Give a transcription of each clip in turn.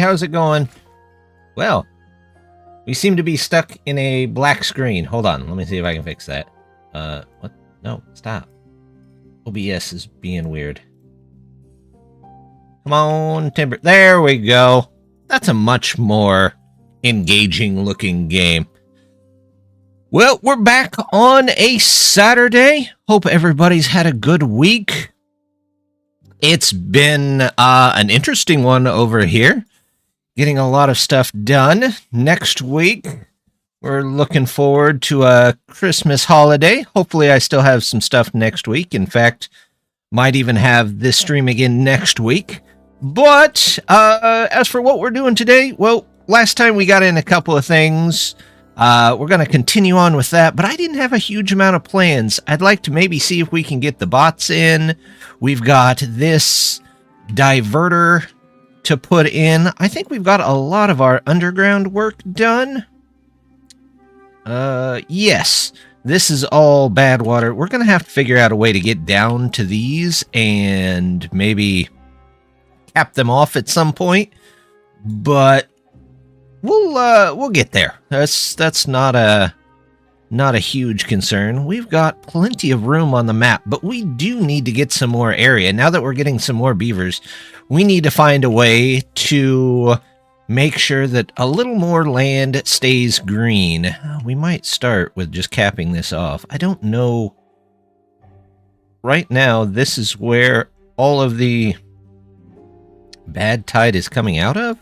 how's it going? Well, we seem to be stuck in a black screen. Hold on, let me see if I can fix that. What? No, stop. OBS is being weird. Come on, Timber. There we go. That's a much more engaging looking game. Well, we're back on a Saturday. Hope everybody's had a good week. It's been an interesting one over here. Getting a lot of stuff done. Next week, we're looking forward to a Christmas holiday. Hopefully, I still have some stuff next week. In fact, might even have this stream again next week. But as for what we're doing today, well, last time we got in a couple of things. We're going to continue on with that, but I didn't have a huge amount of plans. I'd like to maybe see if we can get the bots in. We've got this diverter to put in. I think we've got a lot of our underground work done. Yes, this is all bad water. We're going to have to figure out a way to get down to these and maybe cap them off at some point, but we'll get there. That's not a huge concern. We've got plenty of room on the map, but we do need to get some more area. Now that we're getting some more beavers, we need to find a way to make sure that a little more land stays green. We might start with just capping this off. I don't know. Right now, this is where all of the bad tide is coming out of.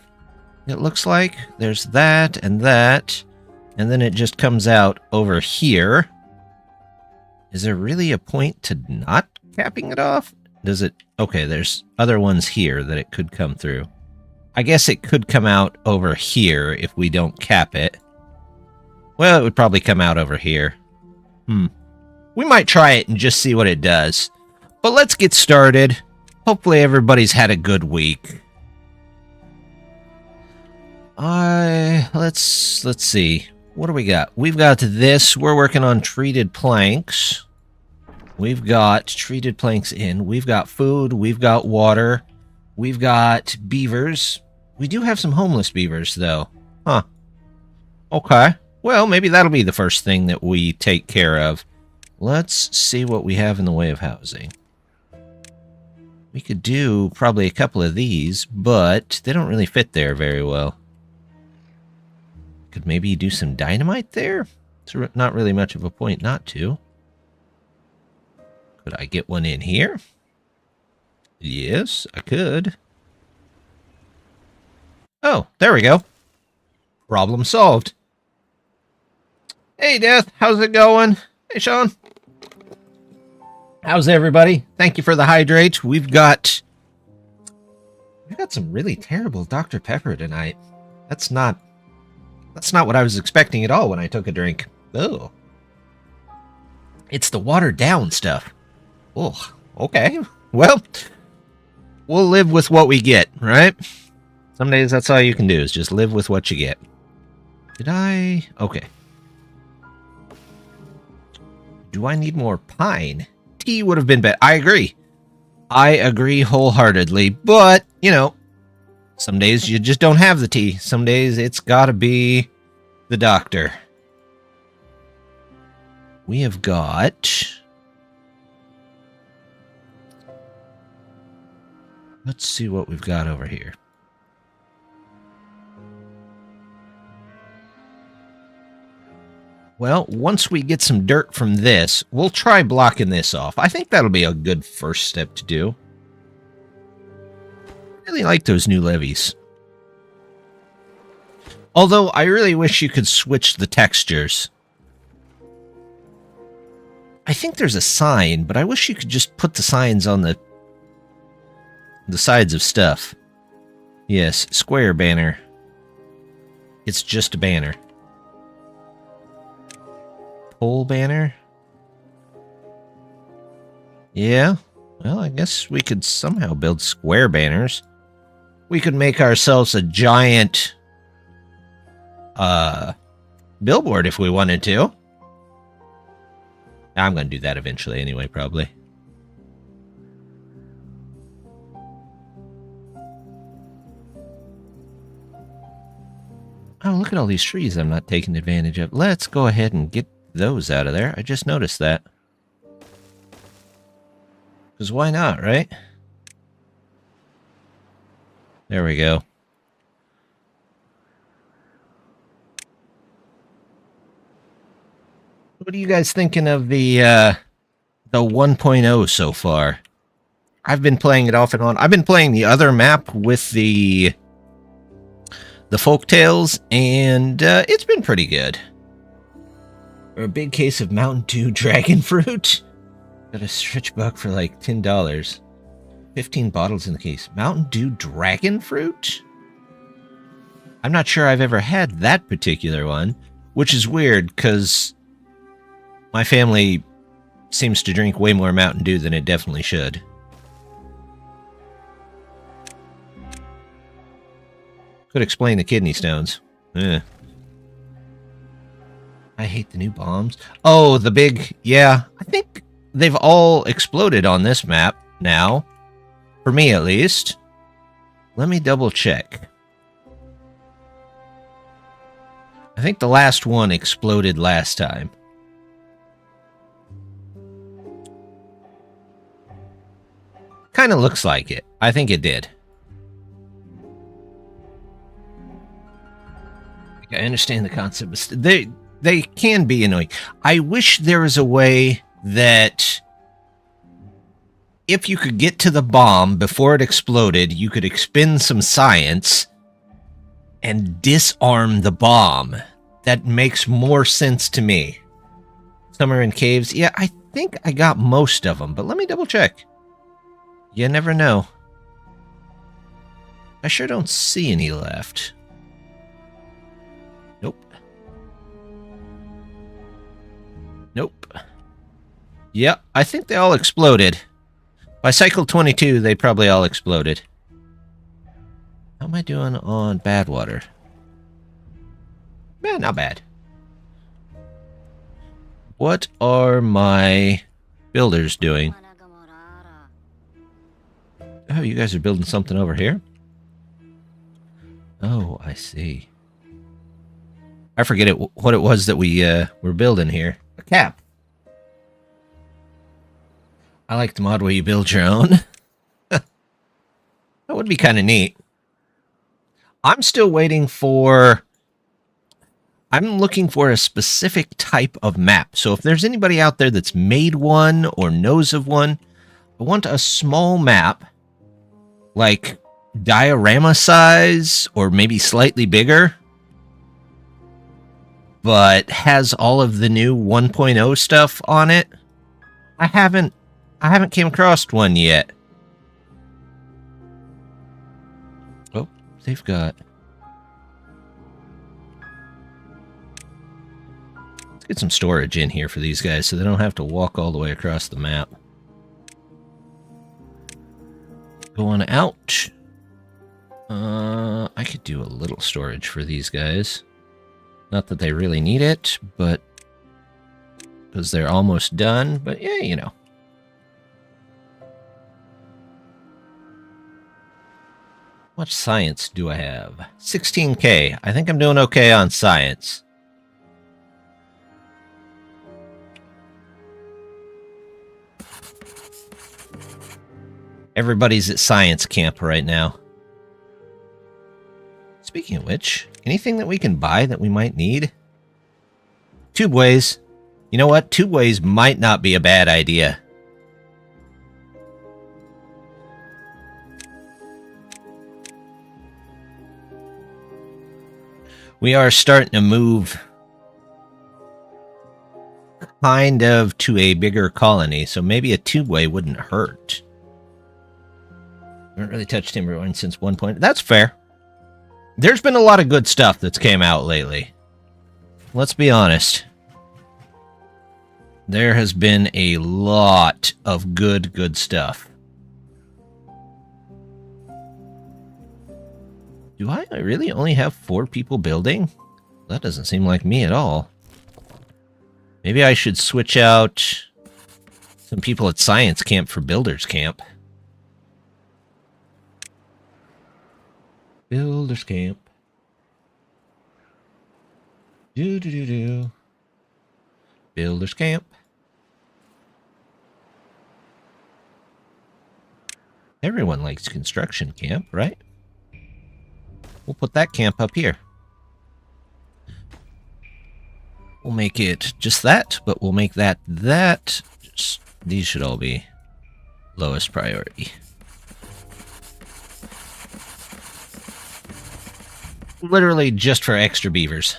It looks like there's that, and then it just comes out over here. Is there really a point to not capping it off? Does it? Okay, there's other ones here that it could come through. I guess it could come out over here if we don't cap it. Well, it would probably come out over here. We might try it and just see what it does. But let's get started. Hopefully everybody's had a good week. Let's see. What do we got? We've got this. We're working on treated planks. We've got treated planks in. We've got food. We've got water. We've got beavers. We do have some homeless beavers, though. Huh. Okay. Well, maybe that'll be the first thing that we take care of. Let's see what we have in the way of housing. We could do probably a couple of these, but they don't really fit there very well. Could maybe do some dynamite there? It's not really much of a point not to. Could I get one in here? Yes, I could. Oh, there we go. Problem solved. Hey, Death. How's it going? Hey, Sean. How's everybody? Thank you for the hydrate. We've got some really terrible Dr. Pepper tonight. That's not what I was expecting at all when I took a drink. Oh. It's the watered down stuff. Oh, okay. Well, we'll live with what we get, right? Some days that's all you can do is just live with what you get. Did I? Okay. Do I need more pine? Tea would have been better. I agree. I agree wholeheartedly. But, you know, some days you just don't have the tea. Some days it's gotta be the doctor. We have got... Let's see what we've got over here. Well, once we get some dirt from this, we'll try blocking this off. I think that'll be a good first step to do. I really like those new levees. Although, I really wish you could switch the textures. I think there's a sign, but I wish you could just put the signs on the sides of stuff. Yes, square banner. It's just a banner. Pole banner? Yeah, well, I guess we could somehow build square banners. We could make ourselves a giant billboard if we wanted to. I'm going to do that eventually anyway, probably. Oh, look at all these trees I'm not taking advantage of. Let's go ahead and get those out of there. I just noticed that. Because why not, right? There we go. What are you guys thinking of the 1.0 so far? I've been playing it off and on. I've been playing the other map with the folktales, and it's been pretty good. Or a big case of Mountain Dew dragon fruit. Got a stretch buck for like $10. 15 bottles in the case. Mountain Dew dragon fruit? I'm not sure I've ever had that particular one, which is weird because my family seems to drink way more Mountain Dew than it definitely should. Could explain the kidney stones. I hate the new bombs. Oh, the big... Yeah, I think they've all exploded on this map now. For me, at least. Let me double check. I think the last one exploded last time. Kind of looks like it. I think it did. I understand the concept, but they can be annoying. I wish there was a way that if you could get to the bomb before it exploded, you could expend some science and disarm the bomb. That makes more sense to me. Some are in caves. Yeah, I think I got most of them, but let me double check. You never know. I sure don't see any left. Nope. Nope. Yep, I think they all exploded. By cycle 22, they probably all exploded. How am I doing on Badwater? Man, not bad. What are my builders doing? Oh, you guys are building something over here? Oh, I see. I forget what it was that we were building here. A cap. I like the mod where you build your own. That would be kind of neat. I'm still waiting for... I'm looking for a specific type of map. So if there's anybody out there that's made one or knows of one, I want a small map, like diorama size or maybe slightly bigger, but has all of the new 1.0 stuff on it. I haven't came across one yet. Oh, they've got... Let's get some storage in here for these guys so they don't have to walk all the way across the map. Go on out. I could do a little storage for these guys. Not that they really need it, but because they're almost done. But yeah, you know. How much science do I have? 16K. I think I'm doing okay on science. Everybody's at science camp right now. Speaking of which, anything that we can buy that we might need? Tubeways. You know what? Tubeways might not be a bad idea. We are starting to move kind of to a bigger colony, so maybe a tubeway wouldn't hurt. I haven't really touched Timberborn since 1.0. That's fair. There's been a lot of good stuff that's came out lately. Let's be honest. There has been a lot of good stuff. Do I really only have 4 people building? That doesn't seem like me at all. Maybe I should switch out some people at science camp for builders camp. Builders camp. Do. Builder's camp. Everyone likes construction camp, right? We'll put that camp up here. We'll make it just that, but we'll make that. These should all be lowest priority. Literally just for extra beavers.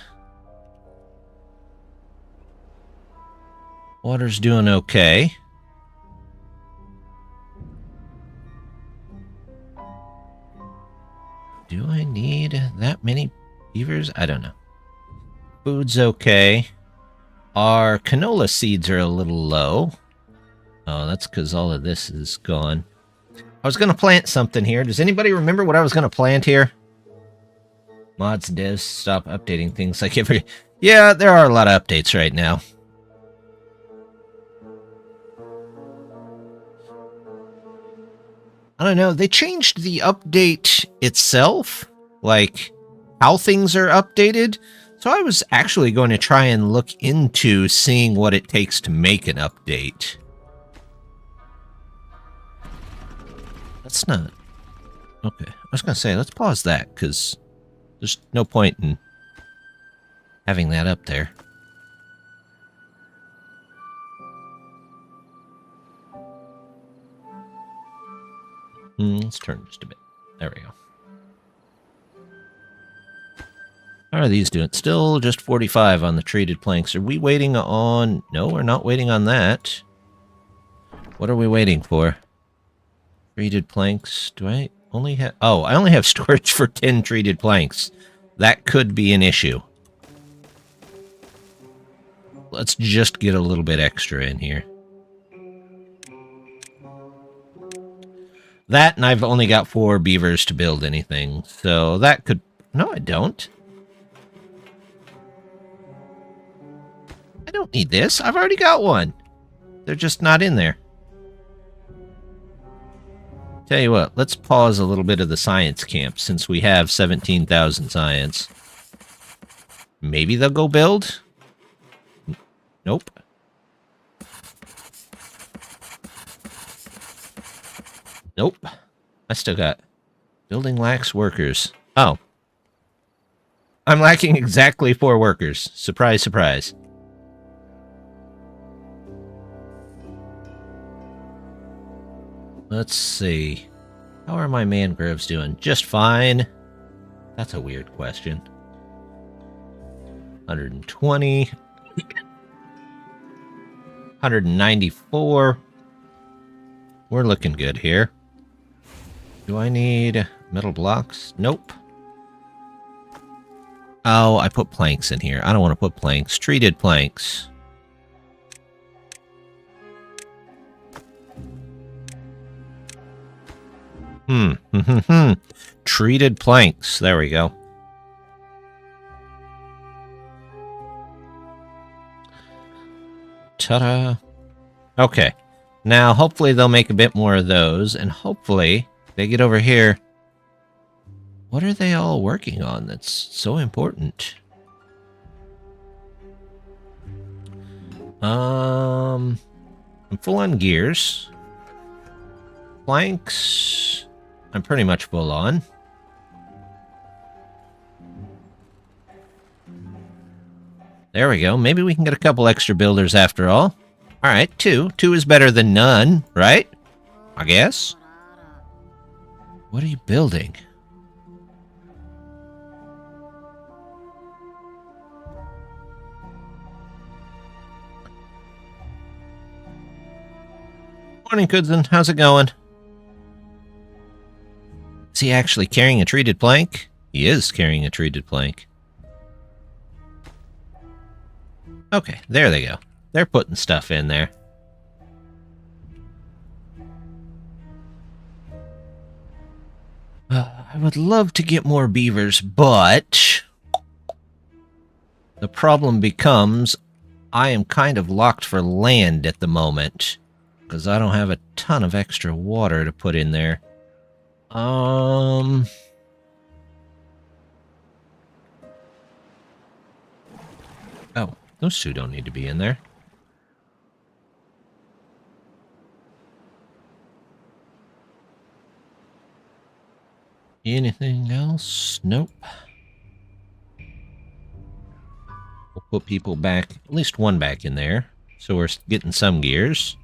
Water's doing okay. Do I need that many beavers? I don't know. Food's okay. Our canola seeds are a little low. Oh, that's because all of this is gone. I was going to plant something here. Does anybody remember what I was going to plant here? Mods, devs, stop updating things like every... Yeah, there are a lot of updates right now. I don't know. They changed the update itself, like how things are updated. So I was actually going to try and look into seeing what it takes to make an update. That's not... Okay, I was going to say, let's pause that, because there's no point in having that up there. Let's turn just a bit. There we go. How are these doing? Still just 45 on the treated planks. Are we waiting on... No, we're not waiting on that. What are we waiting for? Treated planks. Do I only have... Oh, I only have storage for 10 treated planks. That could be an issue. Let's just get a little bit extra in here. That, and I've only got 4 beavers to build anything. So that could... No, I don't. I don't need this. I've already got one. They're just not in there. Tell you what, let's pause a little bit of the science camp since we have 17,000 science. Maybe they'll go build? Nope. Nope. I still got... Building lacks workers. Oh. I'm lacking exactly 4 workers. Surprise, surprise. Let's see. How are my mangroves doing? Just fine. That's a weird question. 120. 194. We're looking good here. Do I need metal blocks? Nope. Oh, I put planks in here. I don't want to put planks. Treated planks. Treated planks. There we go. Ta-da. Okay. Now, hopefully they'll make a bit more of those, and hopefully they get over here. What are they all working on that's so important? I'm full on gears. Planks, I'm pretty much full on. There we go. Maybe we can get a couple extra builders after all. All right, 2. 2 is better than none, right? I guess. What are you building? Morning, Goodson. How's it going? Is he actually carrying a treated plank? He is carrying a treated plank. Okay, there they go. They're putting stuff in there. I would love to get more beavers, but the problem becomes I am kind of locked for land at the moment because I don't have a ton of extra water to put in there. Oh, those two don't need to be in there. Anything else? Nope. We'll put people back, at least one back in there, so we're getting some gears.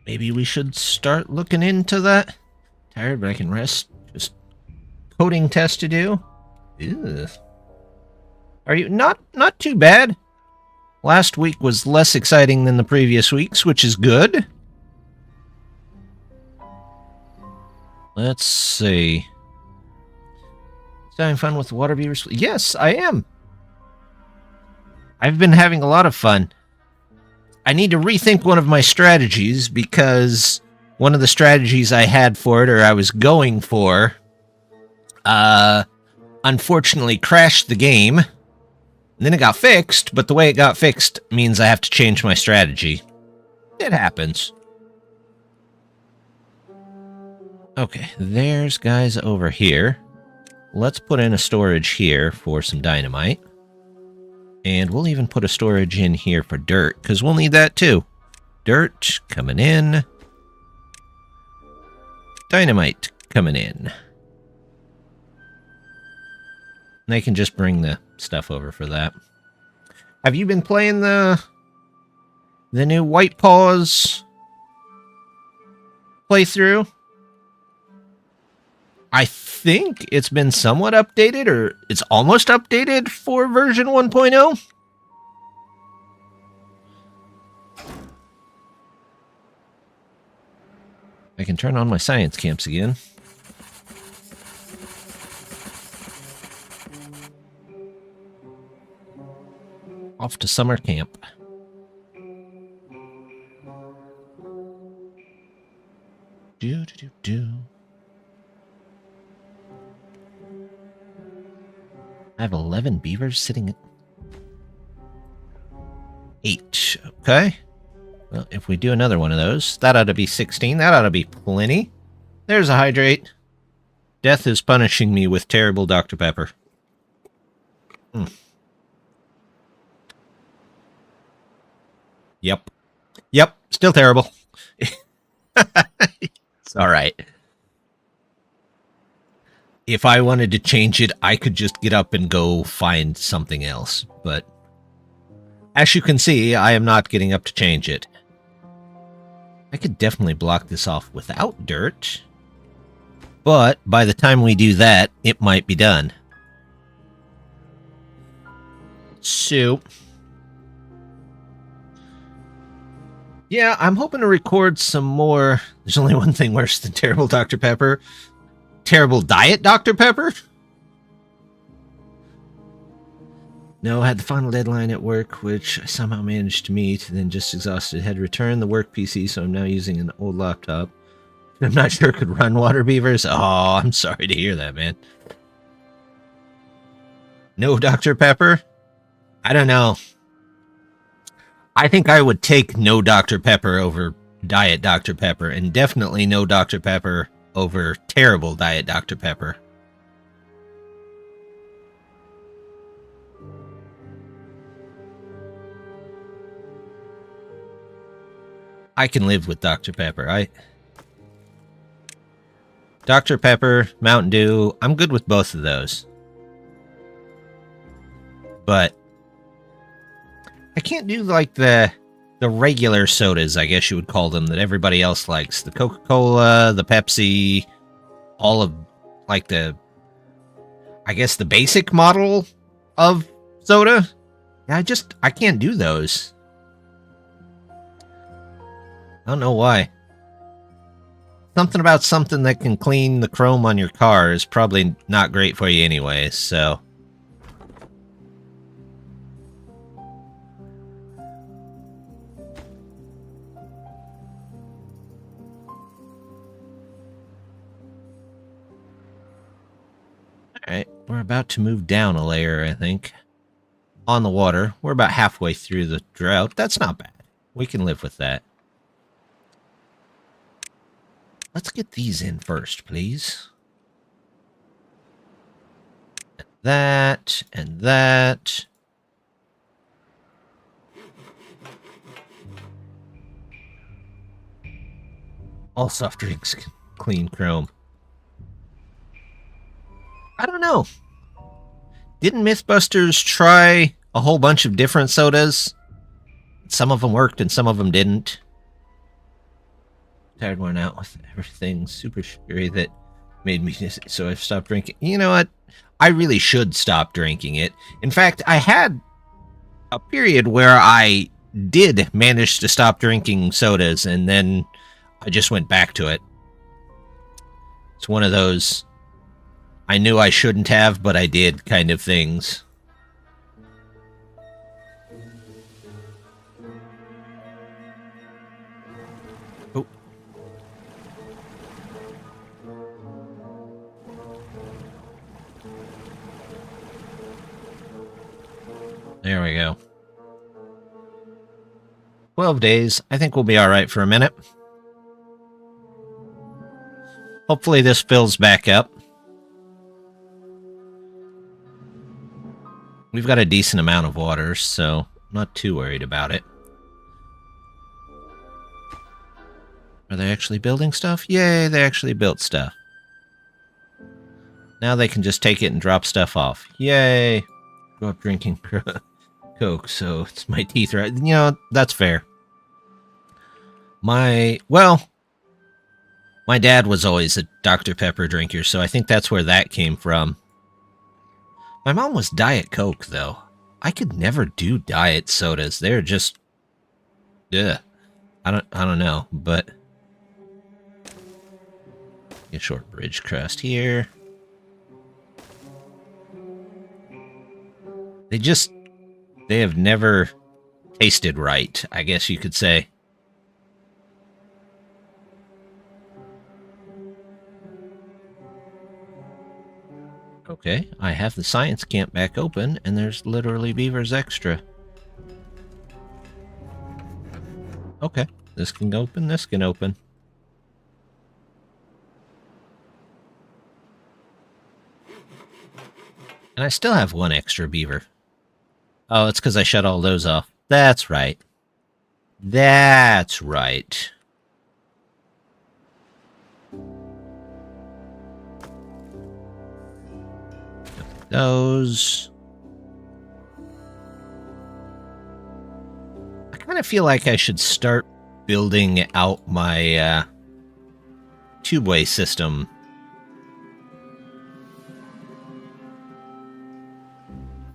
Maybe we should start looking into that. Tired, but I can rest. Just coding test to do. Ew. Are you not too bad? Last week was less exciting than the previous weeks, which is good. Let's see. Having fun with the water beavers? Yes, I am. I've been having a lot of fun. I need to rethink one of my strategies because one of the strategies I had for it, or I was going for, unfortunately crashed the game. And then it got fixed, but the way it got fixed means I have to change my strategy. It happens. Okay, there's guys over here. Let's put in a storage here for some dynamite. And we'll even put a storage in here for dirt, because we'll need that too. Dirt coming in. Dynamite coming in. And I can just bring the stuff over for that. Have you been playing the new White Paws playthrough? I think it's been somewhat updated, or it's almost updated for version 1.0. I can turn on my science camps again. Off to summer camp. Do. I have 11 beavers sitting at 8. Okay. Well, if we do another one of those, that ought to be 16. That ought to be plenty. There's a hydrate. Death is punishing me with terrible Dr. Pepper. Yep. Still terrible. It's alright. If I wanted to change it, I could just get up and go find something else. But as you can see, I am not getting up to change it. I could definitely block this off without dirt. But by the time we do that, it might be done. So yeah, I'm hoping to record some more. There's only one thing worse than terrible Dr. Pepper. Terrible diet Dr. Pepper? No, I had the final deadline at work, which I somehow managed to meet, and then just exhausted. Had to return the work PC, so I'm now using an old laptop. I'm not sure it could run water beavers. Oh, I'm sorry to hear that, man. No Dr. Pepper? I don't know. I think I would take no Dr. Pepper over Diet Dr. Pepper, and definitely no Dr. Pepper over terrible Diet Dr. Pepper. I can live with Dr. Pepper. Dr. Pepper, Mountain Dew, I'm good with both of those. But I can't do like the regular sodas, I guess you would call them, that everybody else likes. The Coca-Cola, the Pepsi, all of like I guess the basic model of soda. Yeah, I can't do those. I don't know why. Something about something that can clean the chrome on your car is probably not great for you anyway, so. Alright, we're about to move down a layer, I think. On the water. We're about halfway through the drought. That's not bad. We can live with that. Let's get these in first, please. that, and that. All soft drinks clean chrome. I don't know. Didn't Mythbusters try a whole bunch of different sodas? Some of them worked and some of them didn't. Tired, worn out with everything super sugary that made me so I've stopped drinking. You know what? I really should stop drinking it. In fact, I had a period where I did manage to stop drinking sodas, and then I just went back to it. It's one of those I knew I shouldn't have, but I did kind of things. Oh. There we go. 12 days. I think we'll be all right for a minute. Hopefully this fills back up. We've got a decent amount of water, so I'm not too worried about it. Are they actually building stuff? Yay, they actually built stuff. Now they can just take it and drop stuff off. Yay! Grew up drinking Coke, so it's my teeth, right? You know, that's fair. My dad was always a Dr. Pepper drinker, so I think that's where that came from. My mom was Diet Coke, though. I could never do diet sodas. They're just... ugh. I don't know, but... a short bridge crust here. They have never tasted right, I guess you could say. Okay, I have the science camp back open, and there's literally beavers extra. Okay, this can open, this can open. And I still have one extra beaver. Oh, it's because I shut all those off. That's right. That's right. Those. I kind of feel like I should start building out my tubeway system.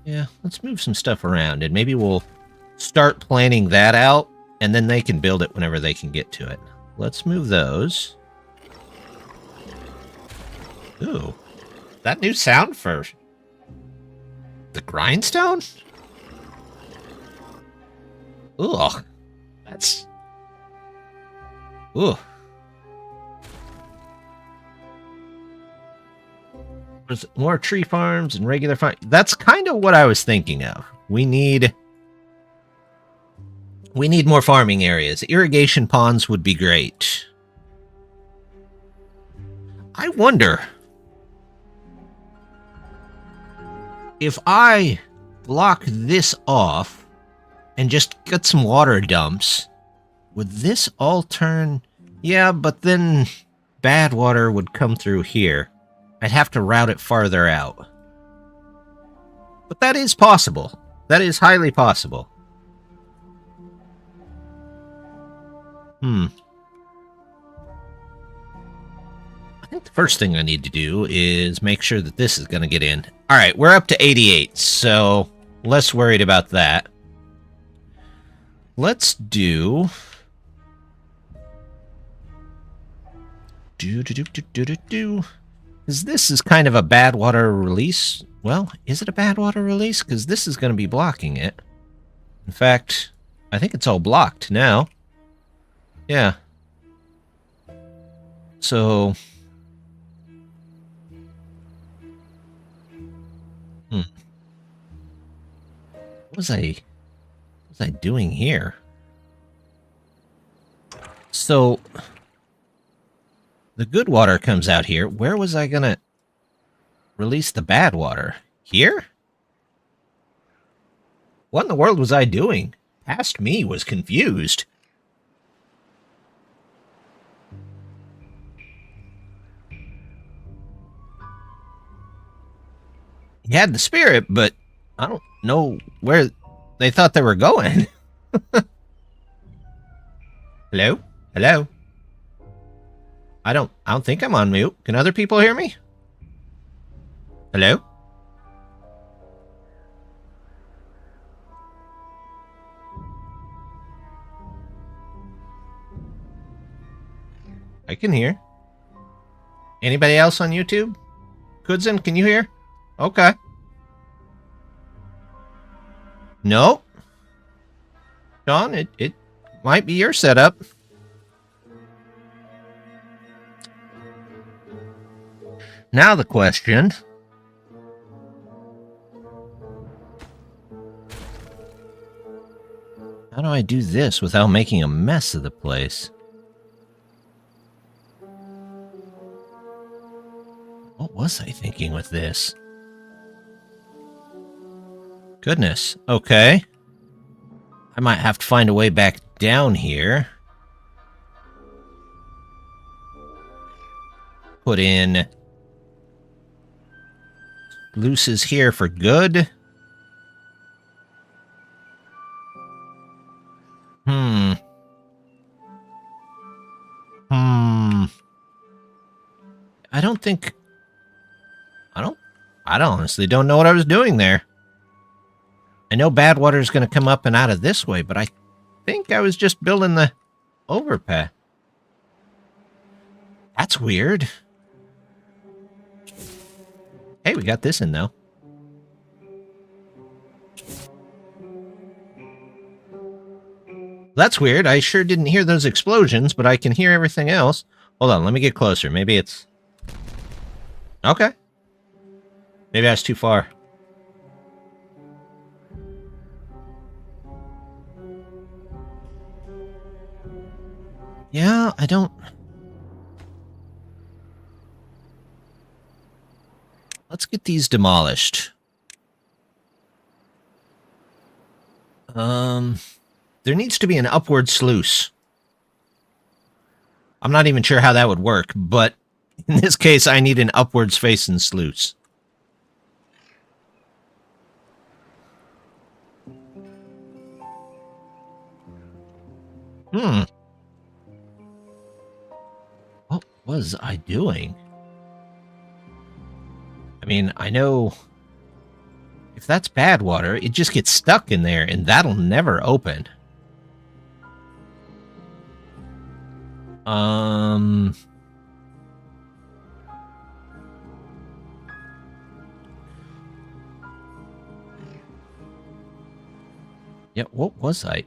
Yeah, let's move some stuff around, and maybe we'll start planning that out, and then they can build it whenever they can get to it. Let's move those. Ooh, that new sound for the grindstone? Ugh, that's... Ooh. There's more tree farms and regular farms. That's kind of what I was thinking of. We need more farming areas. Irrigation ponds would be great. I wonder if I block this off and just get some water dumps, would this all turn? Yeah, but then bad water would come through here. I'd have to route it farther out. But that is possible. That is highly possible. I think the first thing I need to do is make sure that this is going to get in. Alright, we're up to 88, so less worried about that. Let's do... Because this is kind of a bad water release. Well, is it a bad water release? Because this is going to be blocking it. In fact, I think it's all blocked now. Yeah. So... What was I doing here? So... the good water comes out here. Where was I gonna release the bad water? Here? What in the world was I doing? Past me was confused. He had the spirit, but I don't know where they thought they were going. Hello? Hello? I don't think I'm on mute. Can other people hear me? Hello? I can hear. Anybody else on YouTube? Kudzen, can you hear? Okay. No. Sean, it might be your setup. Now the question. How do I do this without making a mess of the place? What was I thinking with this? Goodness. Okay. I might have to find a way back down here. Put in sluices here for good. I honestly don't know what I was doing there. I know bad water is going to come up and out of this way, but I think I was just building the overpass. That's weird. Hey, we got this in, though. That's weird. I sure didn't hear those explosions, but I can hear everything else. Hold on, let me get closer. Maybe it's... Okay. Maybe I was too far. Yeah, I don't... Let's get these demolished. There needs to be an upward sluice. I'm not even sure how that would work, but in this case, I need an upwards facing sluice. What was I doing? I mean, I know if that's bad water, it just gets stuck in there, and that'll never open. Yeah, what was I?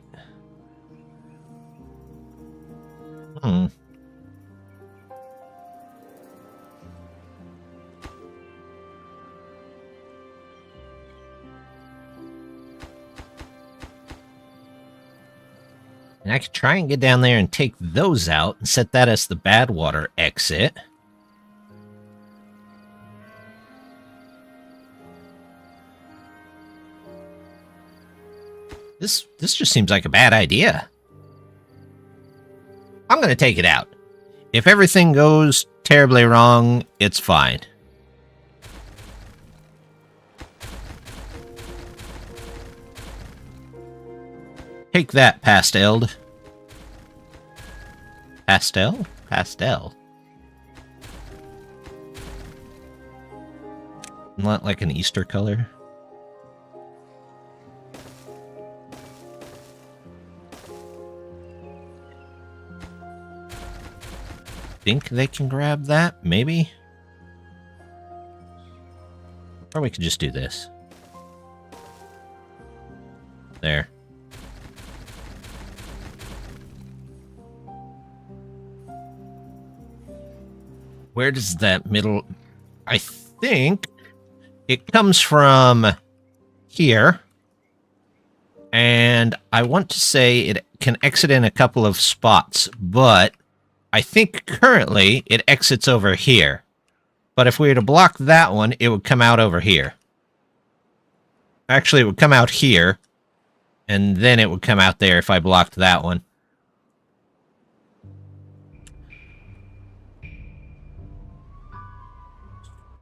And I could try and get down there and take those out and set that as the bad water exit. This just seems like a bad idea. I'm going to take it out. If everything goes terribly wrong, it's fine. Take that, Pastel. Pastel? Pastel. Not like an Easter color. Think they can grab that? Maybe? Or we could just do this. There. Where does that middle... I think it comes from here. And I want to say it can exit in a couple of spots, but I think currently it exits over here. But if we were to block that one, it would come out over here. Actually, it would come out here, and then it would come out there if I blocked that one.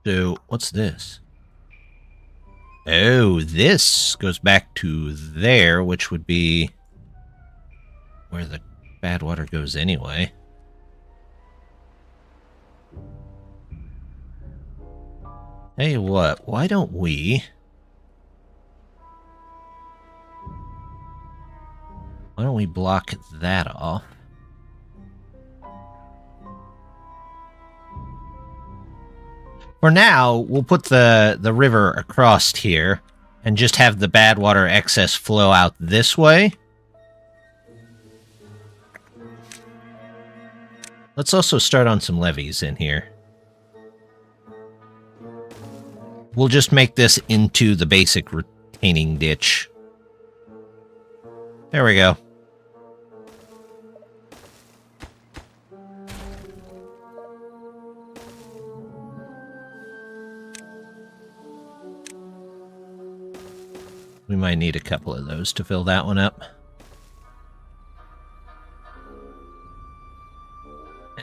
So, what's this? Oh, this goes back to there, which would be where the bad water goes anyway. Hey, what? Why don't we... Why don't we block that off? For now, we'll put the river across here and just have the bad water excess flow out this way. Let's also start on some levees in here. We'll just make this into the basic retaining ditch. There we go. We might need a couple of those to fill that one up.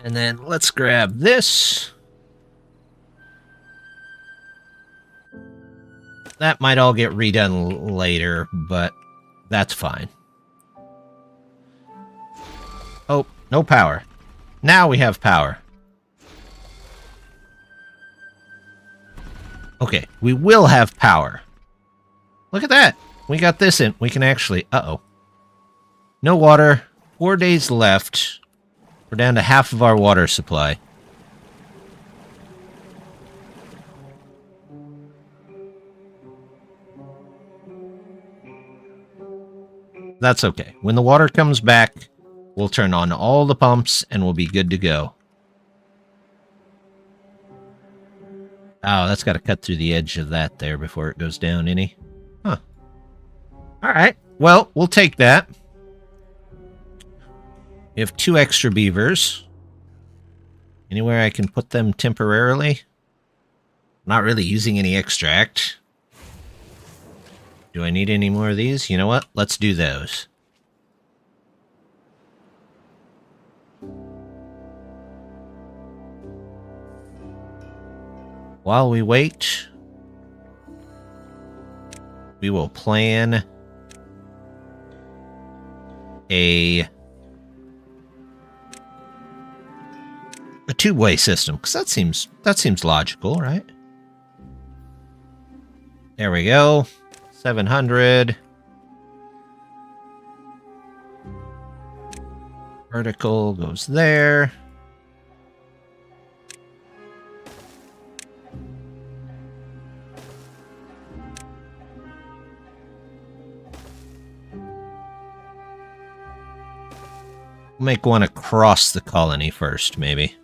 And then let's grab this. That might all get redone later, but that's fine. Oh, no power. Now we have power. Okay, we will have power. Look at that. We got this in. We can actually... Uh-oh. No water. 4 days left. We're down to half of our water supply. That's okay. When the water comes back, we'll turn on all the pumps and we'll be good to go. Oh, that's got to cut through the edge of that there before it goes down any. Huh. Alright. Well, we'll take that. We have 2 extra beavers. Anywhere I can put them temporarily? Not really using any extract. Do I need any more of these? You know what? Let's do those. While we wait, we will plan a two-way system, because that seems logical, right? There we go. 700. Vertical goes there. We'll make one across the colony first, maybe.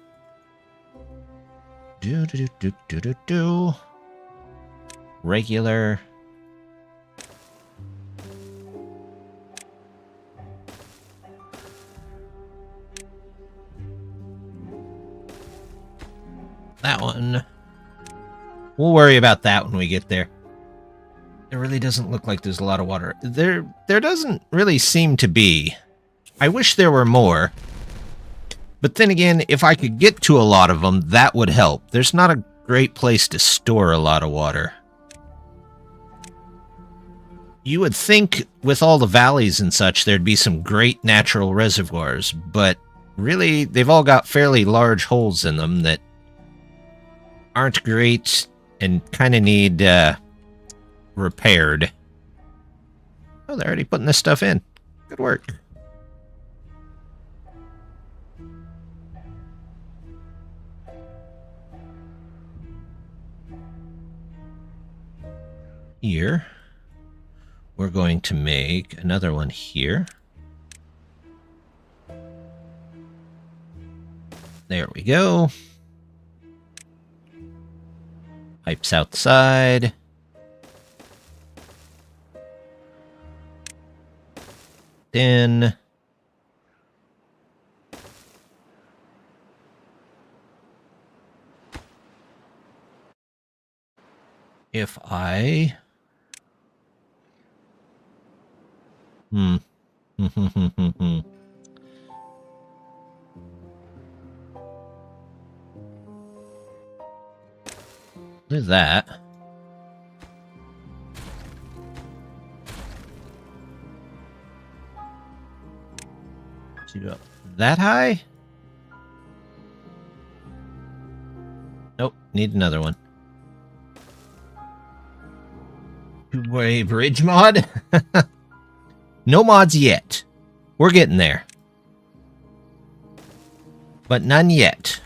Do. Regular. That one. We'll worry about that when we get there. It really doesn't look like there's a lot of water. There doesn't really seem to be. I wish there were more. But then again, if I could get to a lot of them, that would help. There's not a great place to store a lot of water. You would think with all the valleys and such, there'd be some great natural reservoirs, but really, they've all got fairly large holes in them that aren't great and kind of need repaired. Oh, they're already putting this stuff in. Good work. Here, we're going to make another one here. There we go. Pipes outside. Then if I Hmm. Look at that. So you go that high? Nope, need another one. Two-way bridge mod? No mods yet. We're getting there. But none yet.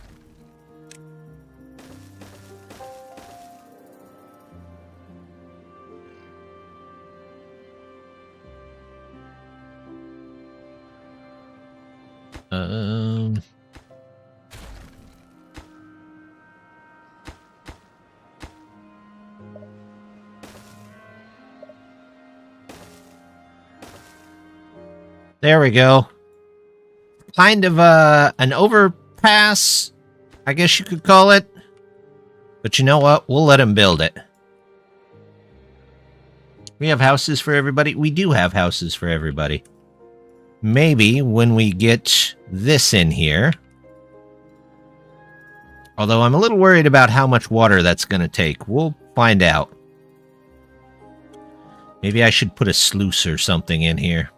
There we go. Kind of an overpass, I guess you could call it. But you know what? We'll let him build it. We have houses for everybody. We do have houses for everybody. Maybe when we get this in here. Although I'm a little worried about how much water that's going to take. We'll find out. Maybe I should put a sluice or something in here.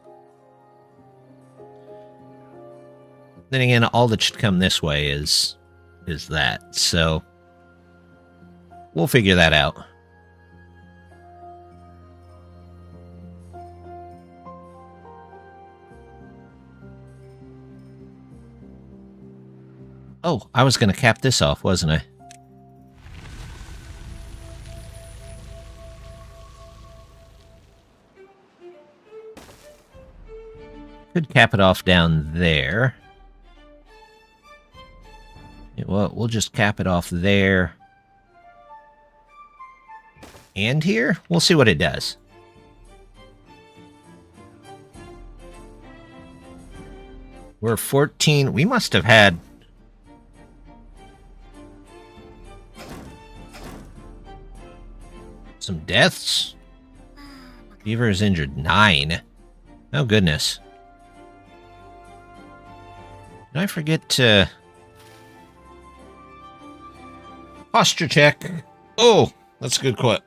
Then again, all that should come this way is that. So we'll figure that out. Oh, I was going to cap this off, wasn't I? Could cap it off down there. Well, we'll just cap it off there. And here? We'll see what it does. We're 14. We must have had... some deaths. Beaver is injured. 9. Oh, goodness. Did I forget to... posture check. Oh, that's a good call.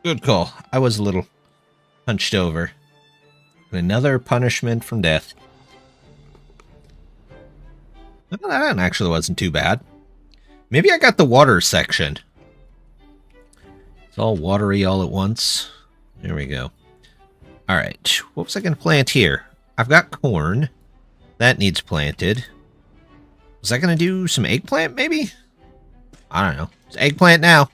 Good call. I was a little hunched over. Another punishment from death. Well, that actually wasn't too bad. Maybe I got the water section. It's all watery all at once. There we go. All right. What was I going to plant here? I've got corn. That needs planted. Was I going to do some eggplant, maybe? I don't know. It's eggplant now.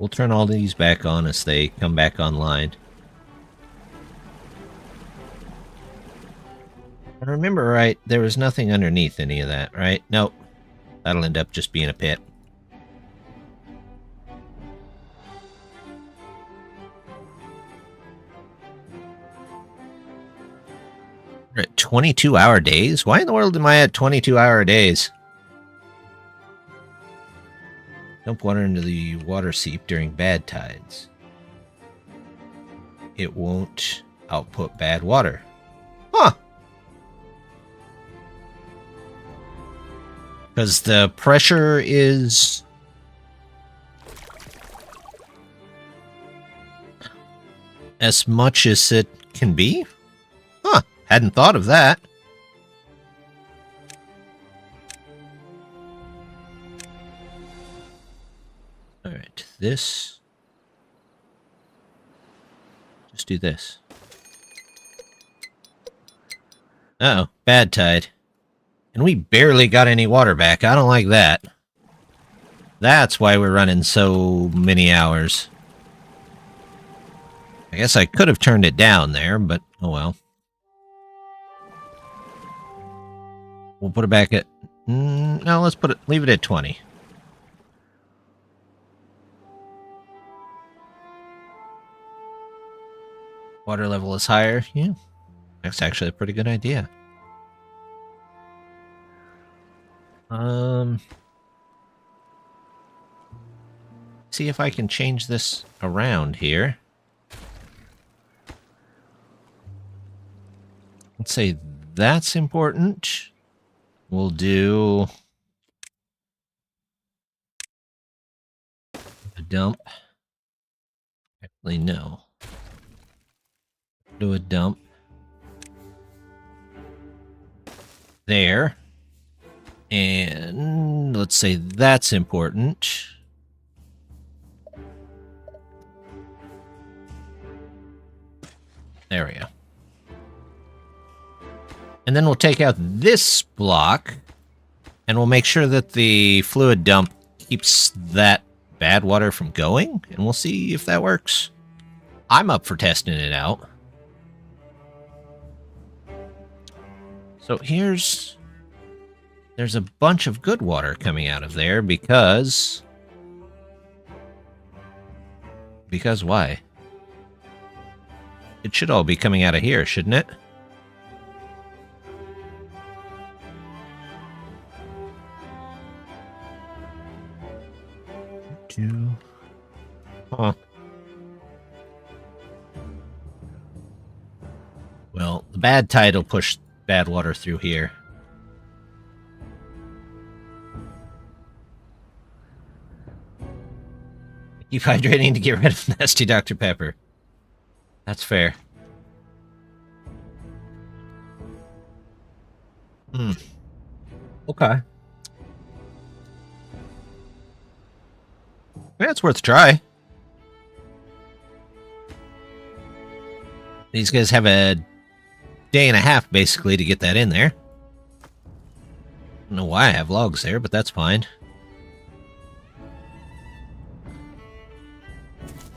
We'll turn all these back on as they come back online. If I remember right, there was nothing underneath any of that, right? Nope. That'll end up just being a pit. We're at 22-hour days? Why in the world am I at 22-hour days? Dump water into the water seep during bad tides. It won't output bad water. Huh. Because the pressure is... as much as it can be? Huh. Hadn't thought of that. Alright, this... just do this. Uh-oh, bad tide. And we barely got any water back. I don't like that. That's why we're running so many hours. I guess I could have turned it down there, but oh well. We'll put it back at... no, let's leave it at 20. Water level is higher. Yeah. That's actually a pretty good idea. See if I can change this around here. Let's say that's important. We'll do a dump. Actually, no. Do a dump. There. And let's say that's important. There we go. And then we'll take out this block, and we'll make sure that the fluid dump keeps that bad water from going, and we'll see if that works. I'm up for testing it out. So there's a bunch of good water coming out of there because why? It should all be coming out of here, shouldn't it? Huh. Well, the bad tide will push bad water through here. Keep hydrating to get rid of nasty Dr. Pepper. That's fair. Okay. Yeah, it's worth a try. These guys have a day and a half, basically, to get that in there. I don't know why I have logs there, but that's fine.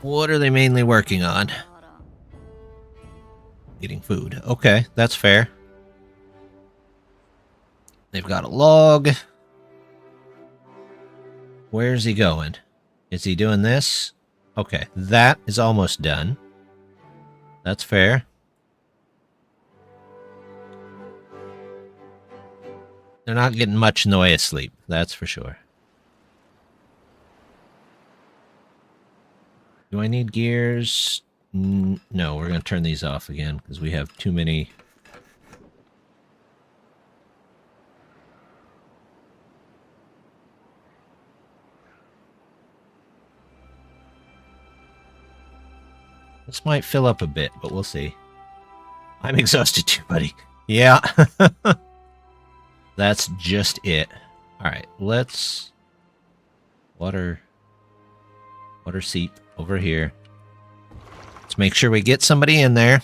What are they mainly working on? Eating food. Okay, that's fair. They've got a log. Where's he going? Is he doing this? Okay, that is almost done. That's fair. They're not getting much in the way of sleep, that's for sure. Do I need gears? No, we're going to turn these off again because we have too many. This might fill up a bit, but we'll see. I'm exhausted too, buddy. Yeah. That's just it. Alright, let's... Water seep over here. Let's make sure we get somebody in there.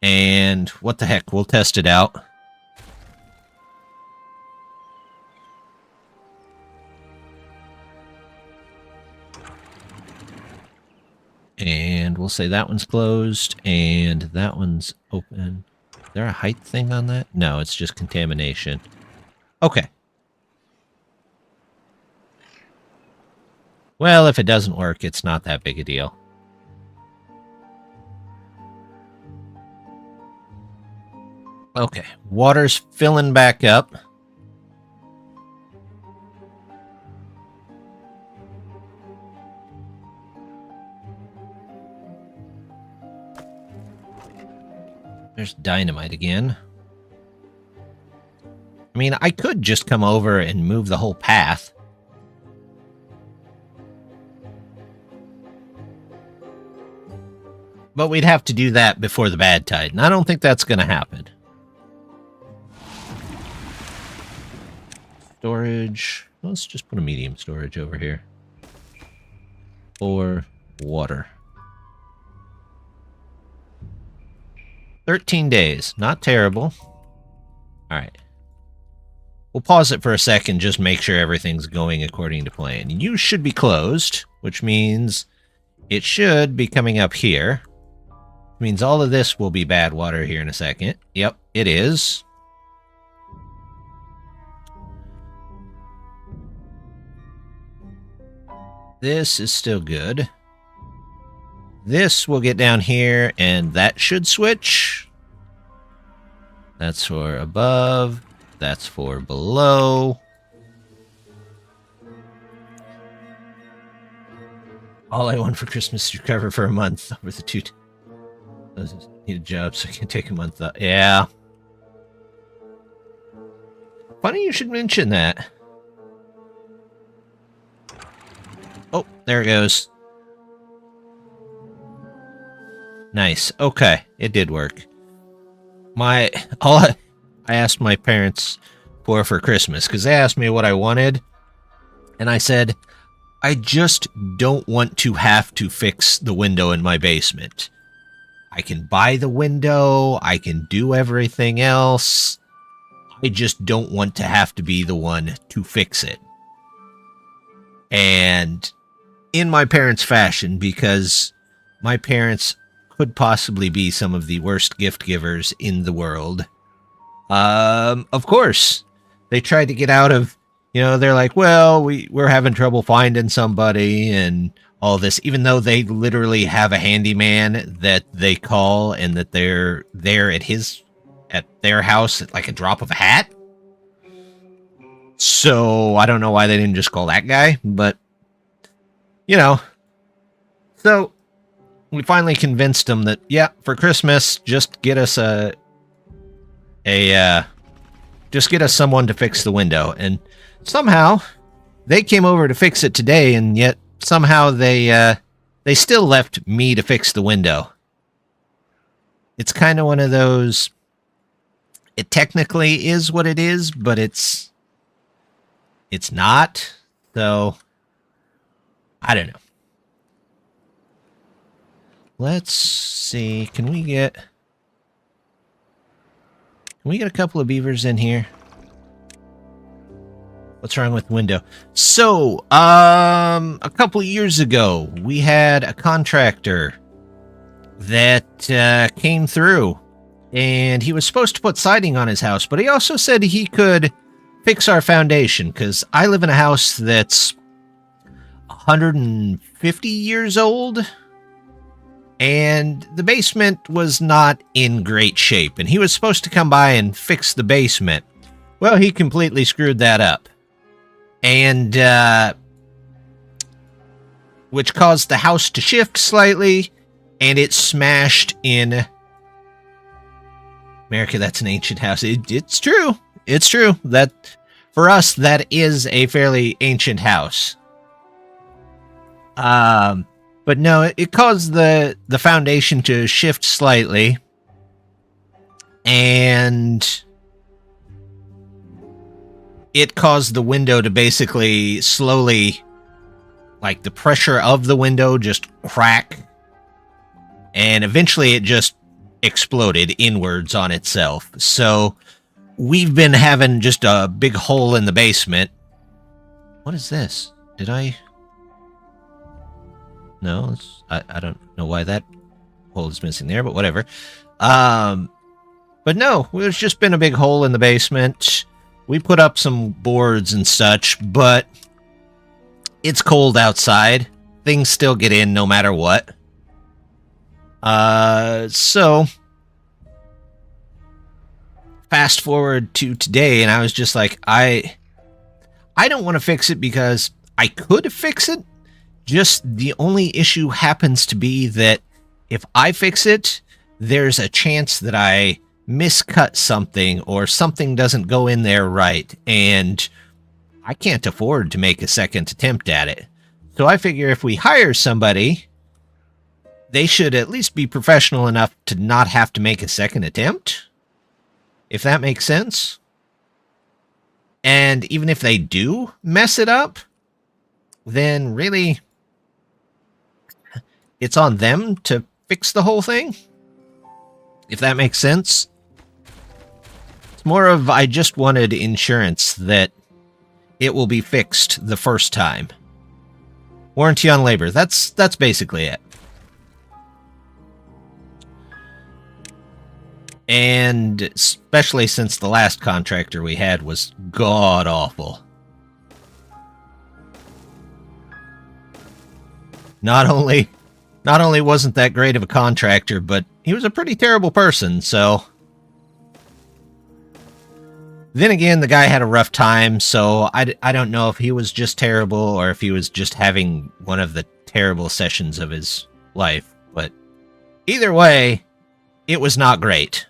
And what the heck, we'll test it out. And we'll say that one's closed, and that one's open. Is there a height thing on that? No, it's just contamination. Okay. Well, if it doesn't work, it's not that big a deal. Okay, water's filling back up. There's dynamite again. I mean, I could just come over and move the whole path. But we'd have to do that before the bad tide, and I don't think that's going to happen. Storage. Let's just put a medium storage over here. For water. 13 days. Not terrible. Alright. We'll pause it for a second, just make sure everything's going according to plan. You should be closed, which means it should be coming up here. It means all of this will be bad water here in a second. Yep, it is. This is still good. This will get down here, and that should switch. That's for above. That's for below. All I want for Christmas is to recover for a month over the two. Need a job, so I can take a month off. Yeah. Funny you should mention that. Oh, there it goes. Nice. Okay, it did work. I asked my parents for Christmas, because they asked me what I wanted, and I said, I just don't want to have to fix the window in my basement. I can buy the window, I can do everything else. I just don't want to have to be the one to fix it. And in my parents' fashion, because my parents could possibly be some of the worst gift givers in the world. Of course, they tried to get out of, they're like, well, we're having trouble finding somebody and all this, even though they literally have a handyman that they call and that they're there at their house at like a drop of a hat. So I don't know why they didn't just call that guy, but so we finally convinced them that, yeah, for Christmas, just get us just get us someone to fix the window. And somehow they came over to fix it today, and yet somehow they still left me to fix the window. It's kind of one of those, it technically is what it is, but it's not. So I don't know. Let's see. Can we get a couple of beavers in here? What's wrong with the window? So, a couple of years ago, we had a contractor that came through, and he was supposed to put siding on his house, but he also said he could fix our foundation, because I live in a house that's 150 years old. And the basement was not in great shape, and he was supposed to come by and fix the basement. Well, he completely screwed that up. And, which caused the house to shift slightly, and it smashed in. America, that's an ancient house. It's true. It's true. That, for us, that is a fairly ancient house. But no, it caused the foundation to shift slightly, and it caused the window to basically slowly, like the pressure of the window just crack, and eventually it just exploded inwards on itself. So we've been having just a big hole in the basement. What is this? Did I... No, I don't know why that hole is missing there, but whatever. But no, there's just been a big hole in the basement. We put up some boards and such, but it's cold outside. Things still get in no matter what. So fast forward to today, and I was just like, I don't want to fix it because I could fix it. Just the only issue happens to be that if I fix it, there's a chance that I miscut something or something doesn't go in there right, and I can't afford to make a second attempt at it. So I figure if we hire somebody, they should at least be professional enough to not have to make a second attempt, if that makes sense. And even if they do mess it up, then really, it's on them to fix the whole thing, if that makes sense. It's more of, I just wanted insurance that it will be fixed the first time. Warranty on labor, that's basically it. And especially since the last contractor we had was god-awful. Not only wasn't that great of a contractor, but he was a pretty terrible person, so Then again, the guy had a rough time, so I don't know if he was just terrible or if he was just having one of the terrible sessions of his life. But either way, it was not great.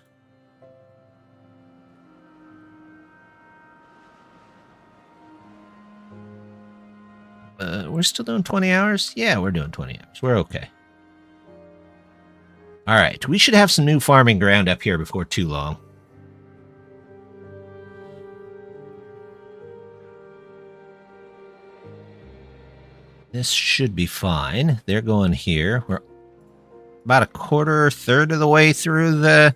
We're still doing 20 hours? Yeah, we're doing 20 hours. We're okay. All right, we should have some new farming ground up here before too long. This should be fine. They're going here. We're about a third of the way through the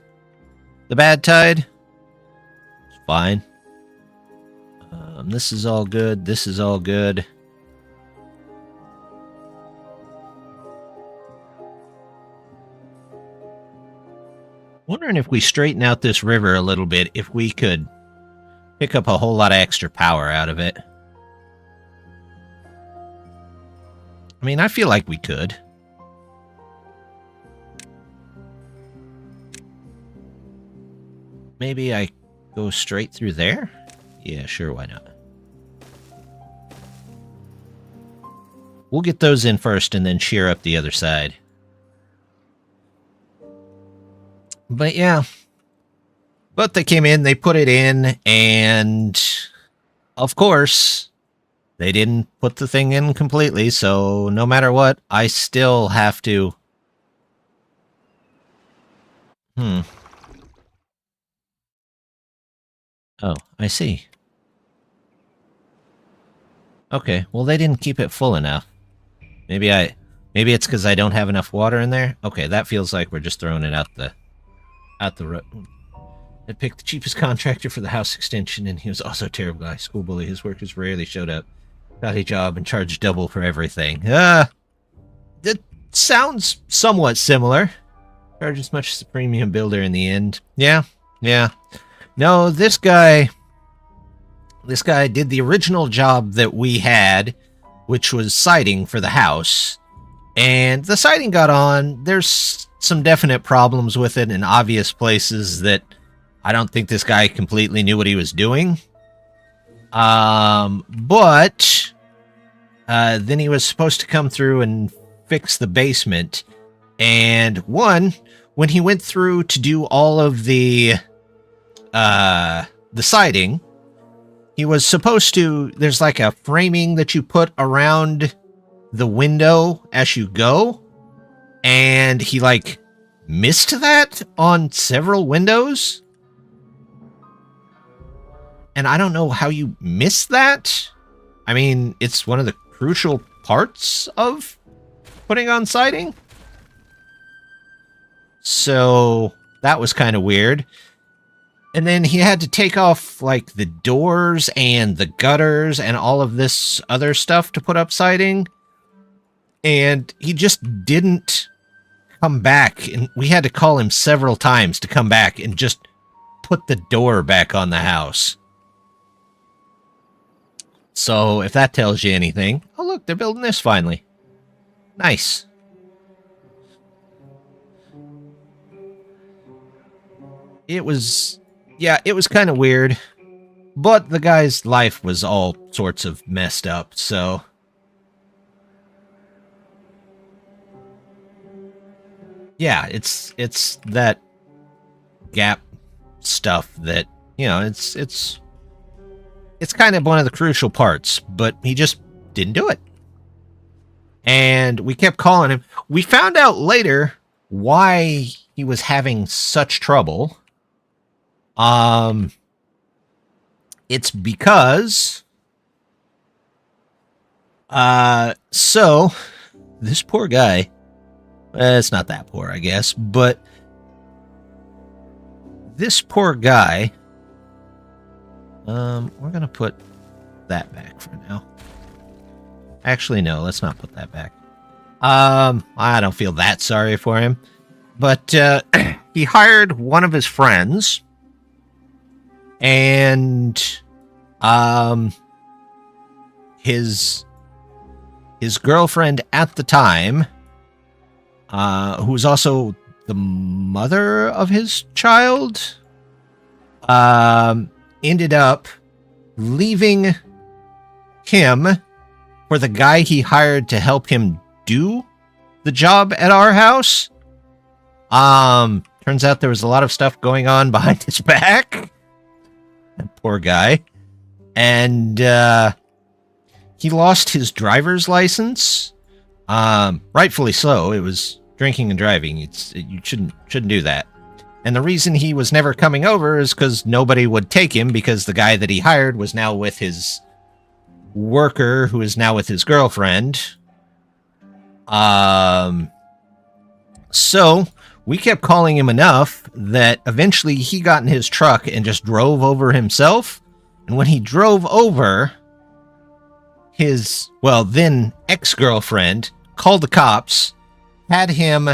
bad tide. It's fine. This is all good. This is all good. Wondering if we straighten out this river a little bit, if we could pick up a whole lot of extra power out of it. I mean, I feel like we could. Maybe I go straight through there? Yeah, sure, why not? We'll get those in first and then shear up the other side. But yeah. But they came in, they put it in, and of course, they didn't put the thing in completely, so no matter what, I still have to... Oh, I see. Okay, well they didn't keep it full enough. Maybe it's because I don't have enough water in there? Okay, that feels like we're just throwing it out the road. I picked the cheapest contractor for the house extension, and he was also a terrible guy. School bully. His workers rarely showed up. Got a job and charged double for everything. That sounds somewhat similar. Charge as much as the premium builder in the end. Yeah. No, this guy did the original job that we had, which was siding for the house. And the siding got on. There's some definite problems with it in obvious places that I don't think this guy completely knew what he was doing. But then he was supposed to come through and fix the basement. And when he went through to do all of the siding, he was supposed to, there's like a framing that you put around the window as you go, and he like missed that on several windows. And I don't know how you miss that. I mean, it's one of the crucial parts of putting on siding. So that was kind of weird. And then he had to take off, like, the doors and the gutters and all of this other stuff to put up siding. And he just didn't come back. And we had to call him several times to come back and just put the door back on the house. So, if that tells you anything... Oh, look, they're building this finally. Nice. It was... Yeah, it was kind of weird, but the guy's life was all sorts of messed up, so... Yeah, it's that gap stuff that, you know, it's kind of one of the crucial parts, but he just didn't do it. And we kept calling him. We found out later why he was having such trouble. It's because, so, this poor guy, it's not that poor, I guess, but this poor guy, we're gonna put that back for now. Actually, no, let's not put that back. I don't feel that sorry for him, but, he hired one of his friends. And, his girlfriend at the time, who was also the mother of his child, ended up leaving him for the guy he hired to help him do the job at our house. Turns out there was a lot of stuff going on behind his back. That poor guy. And he lost his driver's license. Rightfully so. It was drinking and driving. You shouldn't do that. And the reason he was never coming over is because nobody would take him, because the guy that he hired was now with his worker, who is now with his girlfriend. So we kept calling him enough that eventually he got in his truck and just drove over himself. And when he drove over, his, well, then ex-girlfriend called the cops, had him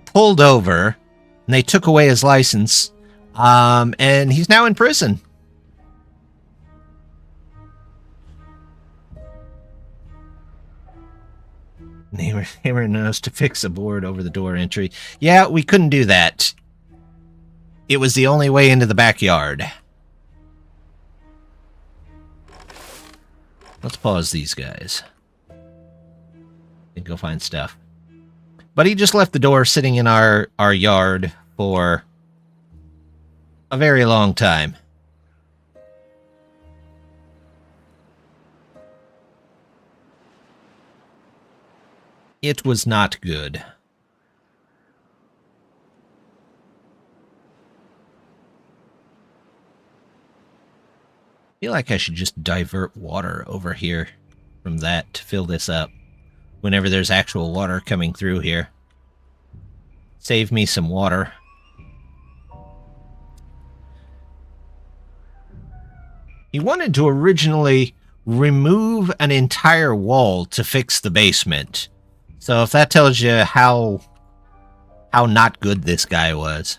pulled over, and they took away his license, and he's now in prison. Hammer knows to fix a board over the door entry. Yeah, we couldn't do that. It was the only way into the backyard. Let's pause these guys and go find stuff. But he just left the door sitting in our yard for a very long time. It was not good. I feel like I should just divert water over here from that to fill this up whenever there's actual water coming through here. Save me some water. He wanted to originally remove an entire wall to fix the basement. So if that tells you how not good this guy was.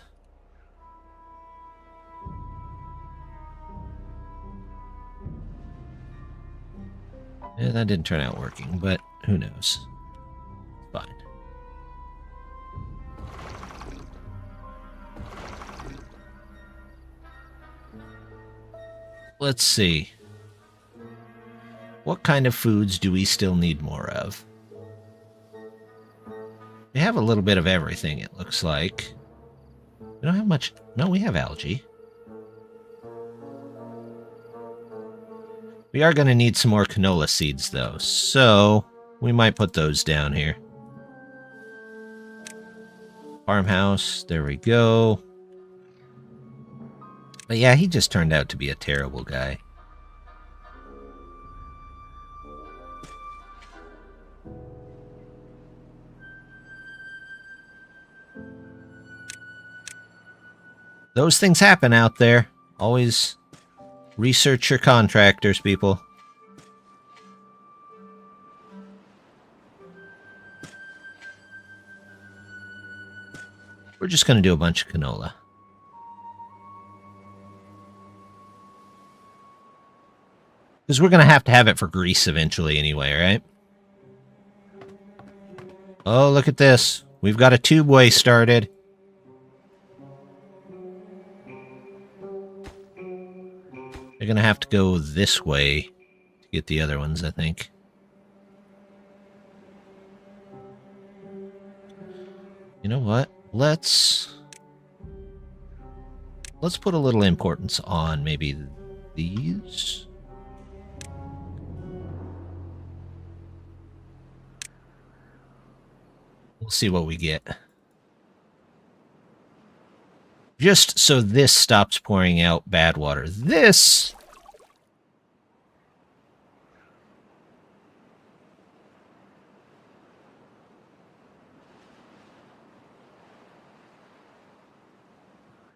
Yeah, that didn't turn out working, but who knows? Fine. Let's see. What kind of foods do we still need more of? We have a little bit of everything, it looks like. We don't have much. No, we have algae. We are going to need some more canola seeds, though, so we might put those down here. Farmhouse, there we go. But yeah, he just turned out to be a terrible guy. Those things happen out there. Always research your contractors, people. We're just going to do a bunch of canola. Because we're going to have it for grease eventually anyway, right? Oh, look at this. We've got a tubeway started. They're going to have to go this way to get the other ones, I think. You know what? Let's put a little importance on maybe these. We'll see what we get. Just so this stops pouring out bad water. This...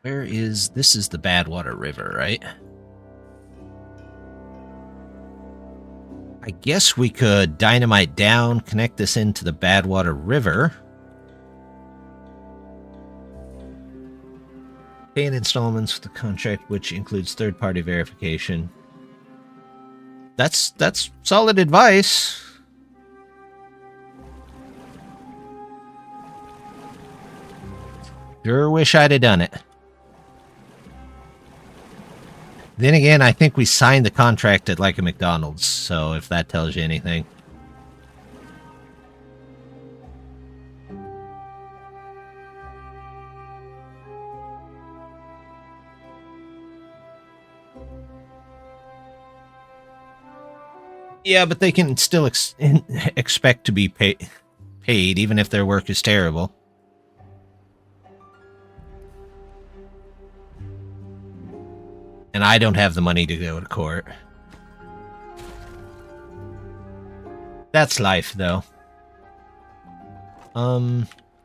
Where is... This is the Badwater River, right? I guess we could dynamite down, connect this into the Badwater River. Pay in installments for the contract, which includes third-party verification. That's solid advice. Sure wish I'd have done it. Then again, I think we signed the contract at like a McDonald's, so if that tells you anything. Yeah, but they can still expect to be paid even if their work is terrible. And I don't have the money to go to court. That's life, though.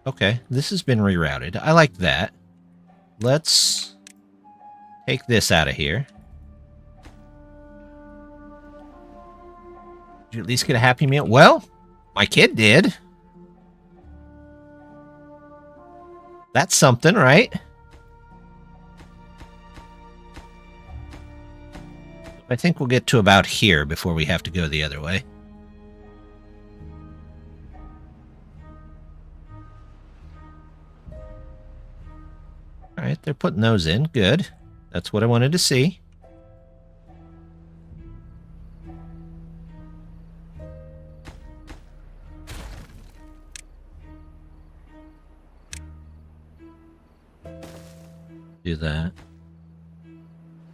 Okay. This has been rerouted. I like that. Let's take this out of here. Did you at least get a Happy Meal? Well, my kid did. That's something, right? I think we'll get to about here before we have to go the other way. Alright, they're putting those in. Good. That's what I wanted to see. Do that.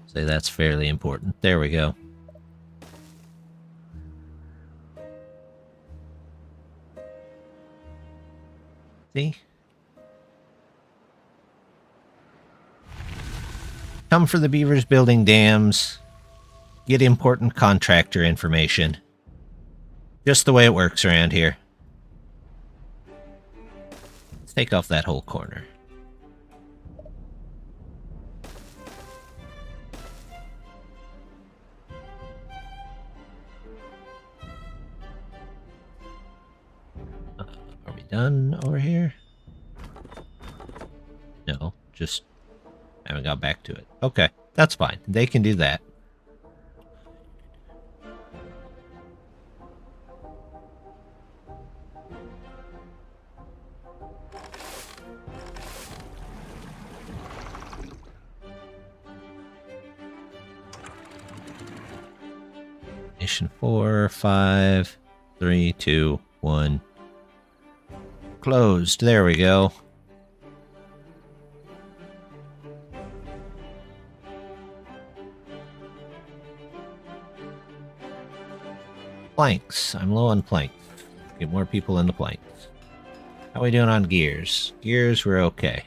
Say that's fairly important. There we go. See? Come for the beavers building dams. Get important contractor information. Just the way it works around here. Let's take off that whole corner. Are we done over here? No, just haven't got back to it. Okay, that's fine. They can do that. Nation 4, 5, 3, 2, 1. Closed. There we go. Planks. I'm low on planks. Get more people in the planks. How are we doing on gears? Gears, we're okay.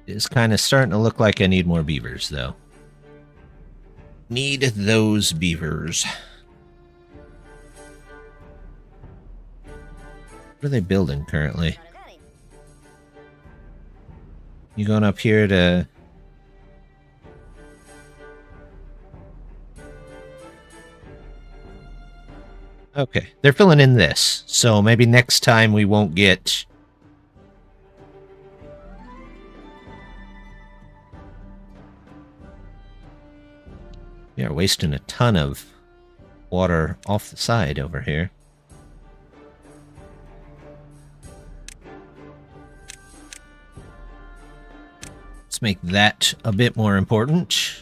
It's kind of starting to look like I need more beavers, though. Need those beavers. What are they building currently? You going up here to... Okay, they're filling in this, so maybe next time we won't get... We are wasting a ton of water off the side over here. Let's make that a bit more important.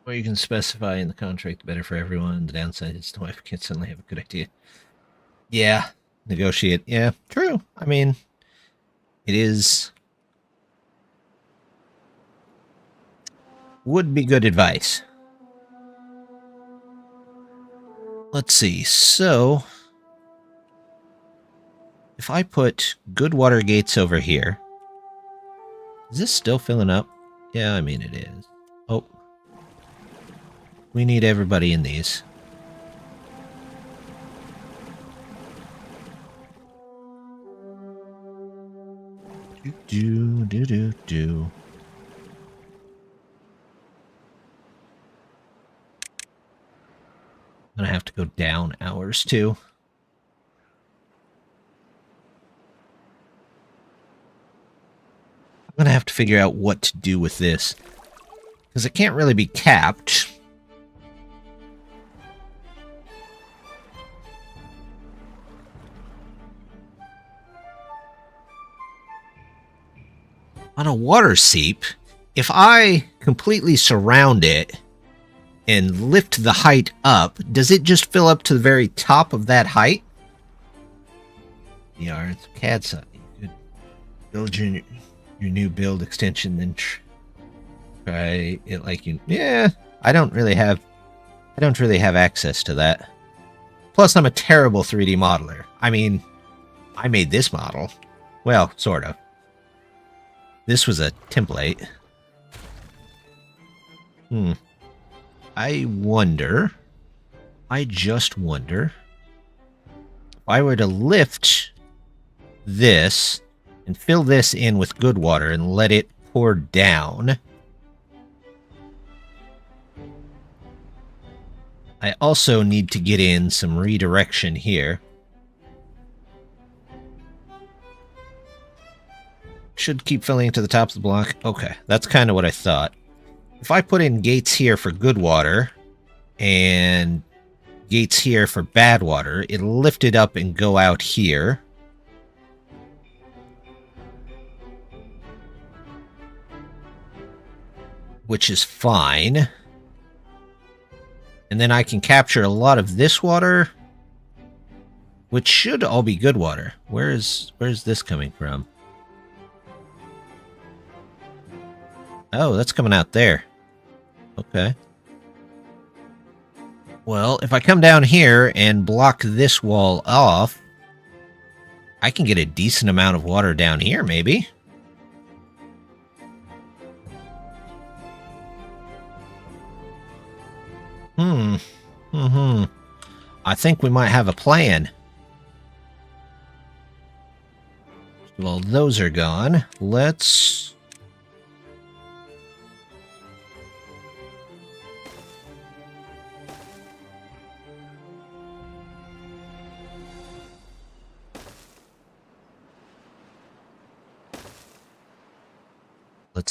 Or you can specify in the contract better for everyone. The downside is the wife can't suddenly have a good idea. Yeah, negotiate. Yeah, true. I mean, it is... would be good advice. Let's see. So, if I put good water gates over here, is this still filling up? Yeah, I mean it is. Oh. We need everybody in these. Do. I'm gonna have to go down hours too. I'm to figure out what to do with this. Because it can't really be capped. On a water seep, if I completely surround it and lift the height up, does it just fill up to the very top of that height? Yeah, it's CAD site. You could build your new build extension, then try it like you. Yeah, I don't really have access to that. Plus, I'm a terrible 3D modeler. I mean, I made this model. Well, sort of. This was a template. I just wonder, if I were to lift this and fill this in with good water and let it pour down. I also need to get in some redirection here. Should keep filling to the top of the block. Okay, that's kind of what I thought. If I put in gates here for good water and gates here for bad water, it'll lift it up and go out here. Which is fine. And then I can capture a lot of this water, which should all be good water. Where's this coming from? Oh, that's coming out there. Okay. Well, if I come down here and block this wall off, I can get a decent amount of water down here, maybe. I think we might have a plan. Well, those are gone. Let's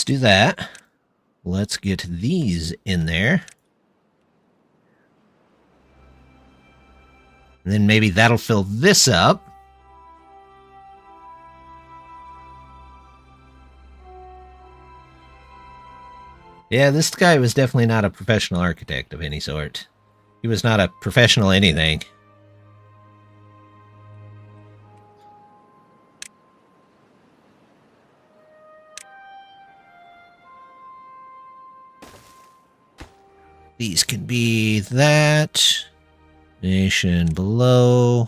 do that. Let's get these in there. And then maybe that'll fill this up. Yeah, this guy was definitely not a professional architect of any sort. He was not a professional anything. These can be that. Nation below.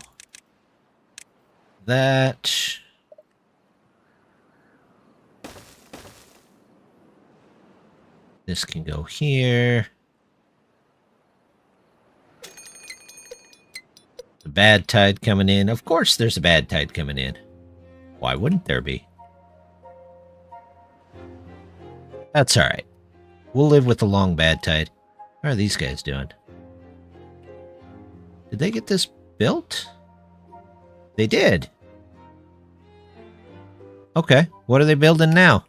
That. This can go here. The bad tide coming in. Of course there's a bad tide coming in. Why wouldn't there be? That's alright. We'll live with the long bad tide. How are these guys doing? Did they get this built? They did. Okay, what are they building now?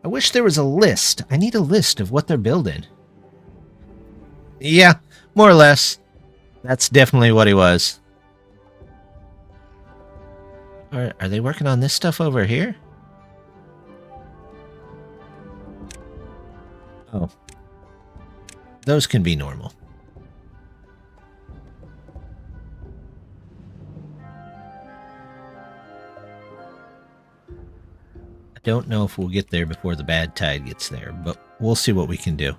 I wish there was a list. I need a list of what they're building. Yeah, more or less. That's definitely what he was. Are they working on this stuff over here? Oh. Those can be normal. I don't know if we'll get there before the bad tide gets there, but we'll see what we can do.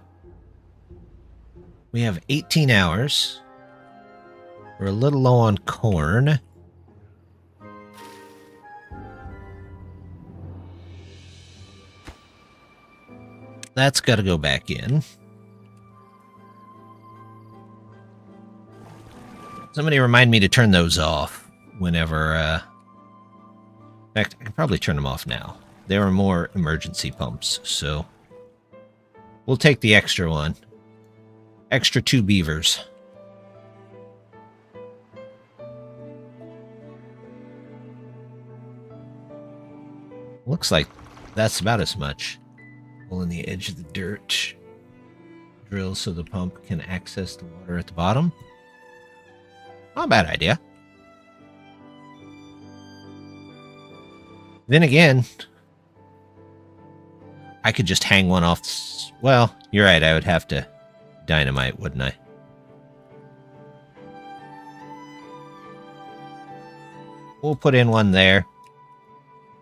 We have 18 hours. We're a little low on corn. That's got to go back in. Somebody remind me to turn those off whenever... in fact, I can probably turn them off now. There are more emergency pumps, so... we'll take the extra one. Extra 2 beavers. Looks like that's about as much. Hole in the edge of the dirt. Drill so the pump can access the water at the bottom. Not a bad idea. Then again, I could just hang one off. Well, you're right. I would have to dynamite, wouldn't I? We'll put in one there.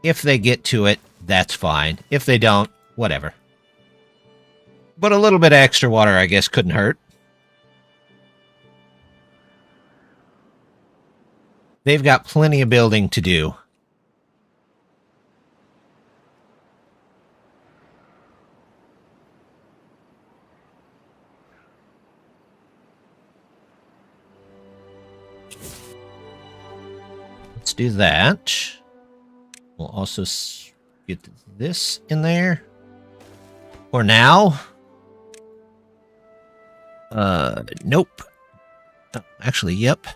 If they get to it, that's fine. If they don't, whatever. But a little bit of extra water, I guess, couldn't hurt. They've got plenty of building to do. Let's do that. We'll also get this in there. For now. Nope. Oh, actually, yep.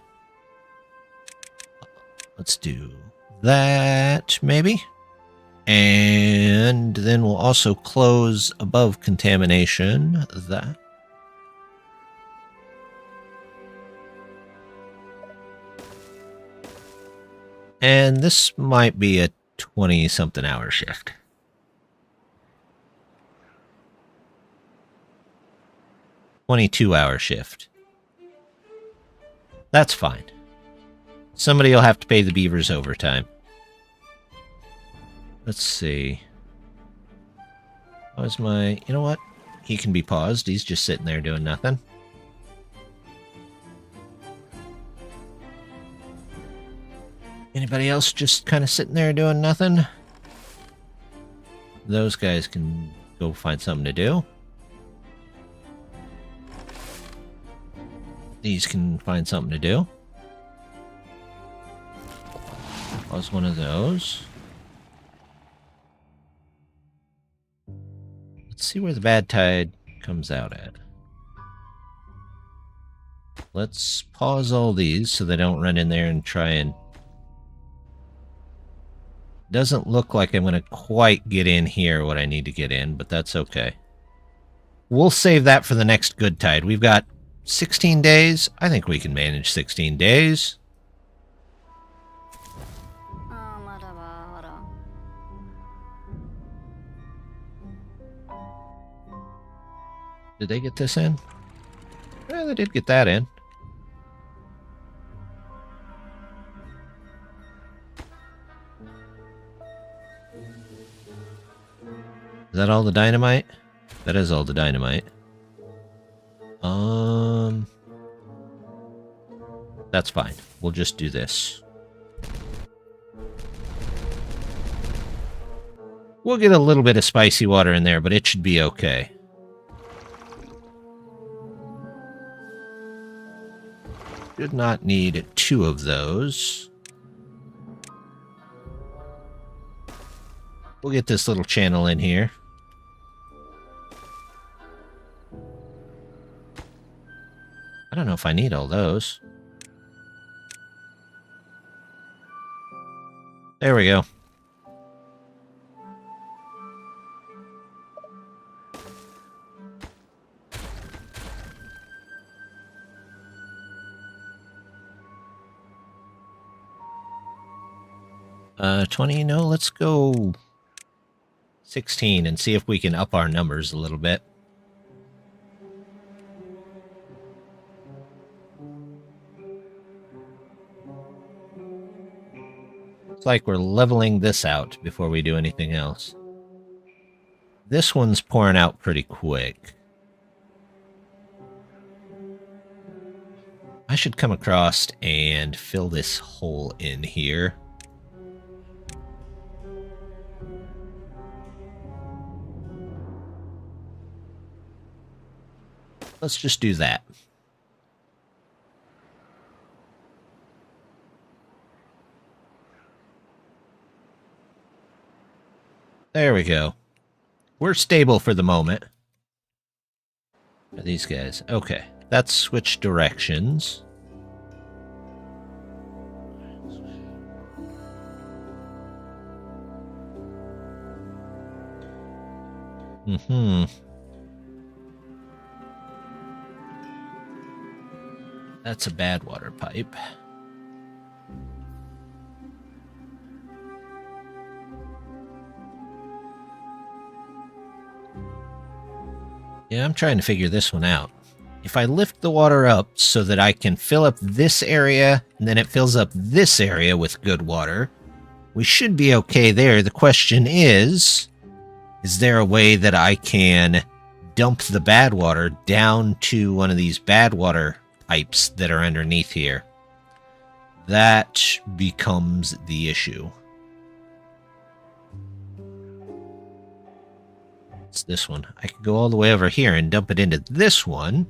Let's do that, maybe. And then we'll also close above contamination. That. And this might be a 20-something hour shift. $22-hour shift. That's fine. Somebody will have to pay the beavers overtime. Let's see. How's my... You know what? He can be paused. He's just sitting there doing nothing. Anybody else just kind of sitting there doing nothing? Those guys can go find something to do. These can find something to do. Pause one of those. Let's see where the bad tide comes out at. Let's pause all these so they don't run in there and try and... Doesn't look like I'm going to quite get in here what I need to get in, but that's okay. We'll save that for the next good tide. We've got 16 days. I think we can manage 16 days. Did they get this in? Yeah, they did get that in. Is that all the dynamite? That is all the dynamite. That's fine. We'll just do this. We'll get a little bit of spicy water in there, but it should be okay. Did not need 2 of those. We'll get this little channel in here. I don't know if I need all those. There we go. $20, no, let's go 16 and see if we can up our numbers a little bit. It's like we're leveling this out before we do anything else. This one's pouring out pretty quick. I should come across and fill this hole in here. Let's just do that. There we go. We're stable for the moment. Are these guys? Okay. Let's switch directions. Mm-hmm. That's a bad water pipe. Yeah, I'm trying to figure this one out. If I lift the water up so that I can fill up this area, and then it fills up this area with good water, we should be okay there. The question is there a way that I can dump the bad water down to one of these bad water pipes that are underneath here? That becomes the issue. It's this one. I could go all the way over here and dump it into this one.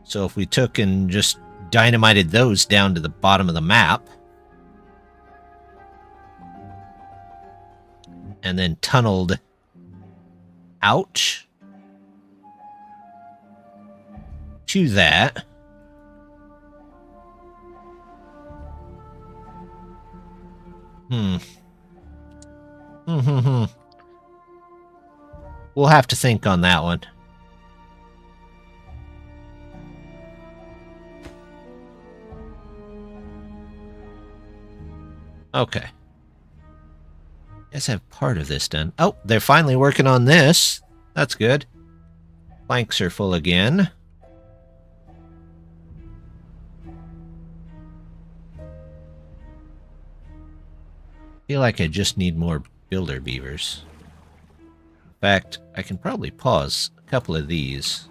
So if we took and just dynamited those down to the bottom of the map, and then tunneled out to that. We'll have to think on that one. Okay. Guess I have part of this done. Oh, they're finally working on this. That's good. Planks are full again. Feel like I just need more builder beavers. In fact, I can probably pause a couple of these,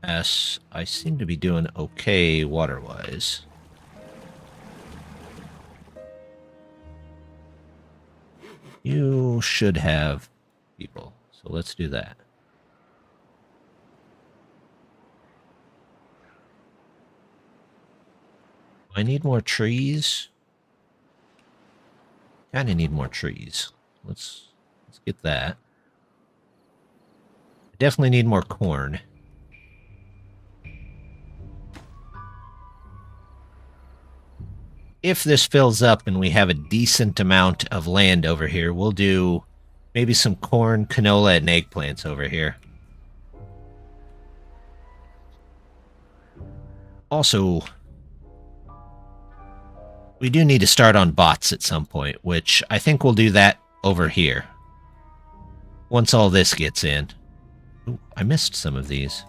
as I seem to be doing okay water-wise. You should have people, so let's do that. I need more trees. Kind of need more trees. Let's get that. I definitely need more corn. If this fills up and we have a decent amount of land over here, we'll do maybe some corn, canola, and eggplants over here. Also, we do need to start on bots at some point, which I think we'll do that over here. Once all this gets in. Ooh, I missed some of these.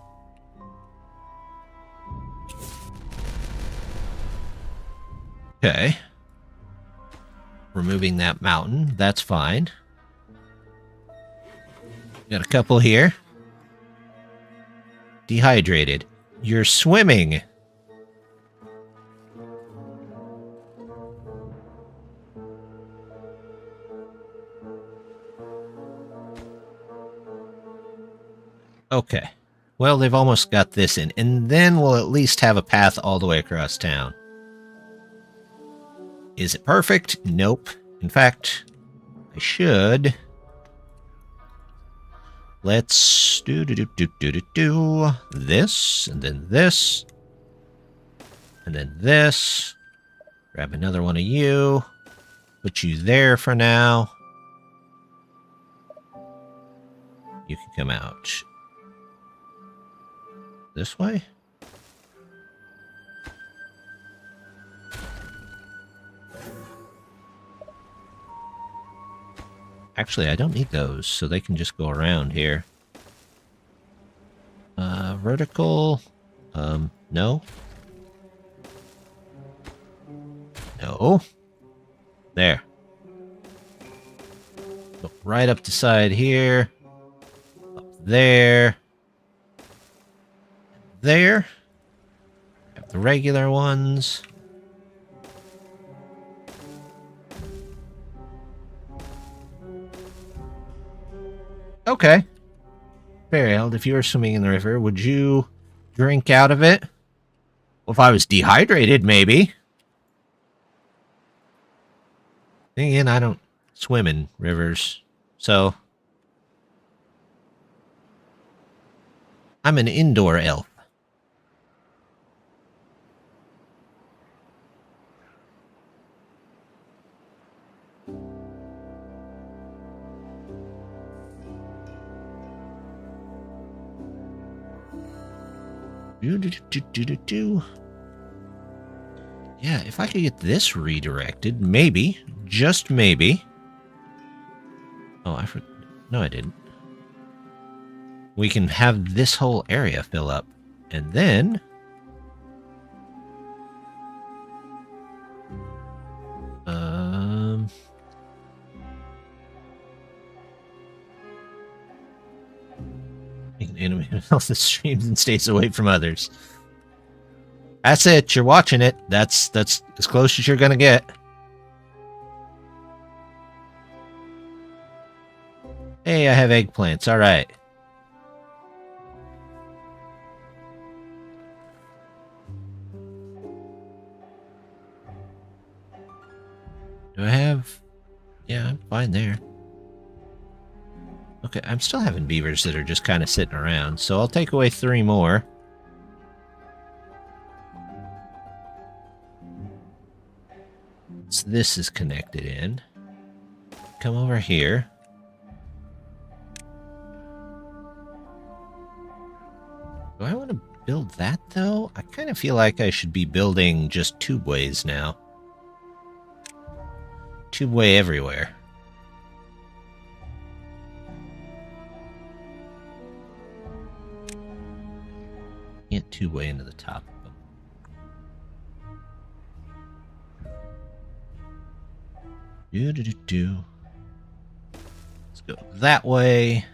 Okay. Removing that mountain, that's fine. Got a couple here. Dehydrated. You're swimming. Okay. Well, they've almost got this in, and then we'll at least have a path all the way across town. Is it perfect? Nope. In fact, I should. Let's do this, and then this, and then this. Grab another one of you. Put you there for now. You can come out. This way? Actually, I don't need those, so they can just go around here. Vertical. No. No. There. Go right up the side here. Up there. There. Have the regular ones. Okay. Fairheld, if you were swimming in the river, would you drink out of it? Well, if I was dehydrated, maybe. Then again, I don't swim in rivers, so I'm an indoor elf. Do. Yeah, if I could get this redirected, maybe, just maybe. Oh, no, I didn't. We can have this whole area fill up, and then anyone else that streams and stays away from others. That's it. You're watching it. That's as close as you're gonna get. Hey, I have eggplants. All right. Do I have? Yeah, I'm fine there. Okay, I'm still having beavers that are just kind of sitting around, so I'll take away 3 more. So this is connected in. Come over here. Do I want to build that, though? I kind of feel like I should be building just tubeways now. Tubeway everywhere. Can't tubeway into the top of them. Let's go that way.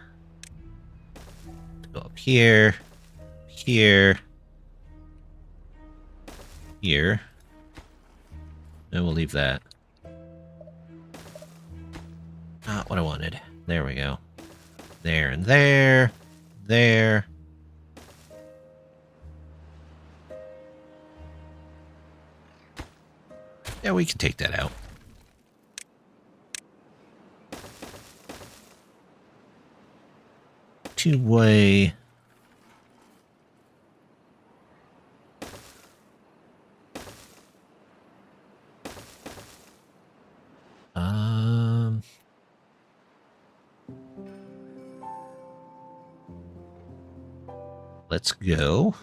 Let's go up here. Here. Here. And we'll leave that. Not what I wanted. There we go. There and there. There. Yeah, we can take that out. Two-way. Let's go.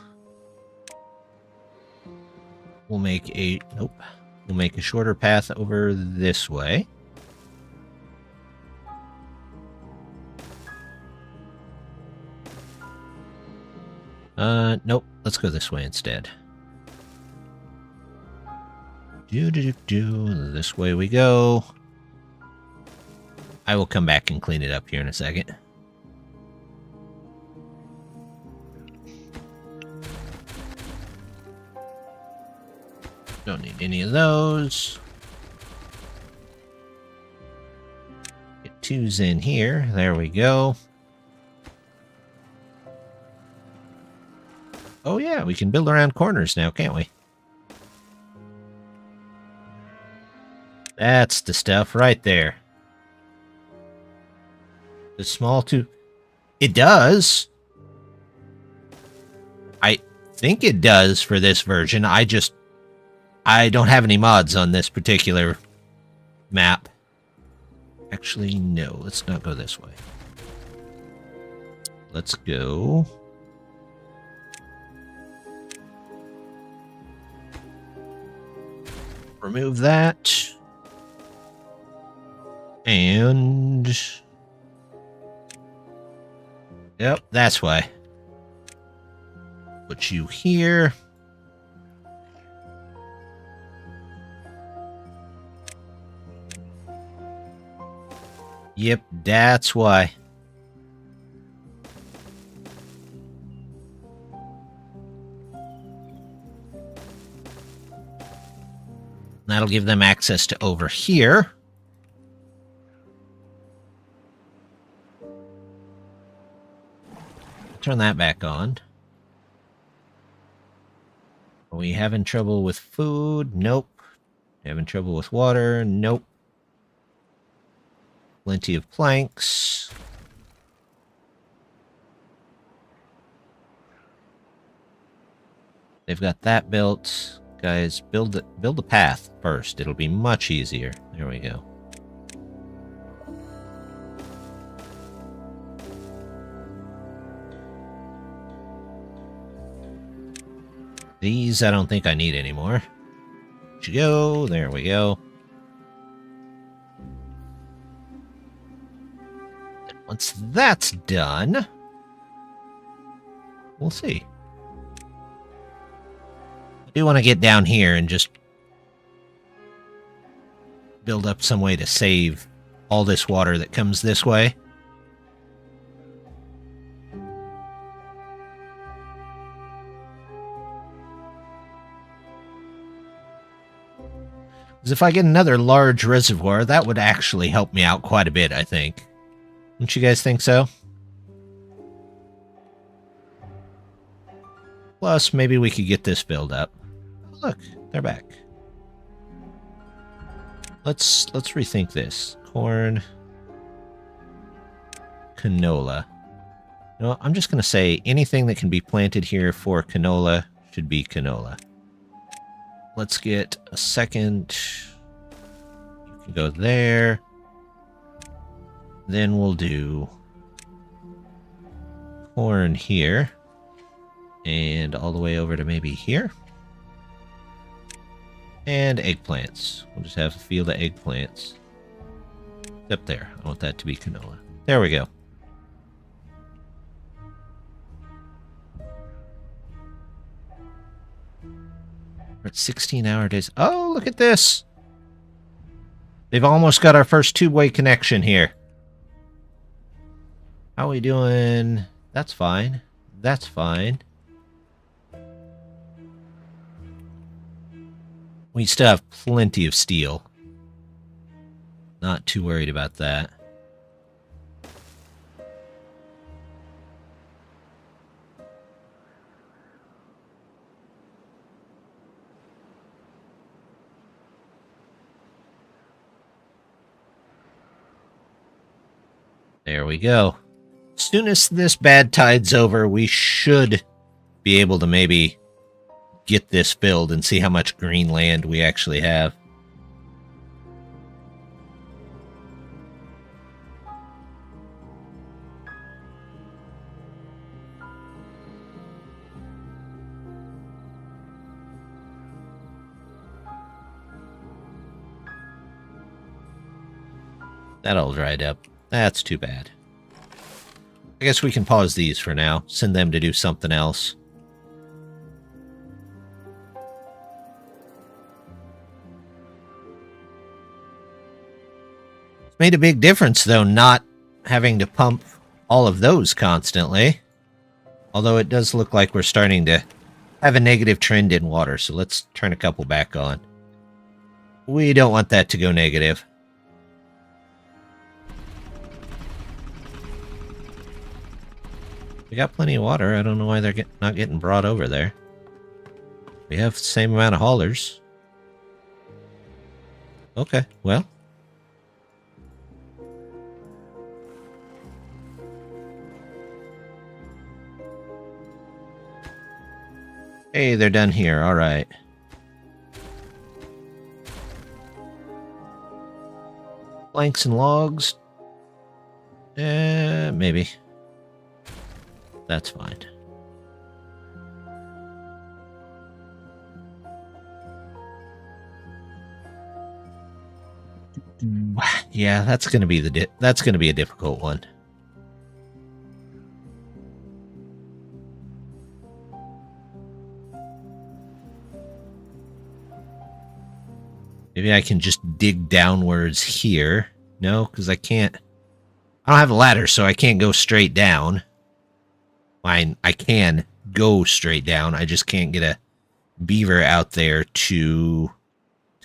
We'll make a... Nope. We'll make a shorter path over this way. Nope. Let's go this way instead. This way we go. I will come back and clean it up here in a second. Don't need any of those. Get 2s in here. There we go. Oh yeah, we can build around corners now, can't we? That's the stuff right there. The small tube. It does. I think it does for this version. I don't have any mods on this particular map. Actually, no. Let's not go this way. Let's go... Remove that. And... Yep, that's why. Put you here. Yep, that's why. That'll give them access to over here. Turn that back on. Are we having trouble with food? Nope. Having trouble with water? Nope. Plenty of planks. They've got that built. Guys, build the path first. It'll be much easier. There we go. These I don't think I need anymore. There you go. There we go. Once that's done, we'll see. I do want to get down here and just build up some way to save all this water that comes this way. Because if I get another large reservoir, that would actually help me out quite a bit, I think. Don't you guys think so? Plus, maybe we could get this build up. Look, they're back. Let's rethink this. Corn. Canola. No, I'm just going to say anything that can be planted here for canola should be canola. Let's get a second. You can go there. Then we'll do corn here. And all the way over to maybe here. And eggplants. We'll just have a field of eggplants. Up there. I want that to be canola. There we go. We're at 16-hour days. Oh, look at this. They've almost got our first two-way connection here. How are we doing? That's fine. That's fine. We still have plenty of steel. Not too worried about that. There we go. As soon as this bad tide's over, we should be able to maybe get this filled and see how much green land we actually have. That all dried up. That's too bad. I guess we can pause these for now. Send them to do something else. It's made a big difference, though, not having to pump all of those constantly. Although it does look like we're starting to have a negative trend in water, so let's turn a couple back on. We don't want that to go negative. We got plenty of water. I don't know why they're not getting brought over there. We have the same amount of haulers. Okay, well. Hey, they're done here. All right. Planks and logs. Maybe. That's fine. Yeah, that's gonna be a difficult one. Maybe I can just dig downwards here. No, because I can't. I don't have a ladder, so I can't go straight down. I can go straight down. I just can't get a beaver out there to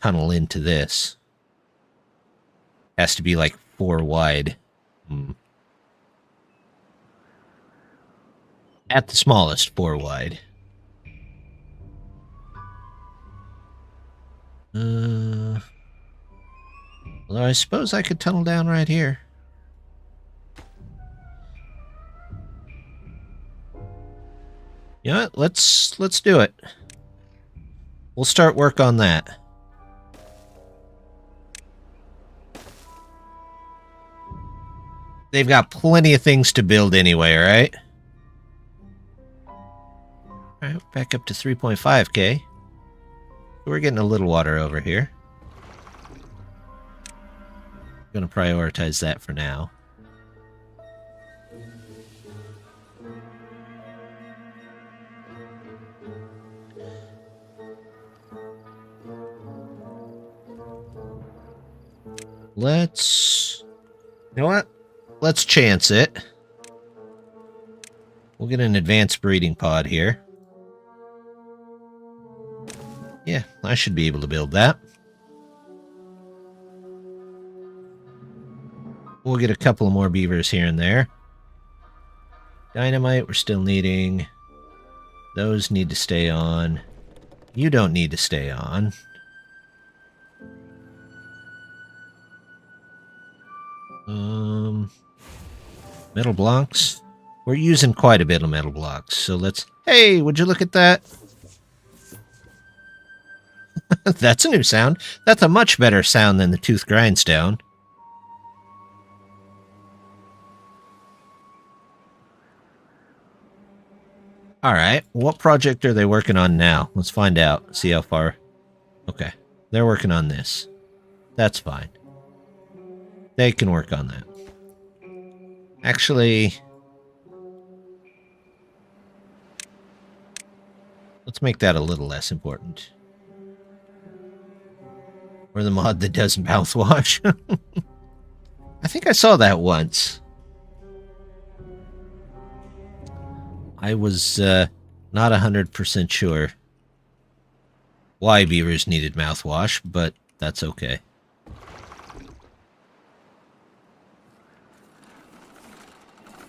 tunnel into this. Has to be like 4 wide. At the smallest, 4 wide. Although I suppose I could tunnel down right here. You know what? Let's do it. We'll start work on that. They've got plenty of things to build anyway, right? Alright, back up to 3.5k. We're getting a little water over here. I'm going to prioritize that for now. You know what? Let's chance it. We'll get an advanced breeding pod here. Yeah, I should be able to build that. We'll get a couple of more beavers here and there. Dynamite we're still needing. Those need to stay on. You don't need to stay on. Metal blocks. We're using quite a bit of metal blocks, so let's... Hey, would you look at that? That's a new sound. That's a much better sound than the tooth grindstone. Alright, what project are they working on now? Let's find out. See how far... Okay, they're working on this. That's fine. They can work on that. Actually... let's make that a little less important. Or the mod that does mouthwash. I think I saw that once. I was not 100% sure why beavers needed mouthwash, but that's okay.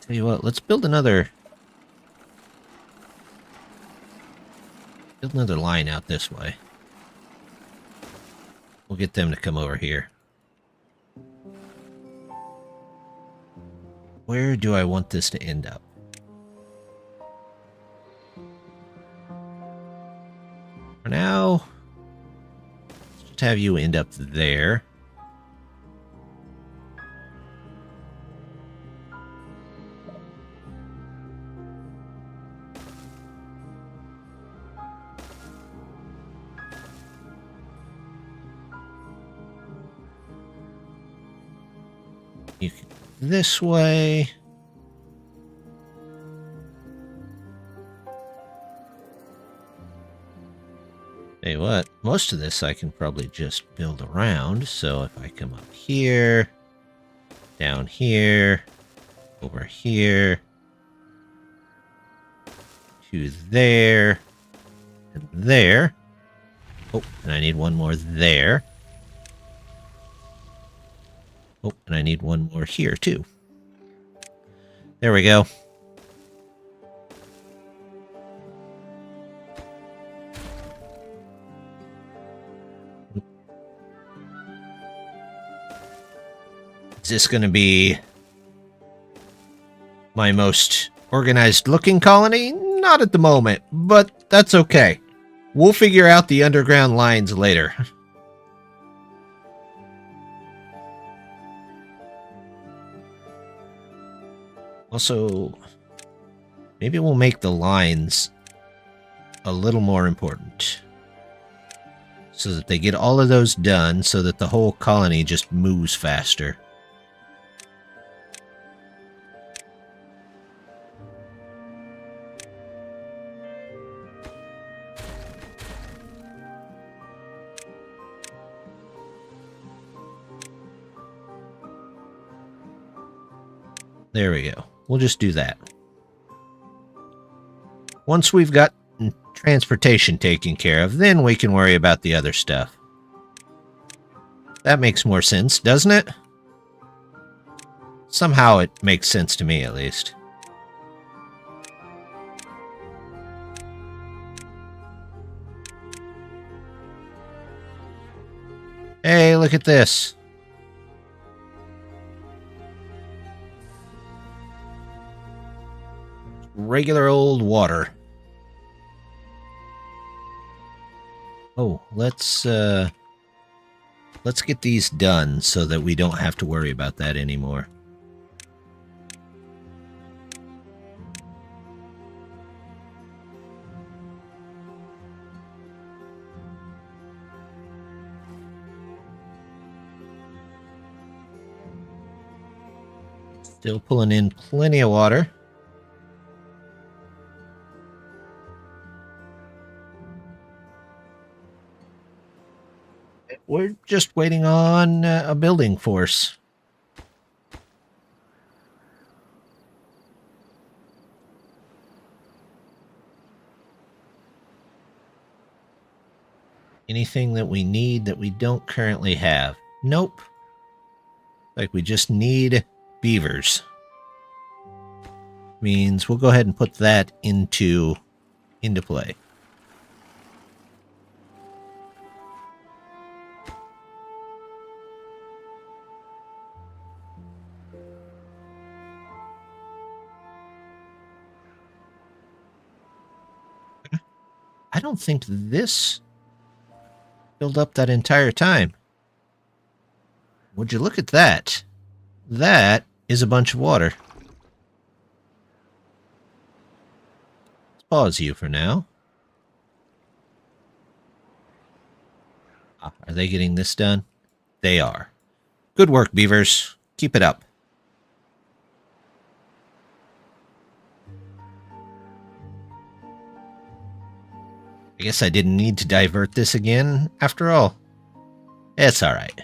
Tell you what, let's build another line out this way. We'll get them to come over here. Where do I want this to end up? For now, let's just have you end up there. You can go this way. Tell you what, most of this I can probably just build around. So if I come up here, down here, over here, to there, and there. Oh, and I need one more there. Oh, and I need one more here, too. There we go. Is this going to be my most organized looking colony? Not at the moment, but that's okay. We'll figure out the underground lines later. Also, maybe we'll make the lines a little more important. So that they get all of those done so that the whole colony just moves faster. There we go. We'll just do that. Once we've got transportation taken care of, then we can worry about the other stuff. That makes more sense, doesn't it? Somehow it makes sense to me, at least. Hey, look at this. Regular old water. Oh, let's get these done so that we don't have to worry about that anymore. Still pulling in plenty of water. We're just waiting on a building force. Anything that we need that we don't currently have? Nope. Like we just need beavers. Means we'll go ahead and put that into play. I don't think this filled up that entire time. Would you look at that? That is a bunch of water. Let's pause you for now. Are they getting this done? They are. Good work, beavers. Keep it up. I guess I didn't need to divert this again, after all. It's alright.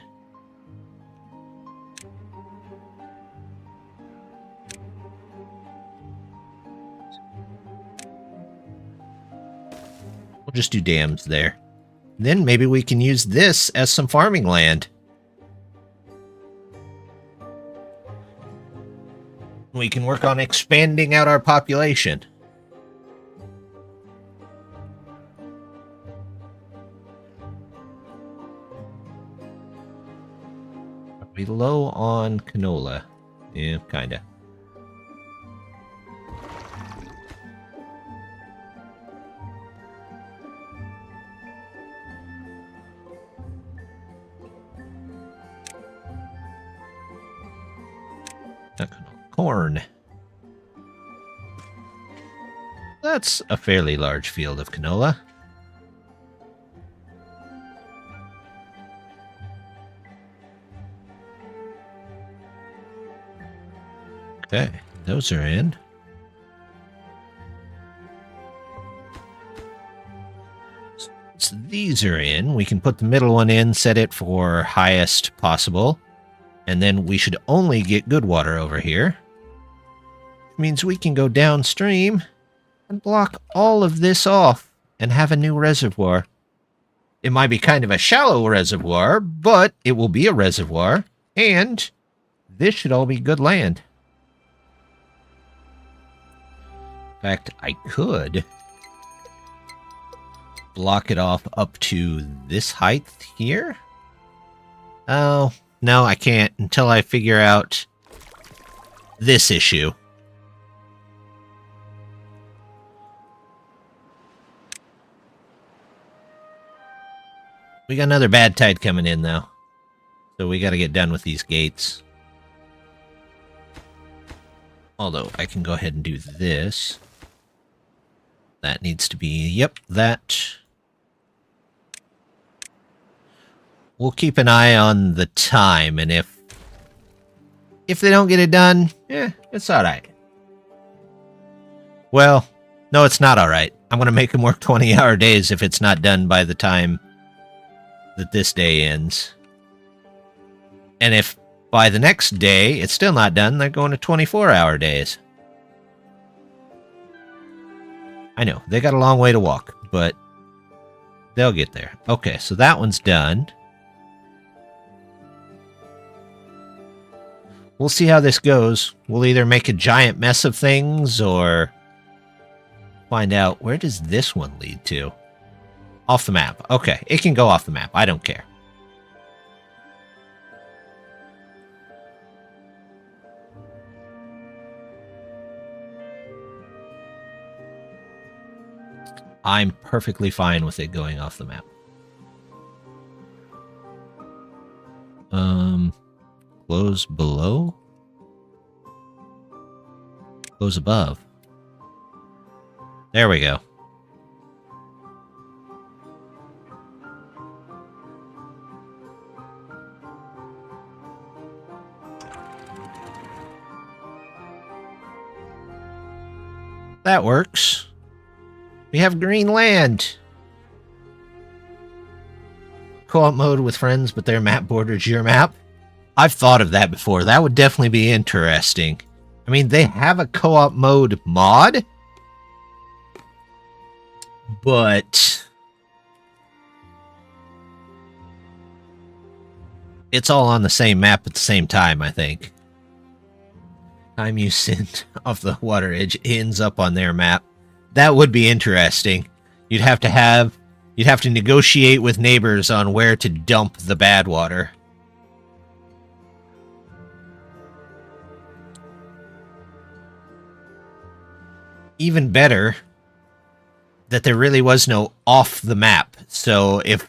We'll just do dams there. Then maybe we can use this as some farming land. We can work on expanding out our population. Are we low on canola? Yeah, kinda. Corn. That's a fairly large field of canola. Okay, those are in. So these are in. We can put the middle one in, set it for highest possible. And then we should only get good water over here. Means we can go downstream and block all of this off and have a new reservoir. It might be kind of a shallow reservoir, but it will be a reservoir, and this should all be good land. In fact, I could block it off up to this height here. Oh, no, I can't until I figure out this issue. We got another bad tide coming in, though. So we got to get done with these gates. Although, I can go ahead and do this. That needs to be... Yep, that. We'll keep an eye on the time, and if they don't get it done, it's alright. Well, no, it's not alright. I'm going to make them work 20-hour days if it's not done by the time that this day ends. And if by the next day it's still not done, they're going to 24-hour days. I know, they got a long way to walk, but they'll get there. Okay, so that one's done. We'll see how this goes. We'll either make a giant mess of things or find out, where does this one lead to? Off the map. Okay, it can go off the map. I don't care. I'm perfectly fine with it going off the map. Close below? Close above. There we go. That works. We have green land. Co-op mode with friends, but their map borders your map. I've thought of that before. That would definitely be interesting. I mean, they have a co-op mode mod, but it's all on the same map at the same time, I think. Time you send off the water edge ends up on their map. That would be interesting. You'd have to negotiate with neighbors on where to dump the bad water. Even better that there really was no off the map. So if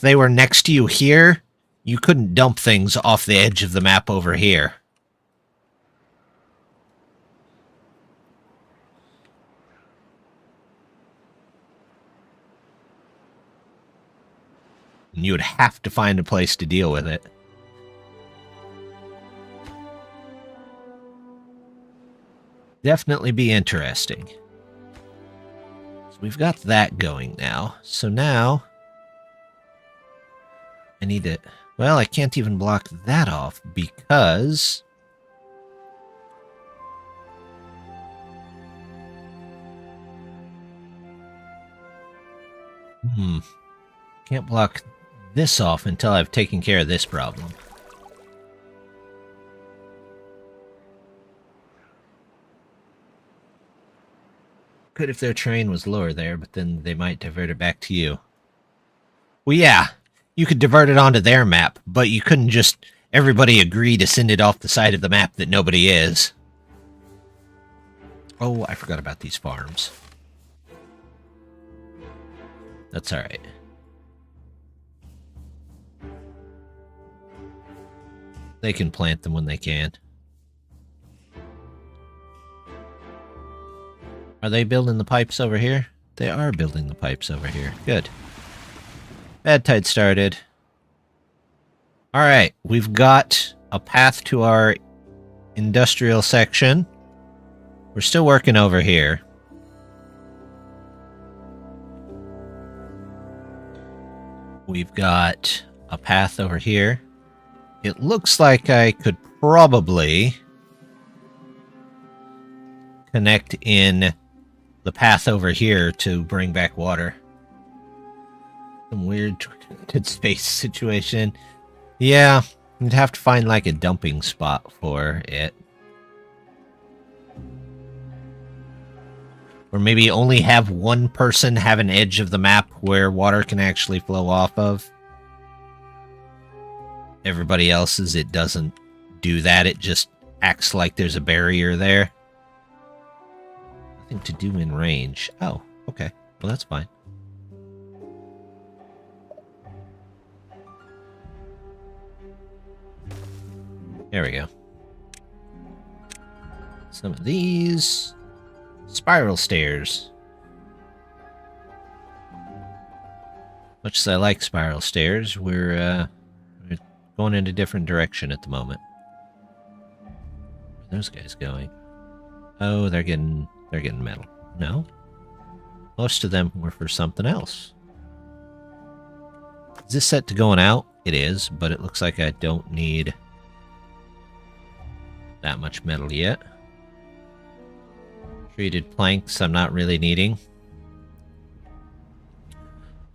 they were next to you here, you couldn't dump things off the edge of the map over here. And you would have to find a place to deal with it. Definitely be interesting. So we've got that going now. So now I need to... Well, I can't even block that off because... Can't block this off until I've taken care of this problem. Could if their train was lower there, but then they might divert it back to you. Well, yeah, you could divert it onto their map, but you couldn't just everybody agree to send it off the side of the map that nobody is. Oh, I forgot about these farms. That's alright. They can plant them when they can. Are they building the pipes over here? They are building the pipes over here. Good. Bad tide started. Alright, we've got a path to our industrial section. We're still working over here. We've got a path over here. It looks like I could probably connect in the path over here to bring back water. Some weird space situation. Yeah, you'd have to find like a dumping spot for it. Or maybe only have one person have an edge of the map where water can actually flow off of. Everybody else's, it doesn't do that. It just acts like there's a barrier there. Nothing to do in range. Oh, okay. Well, that's fine. There we go. Some of these spiral stairs. Much as I like spiral stairs, we're going in a different direction at the moment. Where are those guys going? Oh, they're getting metal. No? Most of them were for something else. Is this set to going out? It is, but it looks like I don't need that much metal yet. Treated planks I'm not really needing.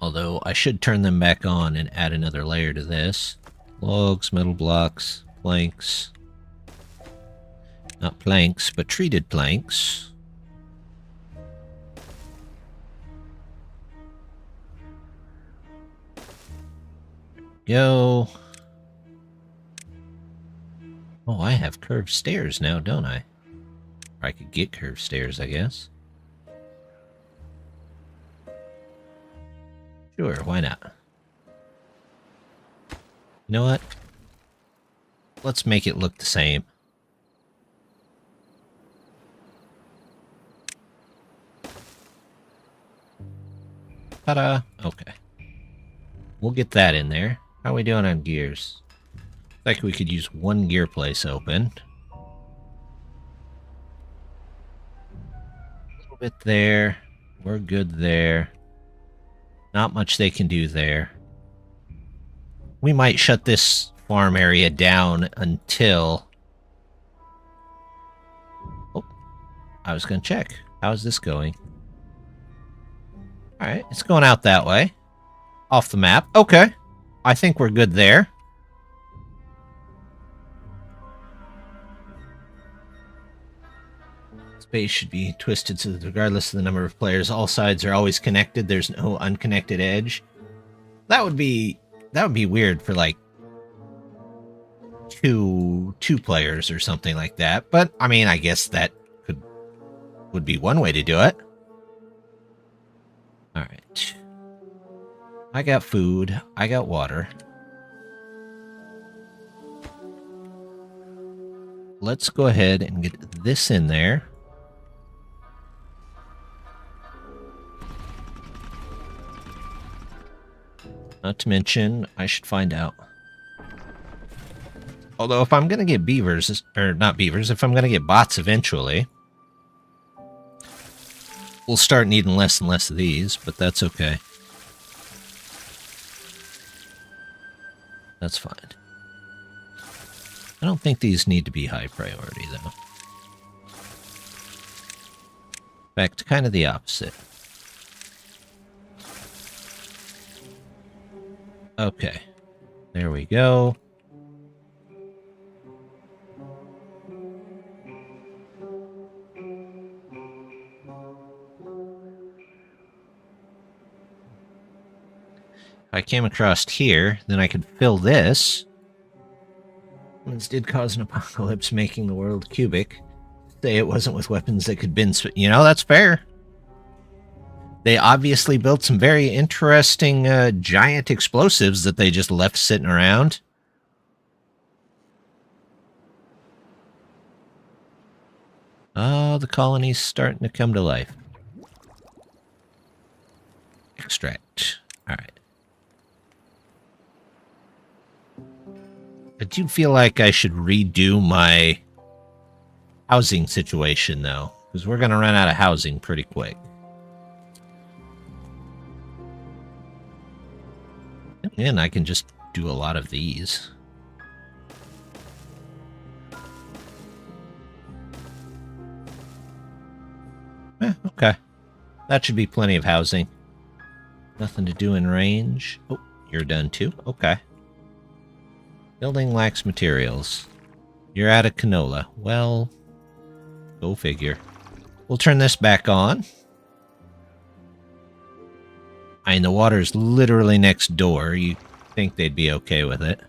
Although I should turn them back on and add another layer to this. Logs, metal blocks, planks. Not planks, but treated planks. Yo. Oh, I have curved stairs now, don't I? Or I could get curved stairs, I guess. Sure, why not? You know what? Let's make it look the same. Ta-da! Okay. We'll get that in there. How are we doing on gears? Like we could use one gear place open. little bit there. We're good there. Not much they can do there. We might shut this farm area down until... Oh, I was going to check. How's this going? Alright, it's going out that way. Off the map. Okay. I think we're good there. Space should be twisted so that regardless of the number of players, all sides are always connected. There's no unconnected edge. That would be weird for like two players or something like that. But I mean, I guess that would be one way to do it. All right. I got food. I got water. Let's go ahead and get this in there. Not to mention, I should find out. Although, if I'm going to get beavers, or not beavers, if I'm going to get bots eventually, we'll start needing less and less of these, but that's okay. That's fine. I don't think these need to be high priority, though. In fact, kind of the opposite. Okay, there we go. If I came across here, then I could fill this. Humans did cause an apocalypse, making the world cubic. Say it wasn't with weapons that could bend... You know, that's fair. They obviously built some very interesting giant explosives that they just left sitting around. Oh, the colony's starting to come to life. Extract. Alright. I do feel like I should redo my housing situation, though, because we're going to run out of housing pretty quick. And I can just do a lot of these. Okay. That should be plenty of housing. Nothing to do in range. Oh, you're done too? Okay. Building lacks materials. You're out of canola. Well, go figure. We'll turn this back on. I mean, the water's literally next door. You'd think they'd be okay with it.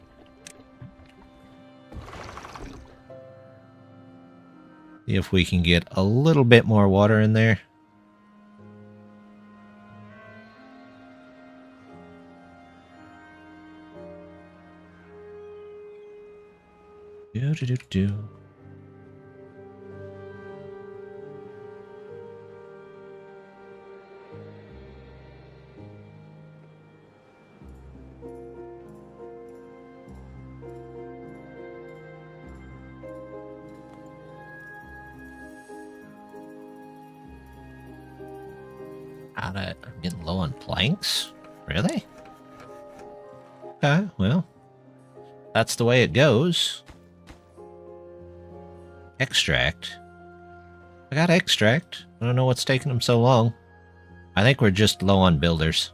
See if we can get a little bit more water in there. Do. I'm getting low on planks? Really? Okay, well, that's the way it goes. Extract. I got extract. I don't know what's taking them so long. I think we're just low on builders.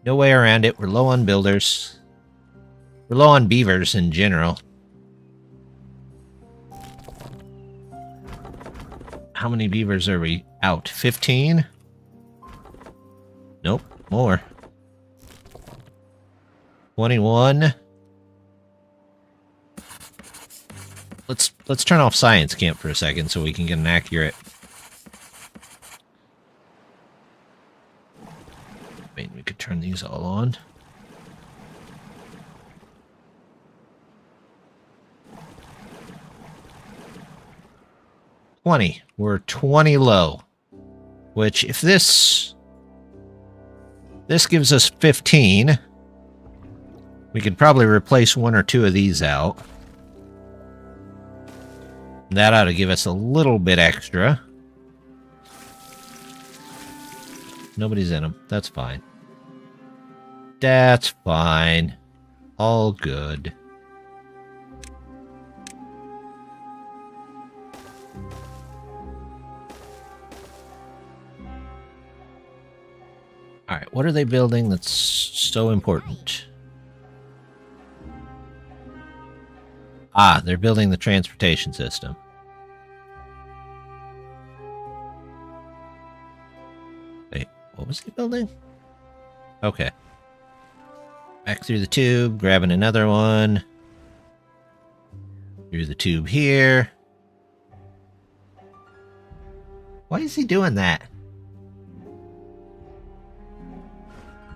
No way around it. We're low on builders. We're low on beavers in general. How many beavers are we out? 15? Nope, more. 21. Let's turn off science camp for a second so we can get an accurate. Wait, we could turn these all on. We're 20 low. Which, if this gives us 15, we could probably replace one or two of these out. That ought to give us a little bit extra. nobody's in them. That's fine. That's fine. All good. Alright, what are they building that's so important? Ah, they're building the transportation system. Wait, what was he building? Okay. Back through the tube, grabbing another one. Through the tube here. Why is he doing that?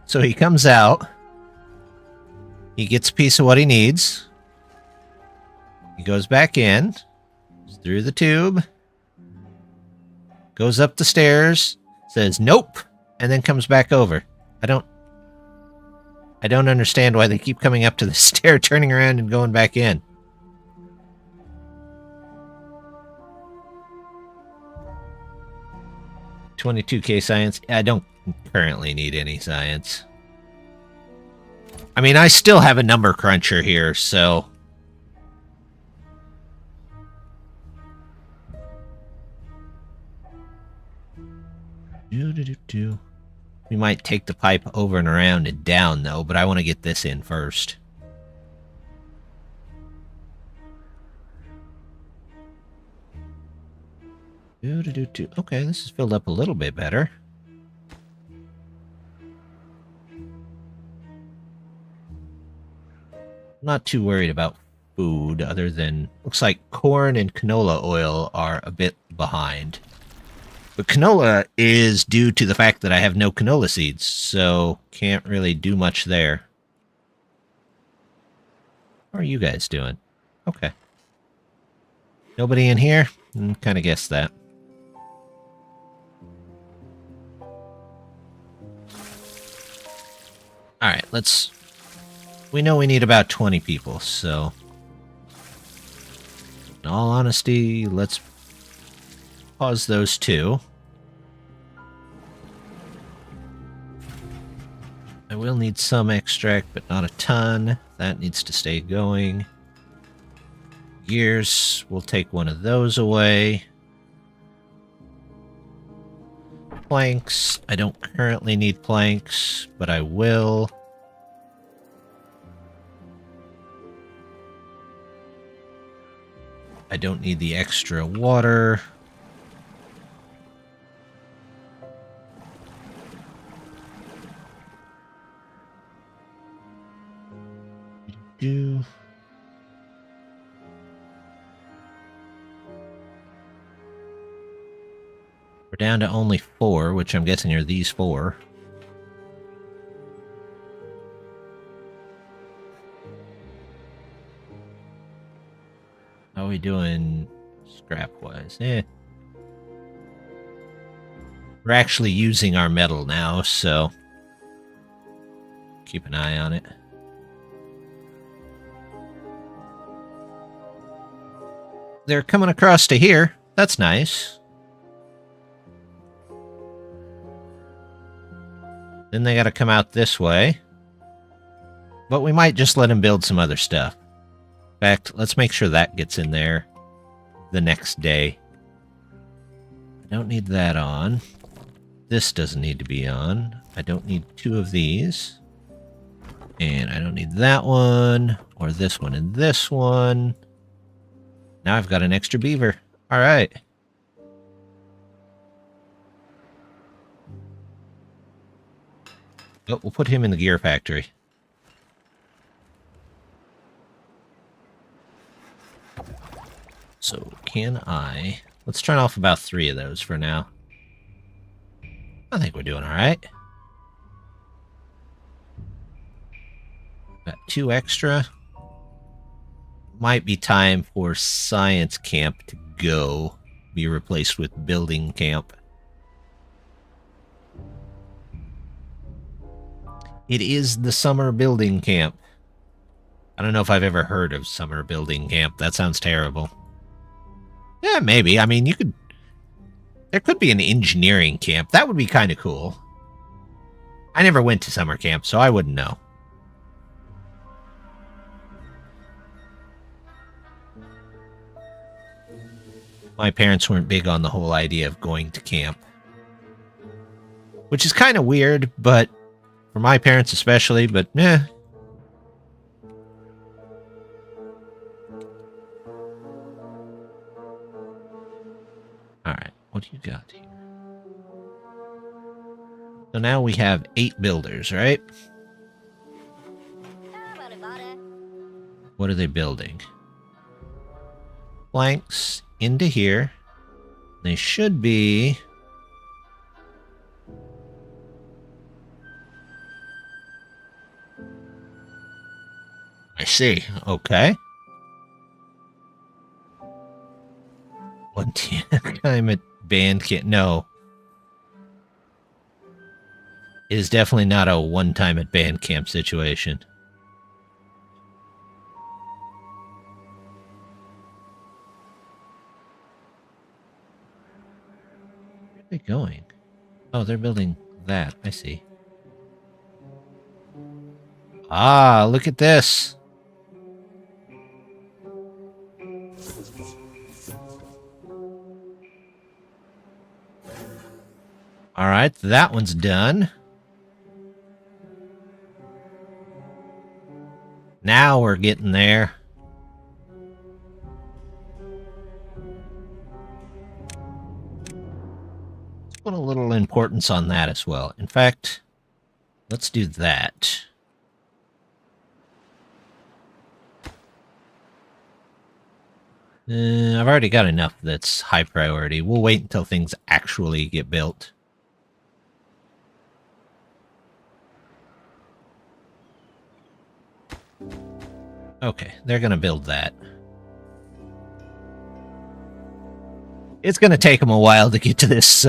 So he comes out. He gets a piece of what he needs. He goes back in. Through the tube. Goes up the stairs. Says nope. And then comes back over. I don't understand why they keep coming up to the stair, turning around and going back in. $22K science. I don't currently need any science. I mean, I still have a number cruncher here, so... We might take the pipe over and around and down, though, but I want to get this in first. Okay, this is filled up a little bit better. Not too worried about food, other than... Looks like corn and canola oil are a bit behind. But canola is due to the fact that I have no canola seeds, so can't really do much there. How are you guys doing? Okay. Nobody in here? Kind of guessed that. Alright, let's... We know we need about 20 people, so... In all honesty, let's pause those two. I will need some extract, but not a ton. That needs to stay going. Gears, we'll take one of those away. Planks, I don't currently need planks, but I will. I don't need the extra water. We're down to only 4, which I'm guessing are these 4. How are we doing scrap-wise? We're actually using our metal now, so keep an eye on it. They're coming across to here. That's nice. Then they gotta come out this way. But we might just let them build some other stuff. In fact, let's make sure that gets in there the next day. I don't need that on. This doesn't need to be on. I don't need 2 of these. And I don't need that one, or this one and this one. Now I've got an extra beaver. All right. Oh, we'll put him in the gear factory. So, can I... Let's turn off about 3 of those for now. I think we're doing all right. Got 2 extra. Might be time for science camp to go. Be replaced with building camp. It is the summer building camp. I don't know if I've ever heard of summer building camp. That sounds terrible. Yeah, maybe. I mean, you could... There could be an engineering camp. That would be kind of cool. I never went to summer camp, so I wouldn't know. My parents weren't big on the whole idea of going to camp. Which is kind of weird, but for my parents especially, but Alright, what do you got here? So now we have 8 builders, right? What are they building? Planks into here. They should be... I see. Okay. One time at band camp. No. It is definitely not a one time at band camp situation. Where are they going? Oh, they're building that. I see. Ah, look at this. All right, that one's done. Now we're getting there. Let's put a little importance on that as well. In fact, let's do that. I've already got enough that's high priority. We'll wait until things actually get built. Okay, they're going to build that. It's going to take them a while to get to this,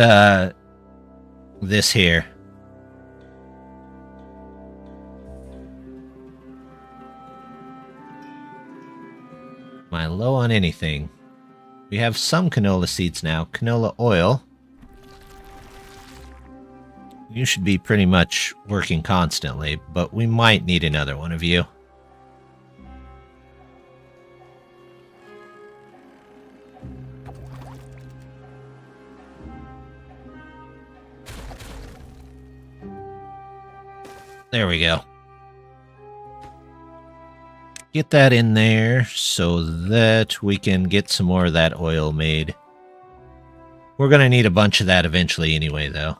this here. Am I low on anything? We have some canola seeds now. Canola oil. You should be pretty much working constantly, but we might need another one of you. There we go. Get that in there so that we can get some more of that oil made. We're going to need a bunch of that eventually anyway, though.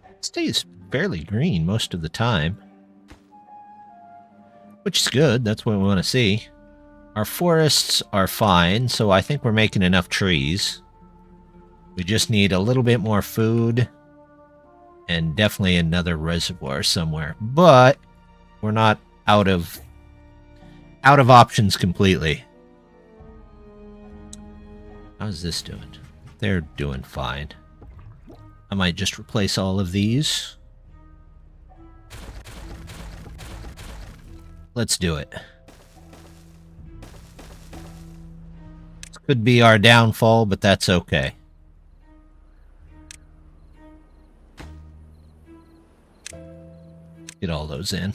It stays fairly green most of the time. Which is good, that's what we want to see. Our forests are fine, so I think we're making enough trees. We just need a little bit more food. And definitely another reservoir somewhere. But we're not out of options completely. How's this doing? They're doing fine. I might just replace all of these. Let's do it. This could be our downfall, but that's okay. Get all those in.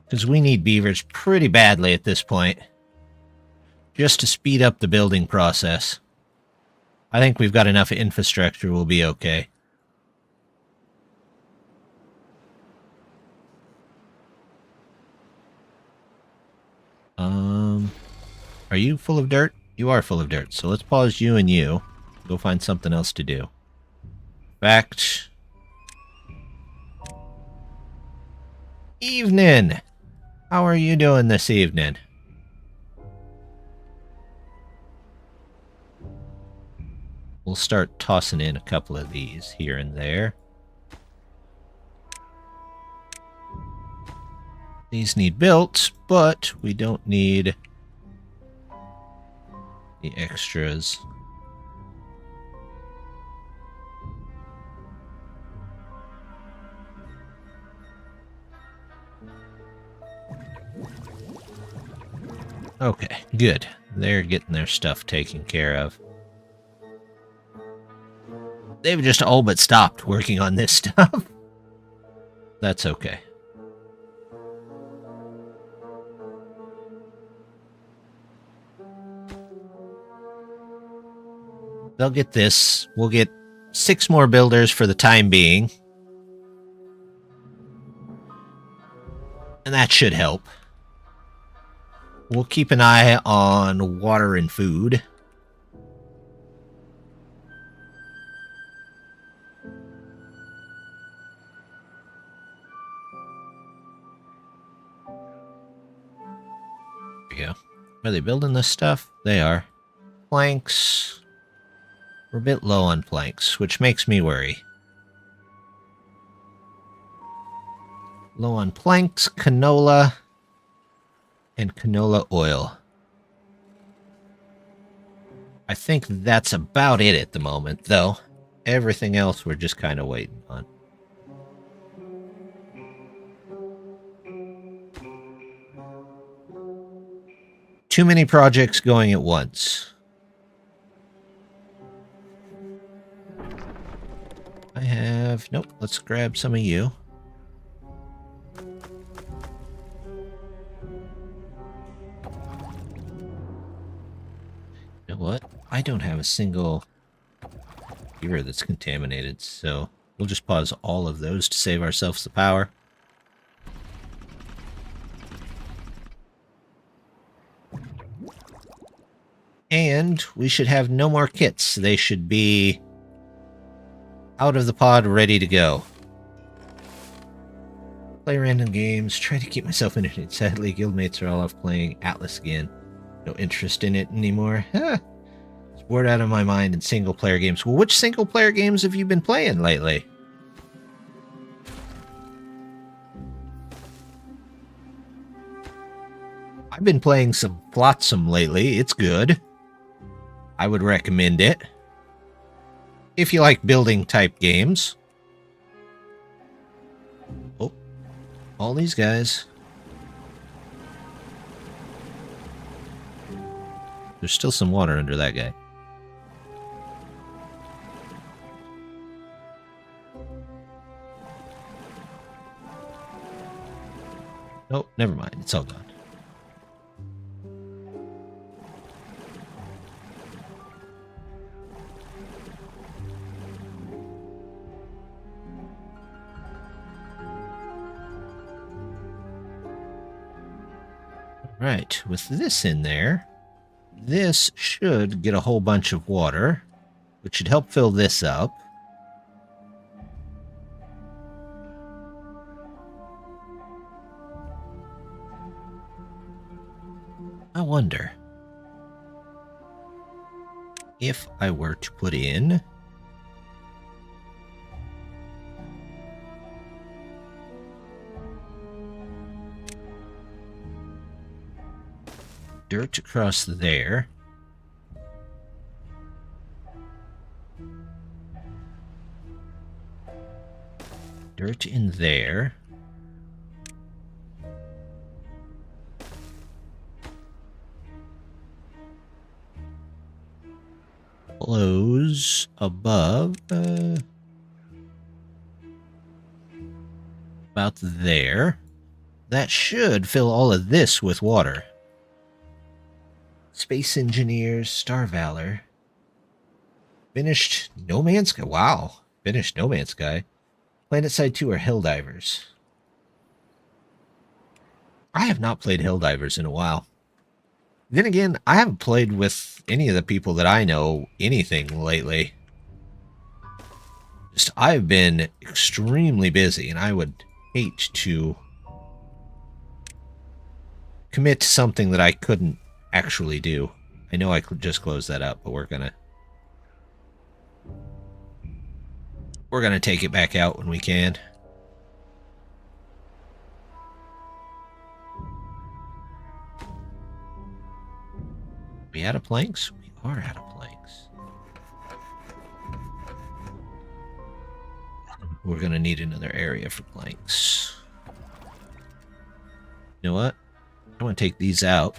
Because we need beavers pretty badly at this point. Just to speed up the building process. I think we've got enough infrastructure, we'll be okay. Are you full of dirt? You are full of dirt, so let's pause you and you. Go find something else to do. In fact... Evening! How are you doing this evening? We'll start tossing in a couple of these here and there. These need built, but we don't need The extras. Okay, good. They're getting their stuff taken care of. They've just all but stopped working on this stuff. That's okay. They'll get this. We'll get 6 more builders for the time being. And that should help. We'll keep an eye on water and food. There we go. Are they building this stuff? They are. Planks. We're a bit low on planks, which makes me worry. Low on planks, canola, and canola oil. I think that's about it at the moment, though. Everything else we're just kind of waiting on. Too many projects going at once. I have... Nope, let's grab some of you. You know what? I don't have a single gear that's contaminated, so we'll just pause all of those to save ourselves the power. And we should have no more kits. They should be out of the pod, ready to go. Play random games. Try to keep myself entertained. Sadly, guildmates are all off playing Atlas again. No interest in it anymore. It's bored out of my mind in single-player games. Well, which single-player games have you been playing lately? I've been playing some Flotsam lately. It's good. I would recommend it. If you like building-type games. Oh, all these guys. There's still some water under that guy. Nope, never mind. It's all gone. Right, with this in there, this should get a whole bunch of water, which should help fill this up. I wonder if I were to put in dirt across there. Dirt in there. Close above. About there. That should fill all of this with water. Space Engineers, Star Valor. Finished No Man's Sky. Wow. Finished No Man's Sky. PlanetSide 2 or Helldivers. I have not played Helldivers in a while. Then again, I haven't played with any of the people that I know anything lately. Just, I've been extremely busy, and I would hate to commit to something that I couldn't actually do. I know I could just close that up, but we're gonna take it back out when we can. We out of planks? We are out of planks. We're gonna need another area for planks. You know what? I want to take these out.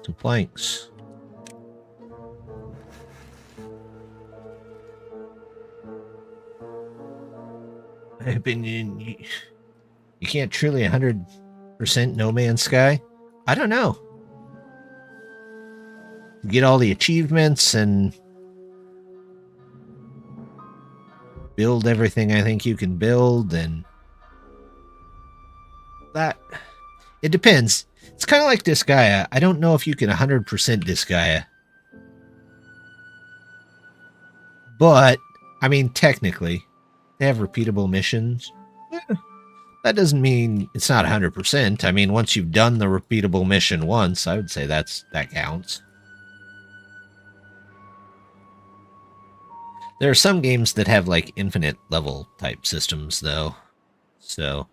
Some planks. My opinion, you can't truly 100% No Man's Sky. I don't know. You get all the achievements and build everything I think you can build, and that it depends. It's kind of like Disgaea. I don't know if you can 100% Disgaea. But, I mean, technically, they have repeatable missions. That doesn't mean it's not 100%. I mean, once you've done the repeatable mission once, I would say that counts. There are some games that have, like, infinite level type systems, though. So,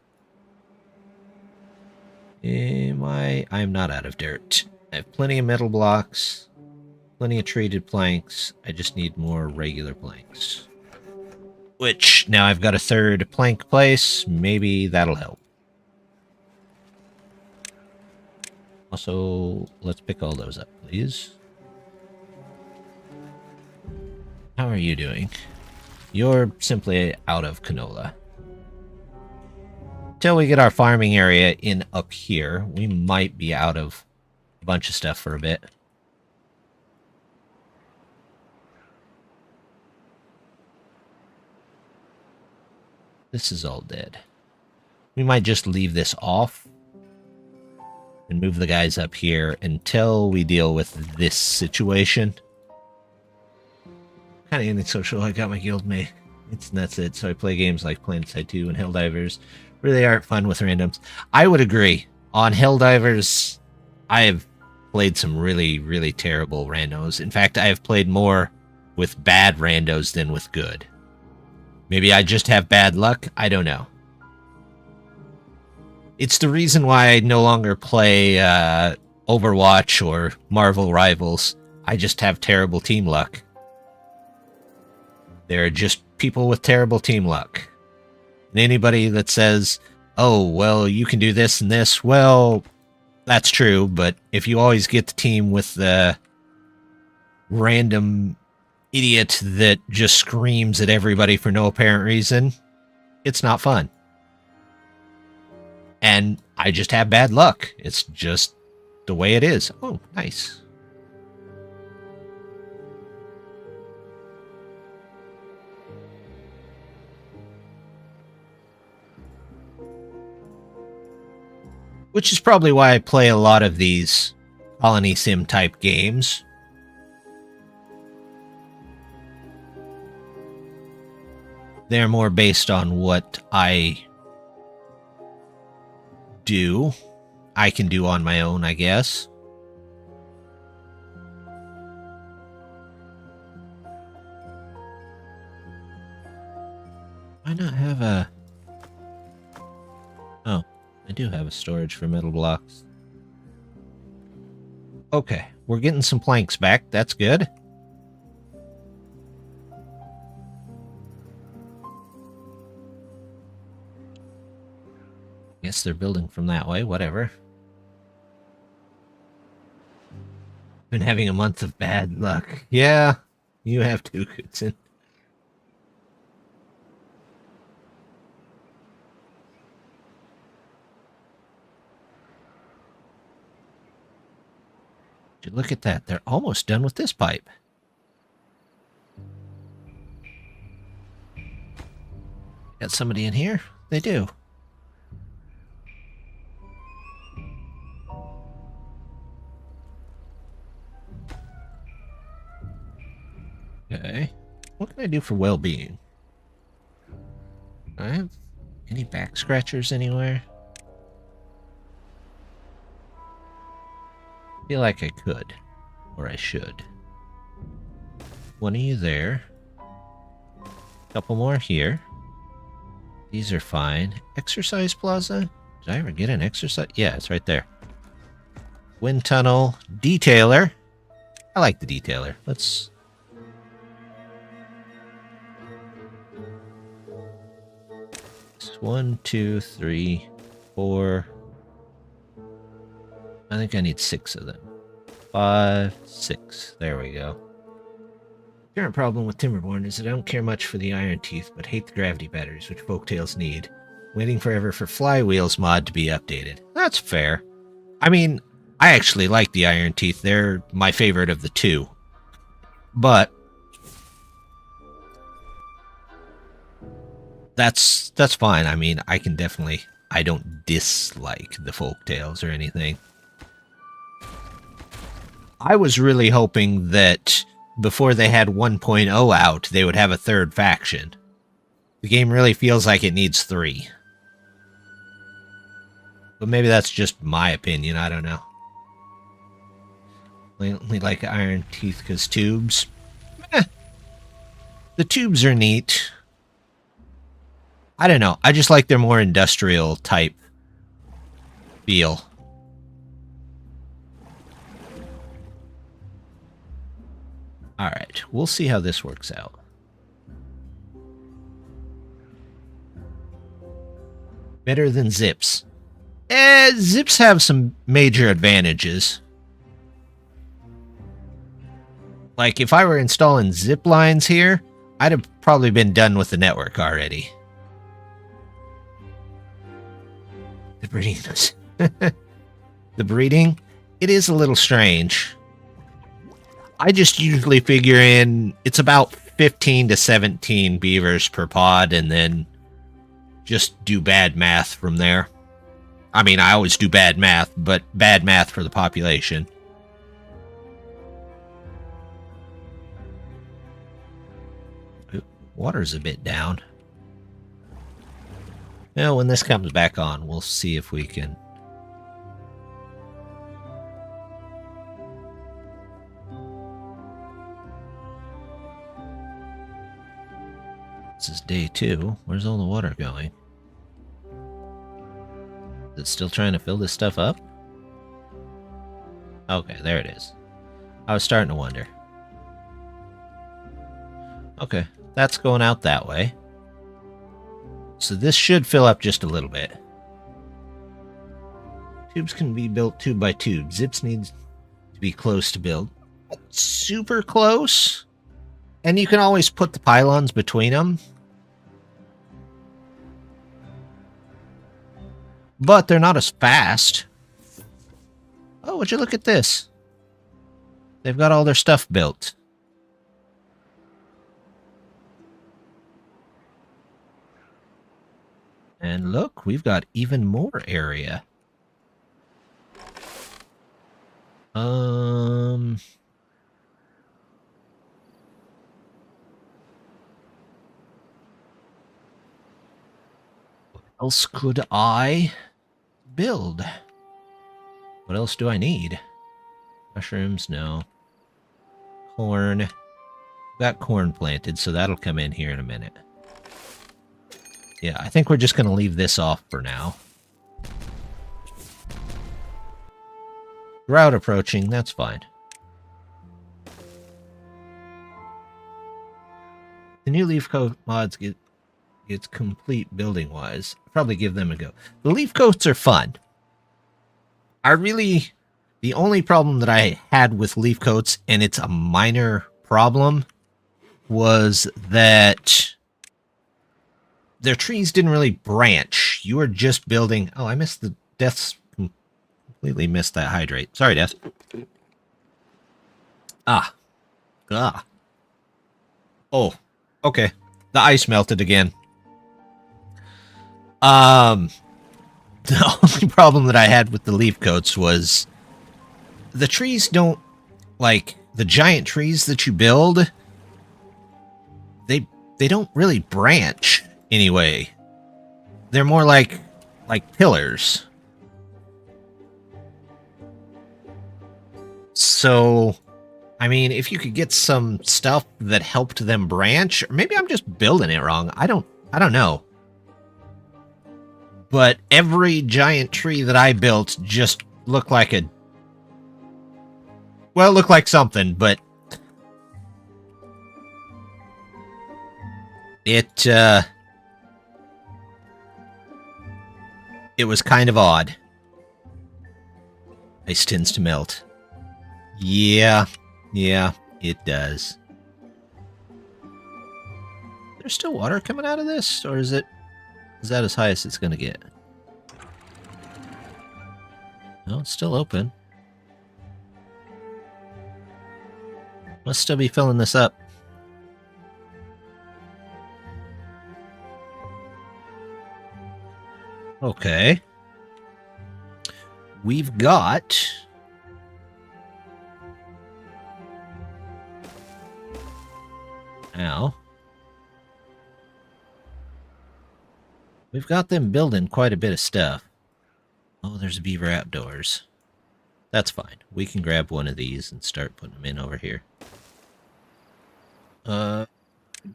I'm not out of dirt. I have plenty of metal blocks, plenty of treated planks. I just need more regular planks. Which, now I've got a third plank place. Maybe that'll help. Also, let's pick all those up, please. How are you doing? You're simply out of canola. Till we get our farming area in up here, we might be out of a bunch of stuff for a bit. This is all dead. We might just leave this off and move the guys up here until we deal with this situation. Kind of antisocial. I got my guild mate. That's it. So I play games like PlanetSide 2 and Helldivers. Really aren't fun with randoms. I would agree. On Helldivers, I have played some really, really terrible randos. In fact, I have played more with bad randos than with good. Maybe I just have bad luck. I don't know. It's the reason why I no longer play Overwatch or Marvel Rivals. I just have terrible team luck. They're just people with terrible team luck. And anybody that says, oh, well, you can do this and this, well, that's true, but if you always get the team with the random idiot that just screams at everybody for no apparent reason, it's not fun. And I just have bad luck. It's just the way it is. Oh, nice. Which is probably why I play a lot of these colony sim type games. They're more based on what I do. I can do on my own, I guess. Why not have a... Oh, I do have a storage for metal blocks. Okay, we're getting some planks back. That's good. Guess they're building from that way, whatever. Been having a month of bad luck. Yeah, you have too, Goodson. Look at that. They're almost done with this pipe. Got somebody in here? They do. Okay. What can I do for well-being? Do I have any back scratchers anywhere? I feel like I could. Or I should. One of you there. Couple more here. These are fine. Exercise plaza? Did I ever get an exercise? Yeah, it's right there. Wind tunnel, detailer. I like the detailer. Let's... One, two, three, four. I think I need 6 of them. 5, 6. There we go. Current problem with Timberborn is that I don't care much for the Ironteeth, but hate the gravity batteries, which folktales need. Waiting forever for Flywheels mod to be updated. That's fair. I mean, I actually like the Ironteeth. They're my favorite of the 2. But that's fine. I mean, I can definitely... I don't dislike the folktales or anything. I was really hoping that before they had 1.0 out, they would have a 3rd faction. The game really feels like it needs 3. But maybe that's just my opinion, I don't know. I only like Ironteeth because tubes. The tubes are neat. I don't know, I just like their more industrial type feel. Alright, we'll see how this works out. Better than zips. Zips have some major advantages. Like, if I were installing zip lines here, I'd have probably been done with the network already. The breeding is... The breeding? It is a little strange. I just usually figure in... It's about 15 to 17 beavers per pod, and then just do bad math from there. I mean, I always do bad math, but bad math for the population. Water's a bit down. Well, when this comes back on, we'll see if we can... This is day 2. Where's all the water going? Is it still trying to fill this stuff up? Okay, there it is. I was starting to wonder. Okay, that's going out that way. So this should fill up just a little bit. Tubes can be built tube by tube. Zips needs to be close to build. Super close. And you can always put the pylons between them. But they're not as fast. Oh, would you look at this? They've got all their stuff built. And look, we've got even more area. What else could I build? What else do I need? Mushrooms? No. Corn. Got corn planted, so that'll come in here in a minute. Yeah, I think we're just going to leave this off for now. Drought approaching, that's fine. The new leaf coat mods gets complete building-wise. Probably give them a go. The leaf coats are fun. The only problem that I had with leaf coats, and it's a minor problem, was that their trees didn't really branch. You were just building... Oh, I missed the deaths. Completely missed that hydrate. Sorry, Death. Ah. Oh, okay. The ice melted again. The only problem that I had with the leaf coats was the trees don't, like, the giant trees that you build, they don't really branch anyway. They're more like pillars. So, I mean, if you could get some stuff that helped them branch, or maybe I'm just building it wrong. I don't know. but every giant tree that I built just looked like a... Well, it looked like something, but... It was kind of odd. Ice tends to melt. Yeah, it does. There's still water coming out of this, or is that as high as it's going to get? No, it's still open. Must still be filling this up. Okay. We've got... Now... We've got them building quite a bit of stuff. Oh, there's a beaver outdoors. That's fine. We can grab one of these and start putting them in over here.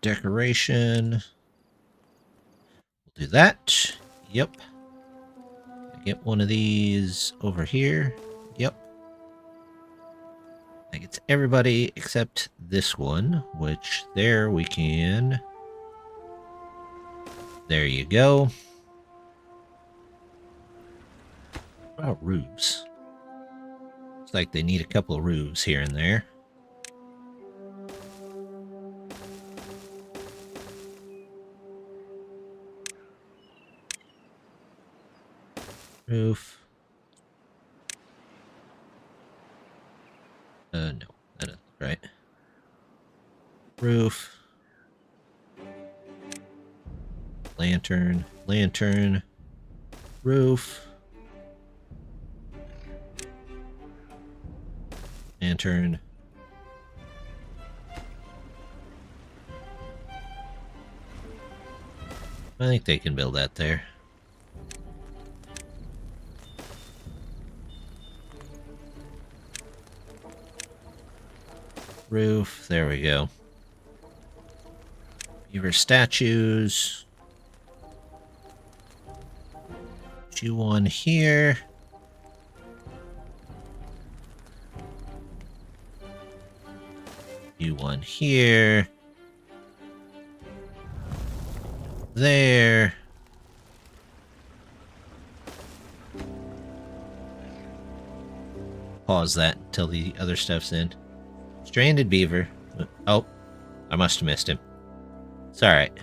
Decoration. We'll do that. Yep. Get one of these over here. Yep. That gets everybody except this one, which there we can... There you go. What about roofs? Looks like they need a couple of roofs here and there. Roof. No, that isn't right. Roof. Lantern, lantern, roof. Lantern. I think they can build that there. Roof, there we go. Beaver statues. You one here. You one here. There. Pause that until the other stuff's in. Stranded beaver. Oh, I must have missed him. It's alright.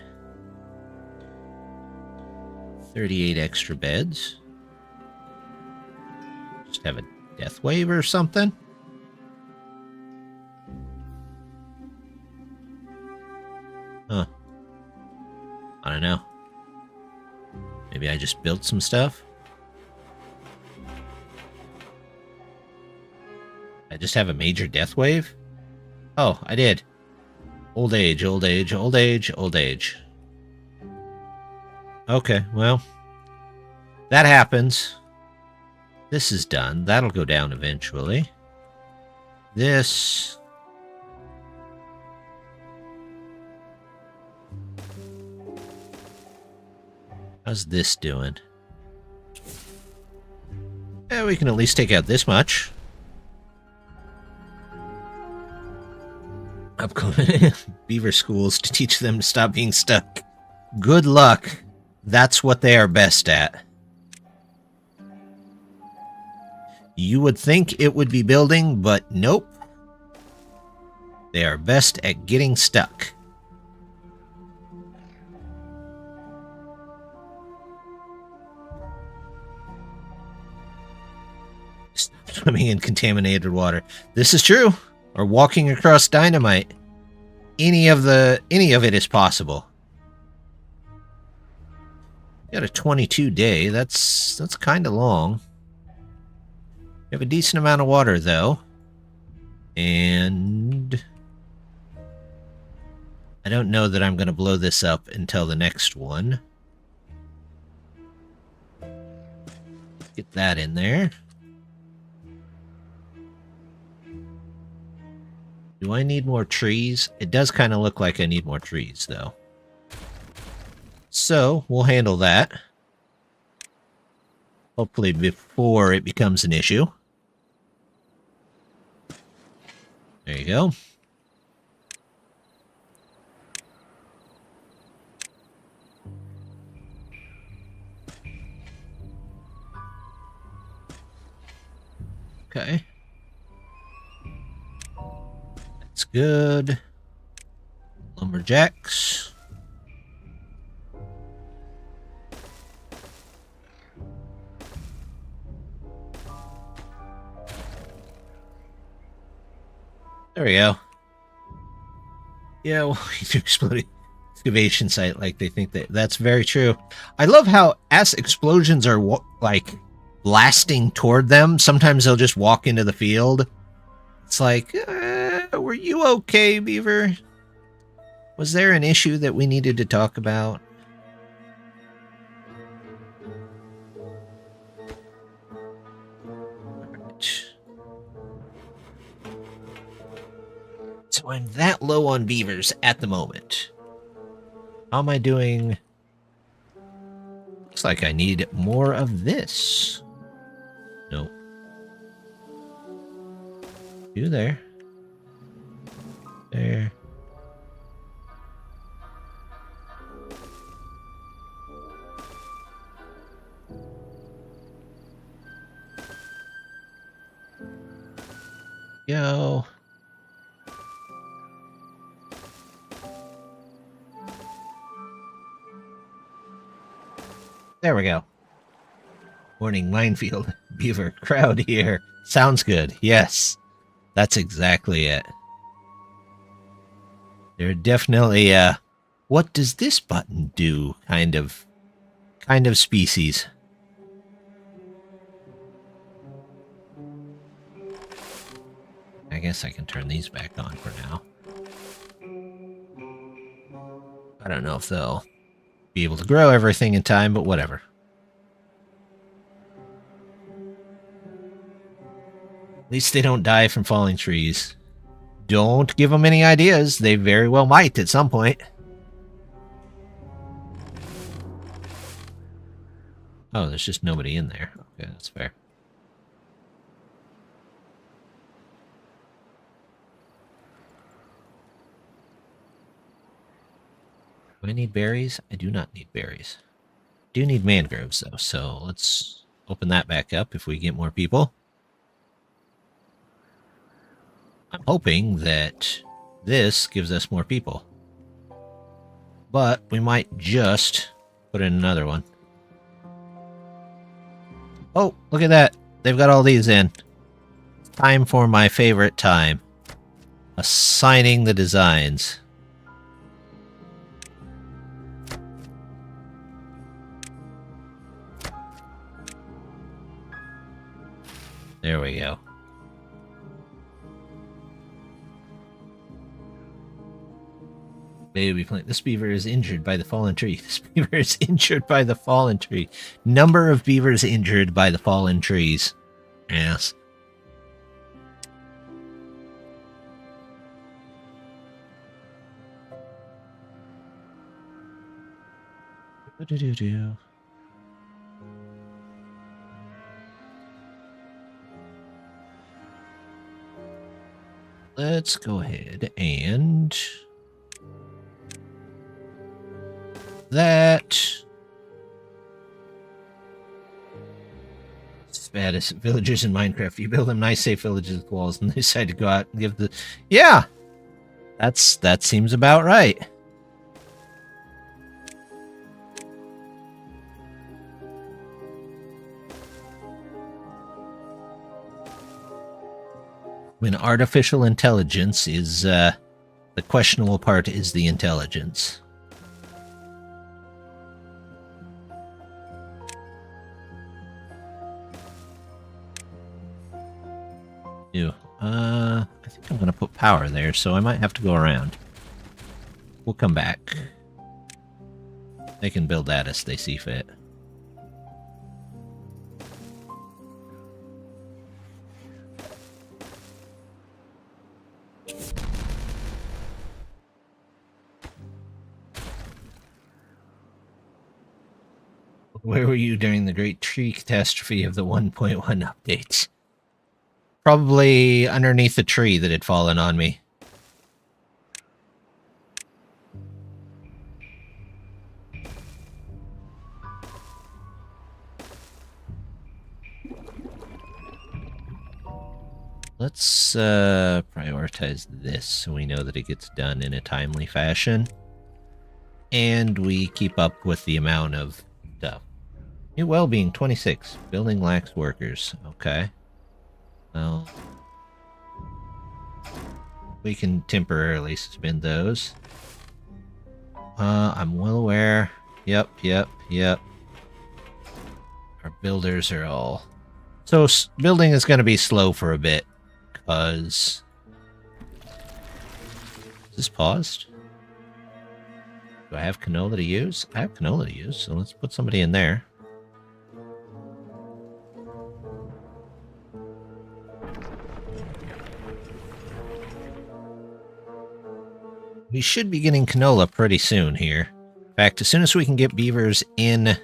38 extra beds. Just have a death wave or something. Huh. I don't know. Maybe I just built some stuff. I just have a major death wave? Oh, I did. Old age, old age, old age, old age. Okay, well, that happens. This is done. That'll go down eventually. This... How's this doing? Yeah, we can at least take out this much. Upcoming beaver schools to teach them to stop being stuck. Good luck. That's what they are best at. You would think it would be building, but nope. They are best at getting stuck. Swimming in contaminated water. This is true. Or walking across dynamite. Any of it is possible. Got a 22 day. That's kind of long. We have a decent amount of water though. And I don't know that I'm going to blow this up until the next one. Get that in there. Do I need more trees? It does kind of look like I need more trees, though. So, we'll handle that. Hopefully before it becomes an issue. There you go. Okay. That's good. Lumberjacks. There we go. Yeah, well, exploding excavation site like they think that's very true. I love how as explosions are like blasting toward them, sometimes they'll just walk into the field. It's like, were you okay, Beaver? Was there an issue that we needed to talk about? Right. So I'm that low on beavers at the moment. How am I doing? Looks like I need more of this. Nope. You there. There. Go. There we go. Warning, minefield. Beaver crowd here. Sounds good. Yes. That's exactly it. They're definitely what does this button do kind of species. I guess I can turn these back on for now. I don't know if they'll be able to grow everything in time, but whatever. At least they don't die from falling trees. Don't give them any ideas. They very well might at some point. Oh, there's just nobody in there. Okay, that's fair. Do I need berries? I do not need berries. I do need mangroves, though, so let's open that back up if we get more people. I'm hoping that this gives us more people. But we might just put in another one. Oh, look at that. They've got all these in. Time for my favorite time. Assigning the designs. There we go. Maybe this beaver is injured by the fallen tree. This beaver is injured by the fallen tree. Number of beavers injured by the fallen trees. Yes. Do-do-do-do. Let's go ahead and that. It's as bad as villagers in Minecraft. You build them nice, safe villages with walls, and they decide to go out and give the. Yeah, that seems about right. When artificial intelligence is, the questionable part is the intelligence. Ew. I think I'm going to put power there, so I might have to go around. We'll come back. They can build that as they see fit. Where were you during the great tree catastrophe of the 1.1 updates? Probably underneath the tree that had fallen on me. Let's prioritize this so we know that it gets done in a timely fashion. And we keep up with the amount of stuff. New well-being, 26. Building lacks workers. Okay. Well, we can temporarily suspend those. I'm well aware. Yep. Our builders are all... So, building is going to be slow for a bit. Because... Is this paused? Do I have canola to use? I have canola to use, so let's put somebody in there. We should be getting canola pretty soon here. In fact, as soon as we can get beavers in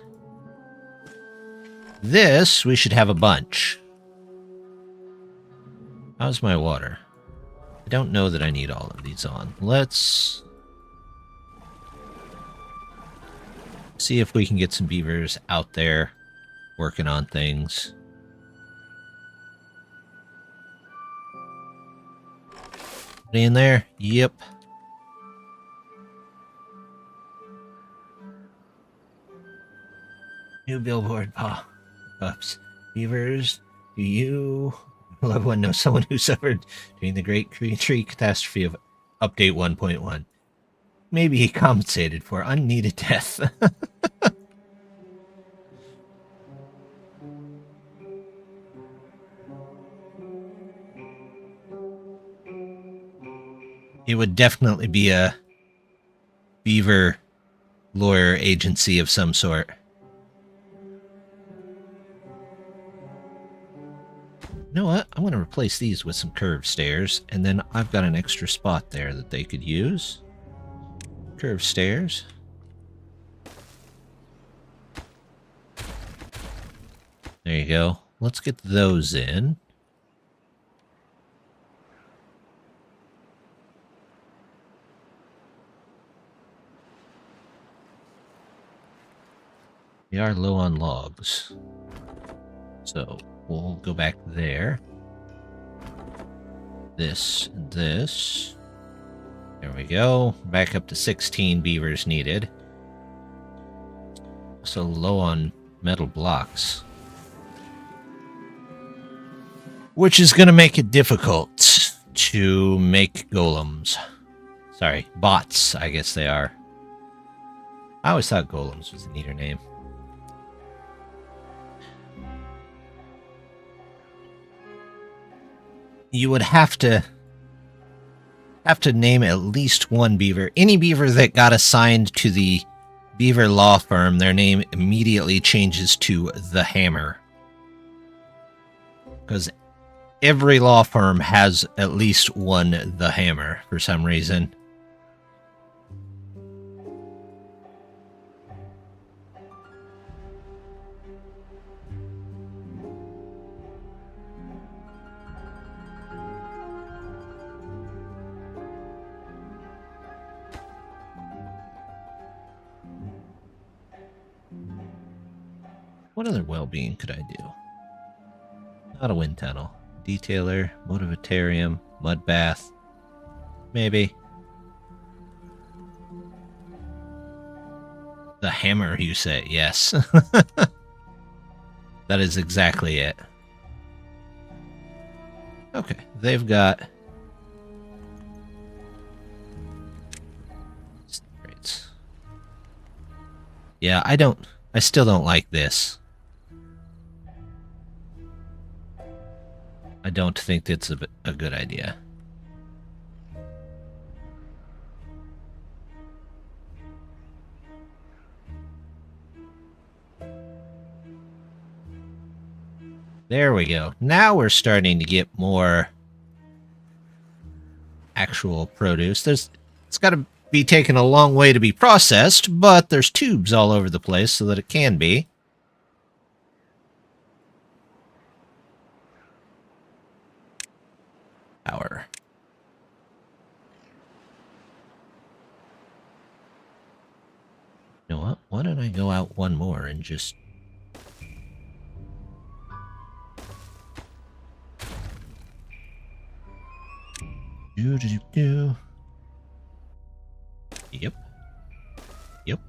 this, we should have a bunch. How's my water? I don't know that I need all of these on. Let's see if we can get some beavers out there working on things. Anybody in there? Yep. New billboard pop-ups. Beavers, do you loved one know someone who suffered during the great tree catastrophe of update 1.1? Maybe he compensated for unneeded death. It would definitely be a beaver lawyer agency of some sort. You know what? I'm going to replace these with some curved stairs, and then I've got an extra spot there that they could use. Curved stairs. There you go. Let's get those in. We are low on logs. So we'll go back there. This and this. There we go. Back up to 16 beavers needed. So low on metal blocks. Which is going to make it difficult to make golems. Sorry, bots, I guess they are. I always thought golems was a neater name. You would have to name at least one beaver. Any beaver that got assigned to the beaver law firm, their name immediately changes to the Hammer. Because every law firm has at least one the Hammer for some reason. What other well-being could I do? Not a wind tunnel. Detailer, motivatarium, mud bath. Maybe. The Hammer, you say? Yes. That is exactly it. Okay, they've got... Yeah, I still don't like this. I don't think it's a good idea. There we go. Now we're starting to get more actual produce. It's got to be taken a long way to be processed, but there's tubes all over the place so that it can be. Power. You know what? Why don't I go out one more and just... Do. Yep. Yep.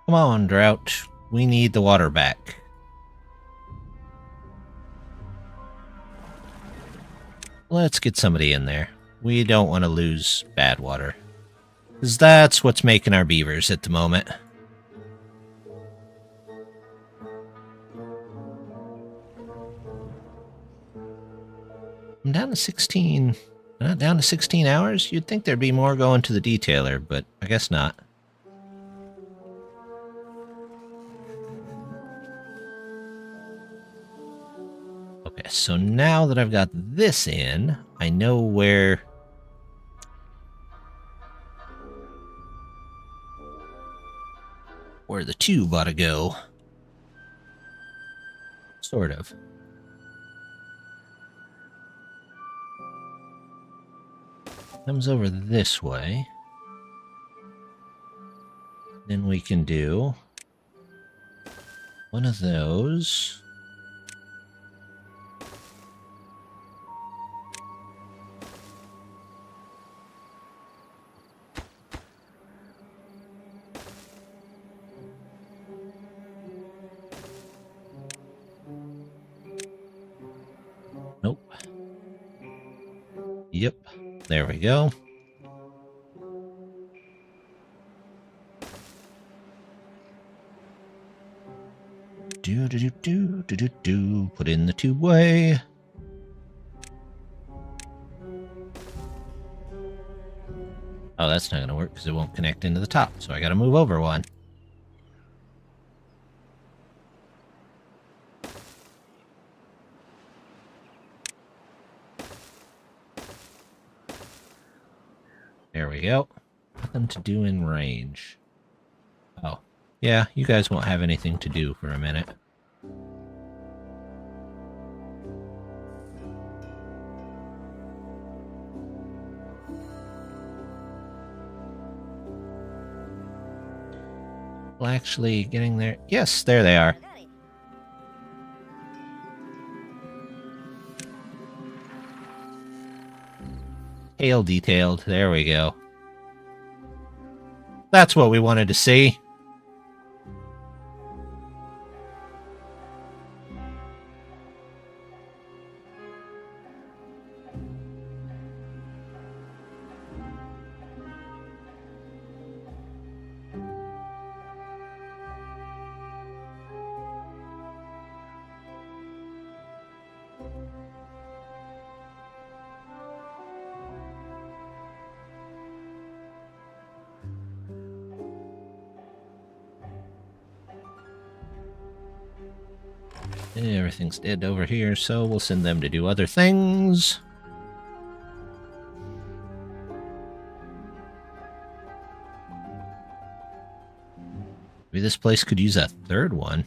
Come on, Drought. We need the water back. Let's get somebody in there. We don't want to lose bad water. Because that's what's making our beavers at the moment. I'm down to 16. Not down to 16 hours? You'd think there'd be more going to the detailer, but I guess not. Okay, so now that I've got this in, I know where the tube ought to go. Sort of. Comes over this way. Then we can do one of those. Nope. Yep. There we go. Do. Put in the tube way. Oh, that's not going to work because it won't connect into the top, so I got to move over one. There we go. Nothing to do in range. Oh. Yeah, you guys won't have anything to do for a minute. Well, actually, getting there... Yes, there they are. Tail detailed. There we go. That's what we wanted to see. Everything's dead over here, so we'll send them to do other things. Maybe this place could use a third one.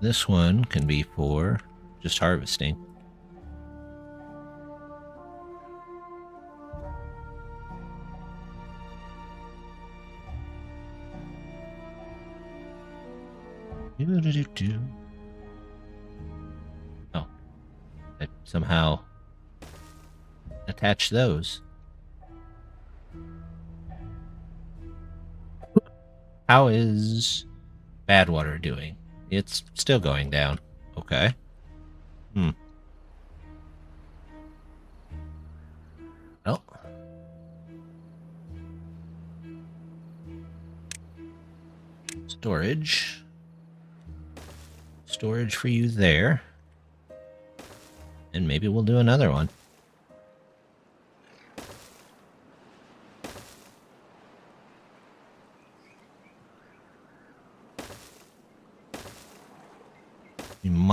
This one can be for just harvesting. Oh, I somehow attach those. How is Badwater doing? It's still going down. Okay. Oh. Storage. Storage for you there. And maybe we'll do another one.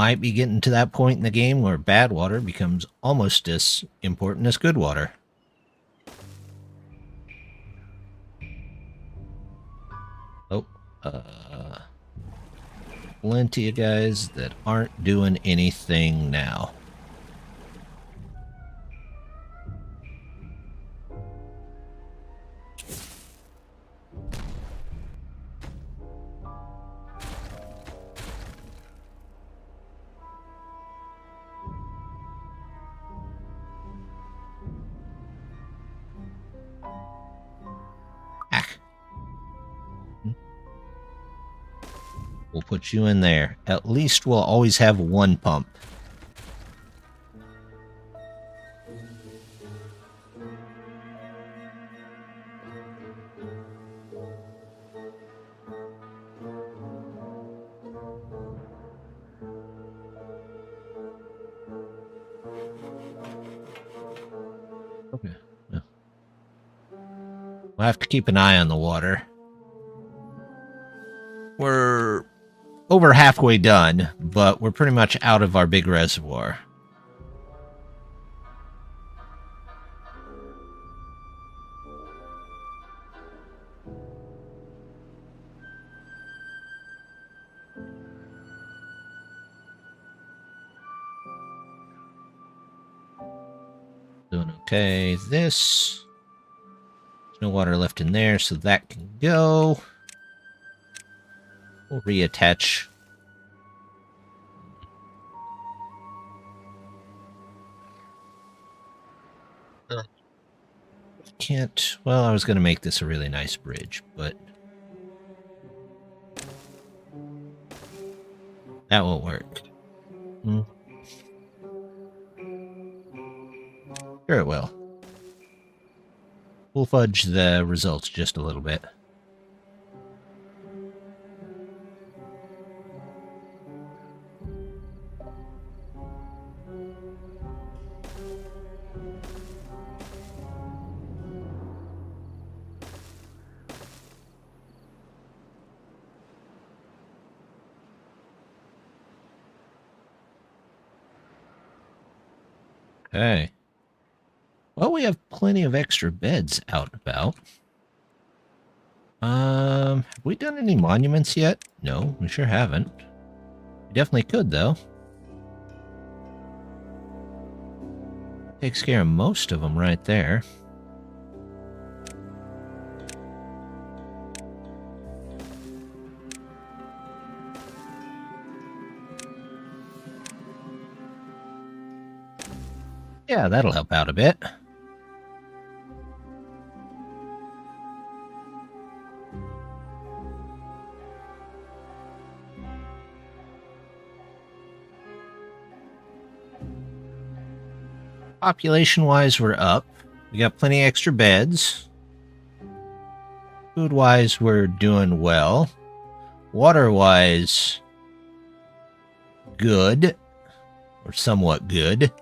might be getting to that point in the game where bad water becomes almost as important as good water. Oh, plenty of guys that aren't doing anything now. We'll put you in there. At least we'll always have one pump. Okay. Yeah. We'll have to keep an eye on the water. We're over halfway done, but we're pretty much out of our big reservoir. Doing okay. There's no water left in there, so that can go. We'll reattach. Can't... Well, I was going to make this a really nice bridge, but... that won't work. Sure it will. We'll fudge the results just a little bit. Okay. Well, we have plenty of extra beds out and about. Have we done any monuments yet? No, we sure haven't. We definitely could, though. Takes care of most of them right there. Yeah, that'll help out a bit. Population-wise, we're up. We got plenty of extra beds. Food-wise, we're doing well. Water-wise, good. Or somewhat good.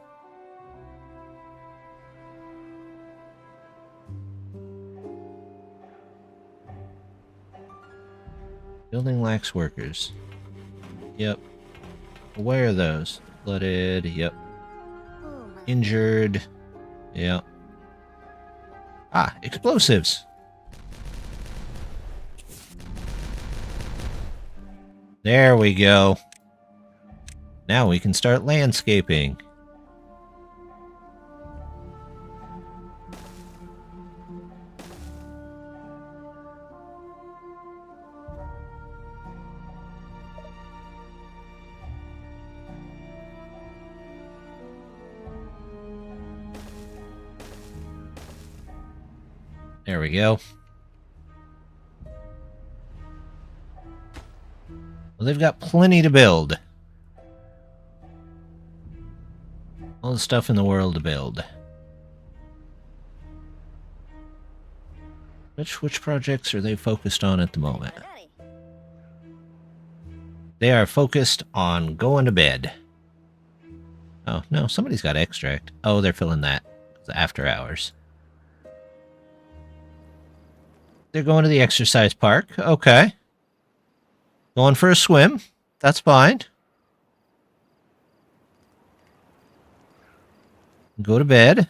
Building lacks workers. Yep. Where are those? Flooded. Yep. Injured. Yep. Ah, explosives. There we go. Now we can start landscaping. There we go. Well, they've got plenty to build. All the stuff in the world to build. Which projects are they focused on at the moment? They are focused on going to bed. Oh, no, somebody's got extract. Oh, they're filling that. It's after hours. They're going to the exercise park. Okay. Going for a swim. That's fine. Go to bed.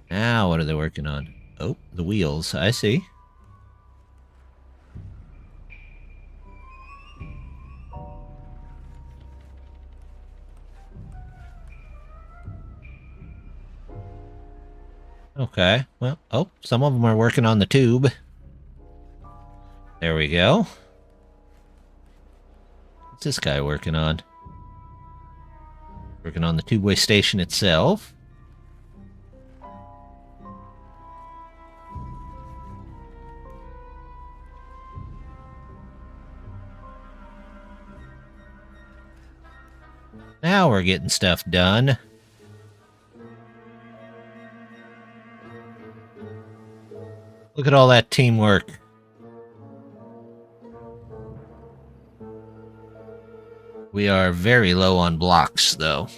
Now, what are they working on? Oh, the wheels. I see. Okay. Well, oh, some of them are working on the tube. There we go. What's this guy working on? Working on the tubeway station itself. Now we're getting stuff done. Look at all that teamwork. We are very low on blocks, though.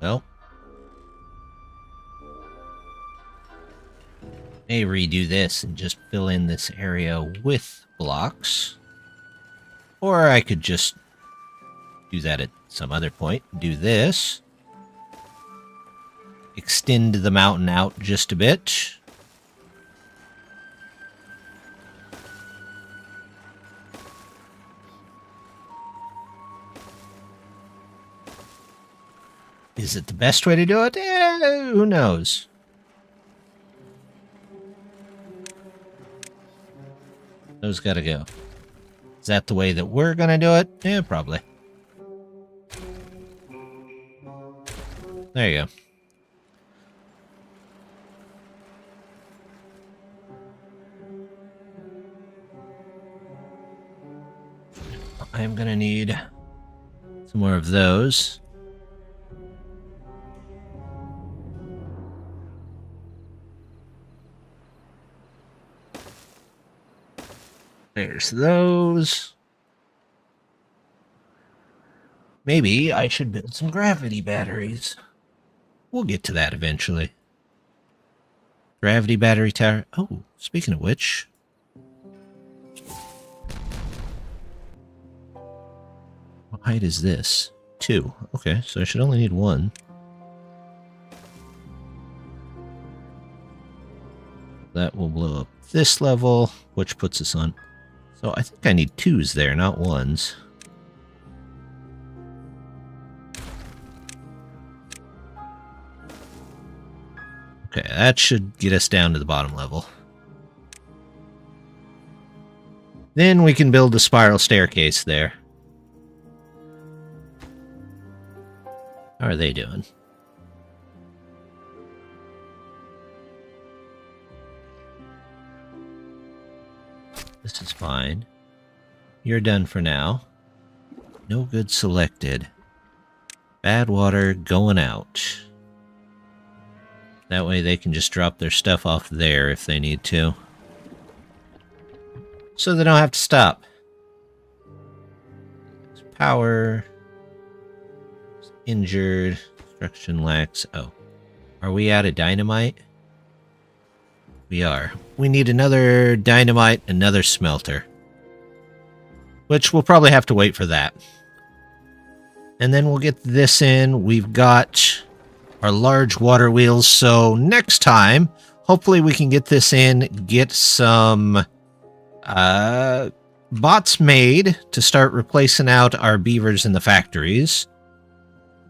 Well, may redo this and just fill in this area with blocks. Or I could just do that at some other point. Do this. Extend the mountain out just a bit. Is it the best way to do it? Who knows? Those gotta go. Is that the way that we're gonna do it? Yeah, probably. There you go. I'm gonna need some more of those. There's those. Maybe I should build some gravity batteries. We'll get to that eventually. Gravity battery tower. Oh, speaking of which. What height is this? 2. Okay, so I should only need 1. That will blow up this level, which puts us on. So I think I need 2s there, not 1s. Okay, that should get us down to the bottom level. Then we can build a spiral staircase there. How are they doing? This is fine. You're done for now. No good selected. Bad water going out. That way they can just drop their stuff off there if they need to. So they don't have to stop. Power. Injured. Construction lacks. Oh. Are we out of dynamite? We are. We need another dynamite, another smelter. Which we'll probably have to wait for that. And then we'll get this in. We've got our large water wheels. So next time, hopefully we can get this in, get some bots made to start replacing out our beavers in the factories.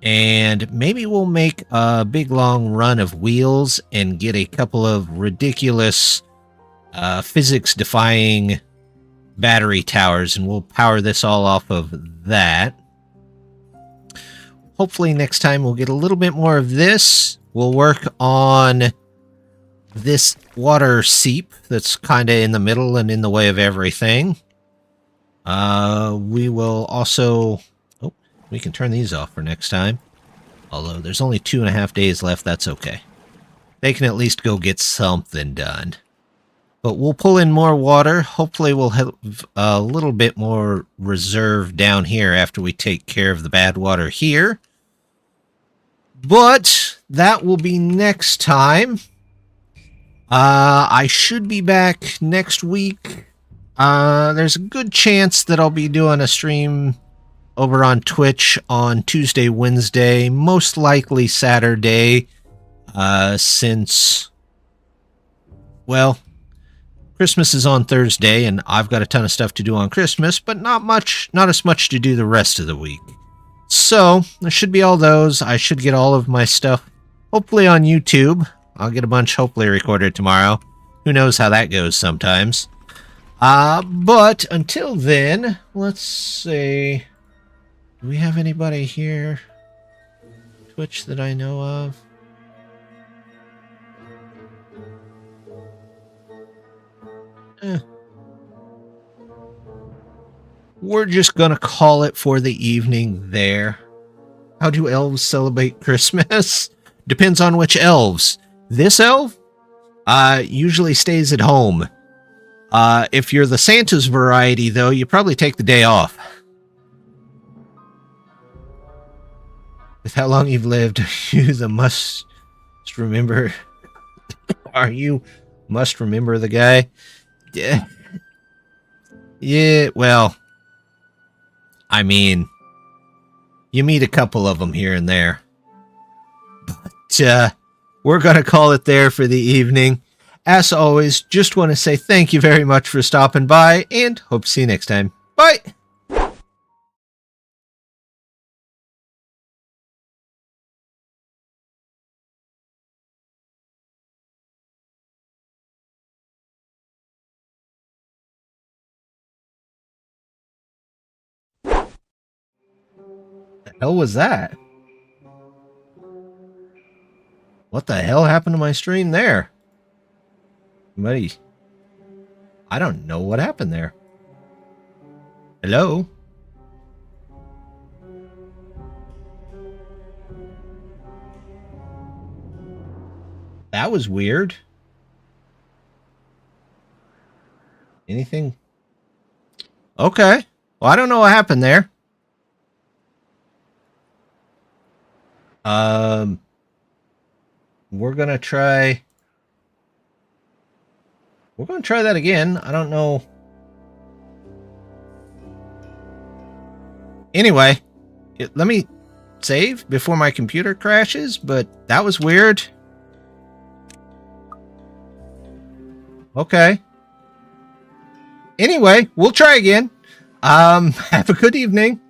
And maybe we'll make a big long run of wheels and get a couple of ridiculous physics-defying battery towers, and we'll power this all off of that. Hopefully next time we'll get a little bit more of this. We'll work on this water seep that's kind of in the middle and in the way of everything. We will also... Oh, we can turn these off for next time. Although there's only 2.5 days left, that's okay. They can at least go get something done. But we'll pull in more water. Hopefully we'll have a little bit more reserve down here after we take care of the bad water here. But that will be next time. I should be back next week. There's a good chance that I'll be doing a stream over on Twitch on Tuesday, Wednesday, most likely Saturday, since, well, Christmas is on Thursday, and I've got a ton of stuff to do on Christmas, but not as much to do the rest of the week. So, there should be all those. I should get all of my stuff, hopefully on YouTube. I'll get a bunch hopefully recorded tomorrow. Who knows how that goes sometimes. But until then, let's see. Do we have anybody here? Twitch that I know of? We're just gonna call it for the evening there. How do elves celebrate Christmas? Depends on which elves. This elf usually stays at home. If you're the Santa's variety, though, you probably take the day off. With how long you've lived, you the must remember. Are you must remember the guy? Yeah. Yeah, well, I mean, you meet a couple of them here and there. But we're going to call it there for the evening. As always, just want to say thank you very much for stopping by, and hope to see you next time. Bye! The hell was that? What the hell happened to my stream there? Buddy, I don't know what happened there. Hello? That was weird. Anything? Okay. Well, I don't know what happened there. We're gonna try that again. I don't know. Anyway, let me save before my computer crashes, but that was weird. Okay. Anyway, we'll try again. Have a good evening.